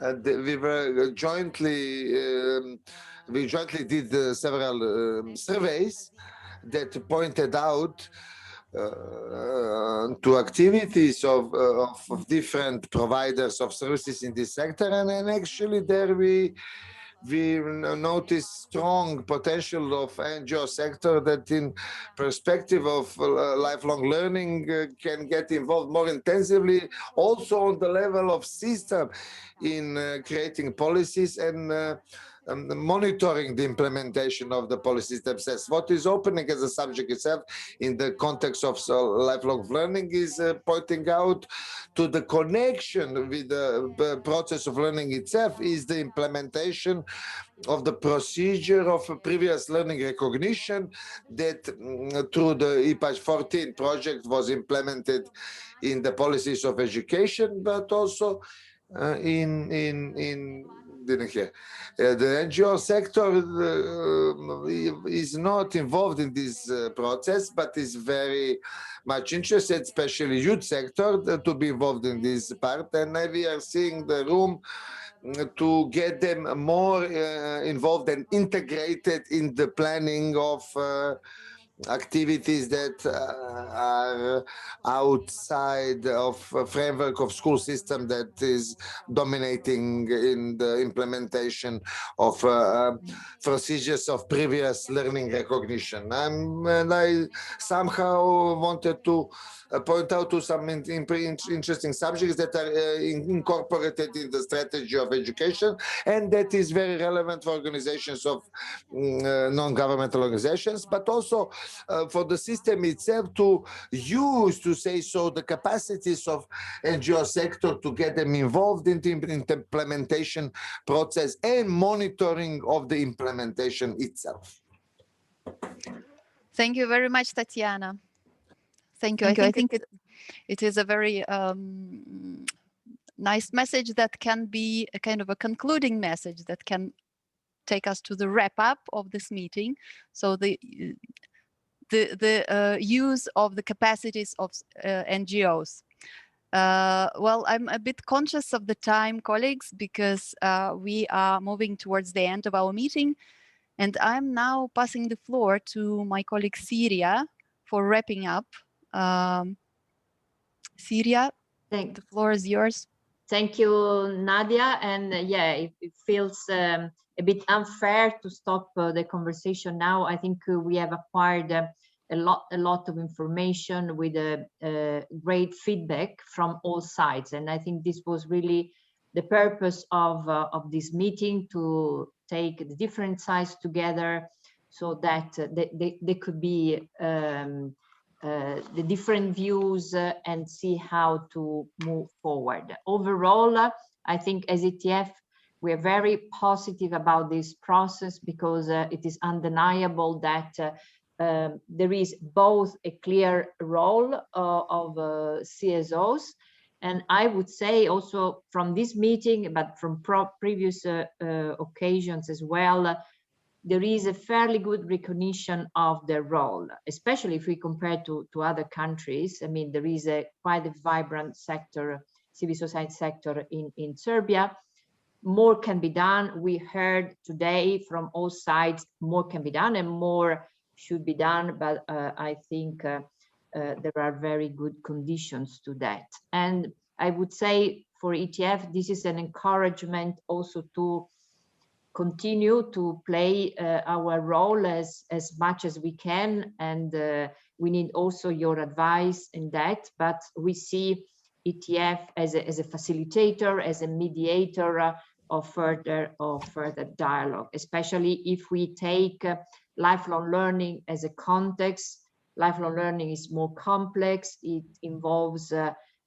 we were jointly did several surveys that pointed out to activities of different providers of services in this sector, and actually there we notice strong potential of NGO sector that in perspective of lifelong learning can get involved more intensively also on the level of system in creating policies and monitoring the implementation of the policies themselves. What is opening as a subject itself in the context of lifelong learning is pointing out to the connection with the process of learning itself is the implementation of the procedure of previous learning recognition that through the IPAS 14 project was implemented in the policies of education, but also the NGO sector is not involved in this process, but is very much interested, especially youth sector, to be involved in this part. And we are seeing the room to get them more involved and integrated in the planning of activities that are outside of a framework of school system that is dominating in the implementation of procedures of previous learning recognition. And I somehow wanted to point out to some interesting subjects that are incorporated in the strategy of education, and that is very relevant for organizations of non-governmental organizations, but also for the system itself to use, to say so, the capacities of NGO sector to get them involved in the implementation process and monitoring of the implementation itself. Thank you very much, Tatiana. Thank you. I think it is a very nice message that can be a kind of a concluding message that can take us to the wrap up of this meeting. So the use of the capacities of NGOs. Well, I'm a bit conscious of the time, colleagues, because we are moving towards the end of our meeting, and I'm now passing the floor to my colleague Syria for wrapping up. Syria, the floor is yours. Thank you, Nadia. And yeah, it feels a bit unfair to stop the conversation now. I think we have acquired a lot of information with great feedback from all sides. And I think this was really the purpose of this meeting, to take the different sides together so that they could be the different views and see how to move forward. Overall, I think as ETF, we are very positive about this process, because it is undeniable that there is both a clear role of CSOs, and I would say also from this meeting, but from previous occasions as well, there is a fairly good recognition of their role, especially if we compare to other countries. I mean, there is quite a vibrant sector, civil society sector in Serbia. More can be done. We heard today from all sides, more can be done and more should be done, but I think there are very good conditions to that. And I would say for ETF, this is an encouragement also to continue to play our role as much as we can, and we need also your advice in that. But we see ETF as a facilitator, as a mediator of further dialogue, especially if we take lifelong learning as a context. Lifelong learning is more complex. It involves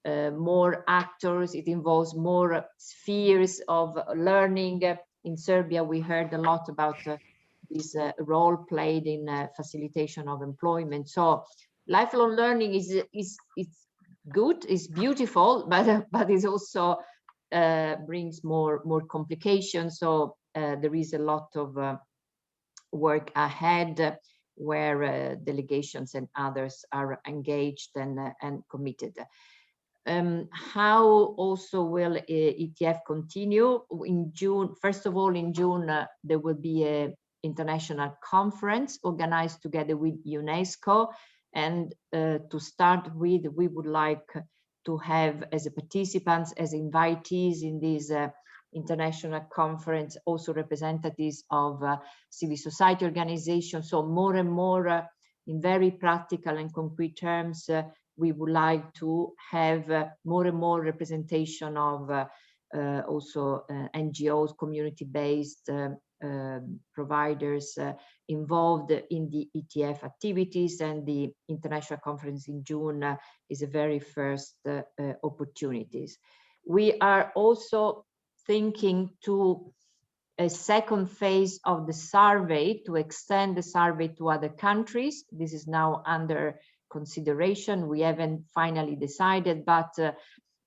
more actors. It involves more spheres of learning. In Serbia, we heard a lot about this role played in facilitation of employment. So lifelong learning is good, is beautiful, but it also brings more complications. So there is a lot of work ahead, where delegations and others are engaged and committed. How also will ETF continue? In June, first of all, in June, there will be an international conference organized together with UNESCO. And to start with, we would like to have as a participants, as invitees in this international conference, also representatives of civil society organizations. So more and more, in very practical and concrete terms, we would like to have more and more representation of also NGOs, community-based providers involved in the ETF activities, and the international conference in June is a very first opportunities. We are also thinking to a second phase of the survey, to extend the survey to other countries. This is now under consideration. We haven't finally decided, but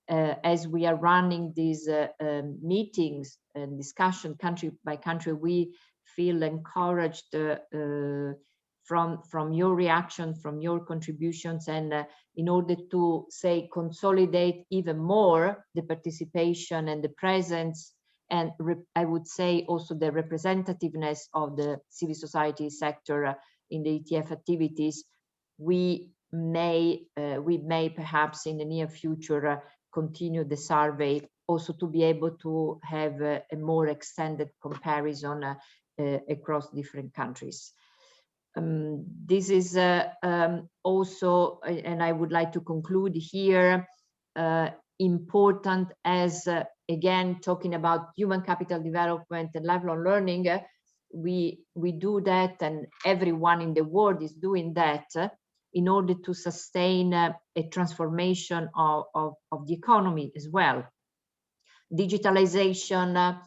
as we are running these meetings and discussion country by country, we feel encouraged from your reaction, from your contributions, and in order to say consolidate even more the participation and the presence, and I would say also the representativeness of the civil society sector in the ETF activities, we may perhaps in the near future continue the survey, also to be able to have a more extended comparison across different countries. This is also, and I would like to conclude here, important as, again, talking about human capital development and lifelong learning, we do that, and everyone in the world is doing that, in order to sustain a transformation of the economy as well. Digitalization,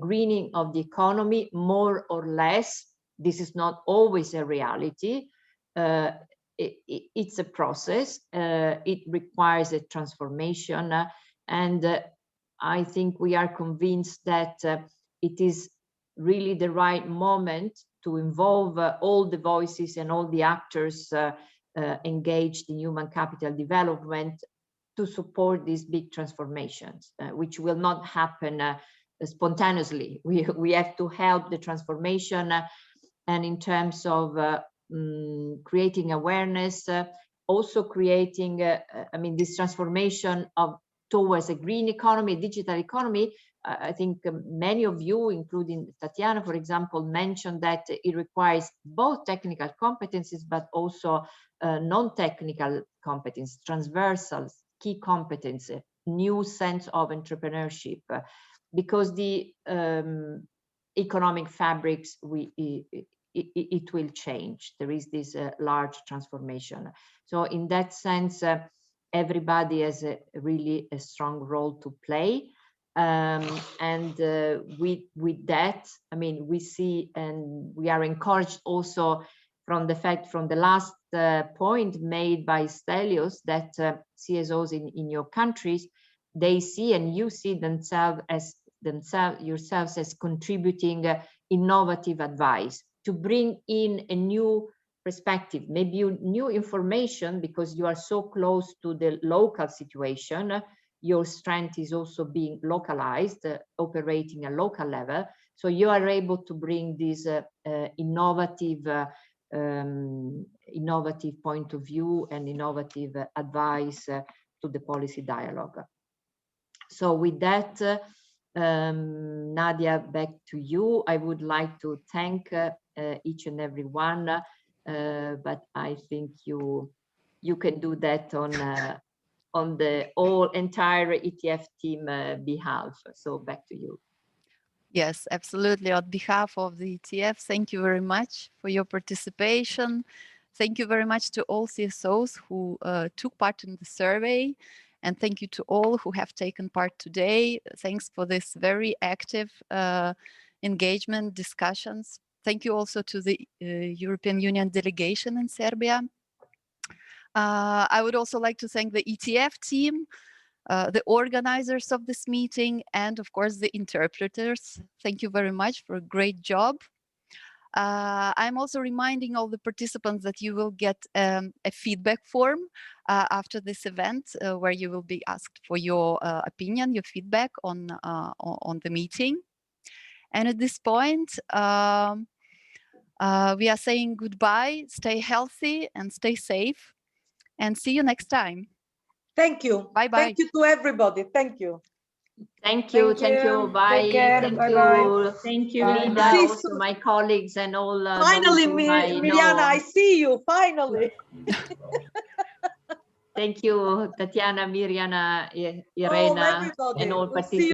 greening of the economy, more or less. This is not always a reality. It's a process. It requires a transformation. And I think we are convinced that it is really the right moment to involve all the voices and all the actors engaged in human capital development to support these big transformations, which will not happen spontaneously. We have to help the transformation, and in terms of creating awareness, also creating, I mean, this transformation towards a green economy, digital economy. I think many of you, including Tatiana, for example, mentioned that it requires both technical competencies, but also non-technical competence, transversal key competence, new sense of entrepreneurship, because the economic fabrics, it will change. There is this large transformation. So in that sense, everybody has really a strong role to play. And with that, I mean, we see and we are encouraged also from the fact, from the last point made by Stelios, that CSOs in your countries, they see and you see yourselves as contributing innovative advice to bring in a new perspective, maybe new information, because you are so close to the local situation. Your strength is also being localized, operating at local level. So you are able to bring this innovative point of view and innovative advice to the policy dialogue. So with that, Nadia, back to you. I would like to thank each and every one, but I think you can do that on the entire ETF team behalf. So back to you. Yes, absolutely. On behalf of the ETF, thank you very much for your participation. Thank you very much to all CSOs who took part in the survey. And thank you to all who have taken part today. Thanks for this very active engagement, discussions. Thank you also to the European Union delegation in Serbia. I would also like to thank the ETF team, the organizers of this meeting, and of course the interpreters. Thank you very much for a great job. I'm also reminding all the participants that you will get a feedback form after this event, where you will be asked for your opinion, your feedback on the meeting. And at this point, we are saying goodbye, stay healthy and stay safe, and see you next time. Thank you. Bye-bye. Thank you to everybody. Thank you. Thank you. Bye. Take care. Thank Bye you. bye. Thank you, Bye. Lida, also my colleagues and all. Finally, Mirjana, I see you. Finally. Thank you, Tatiana, Mirjana, Irena, and all participants.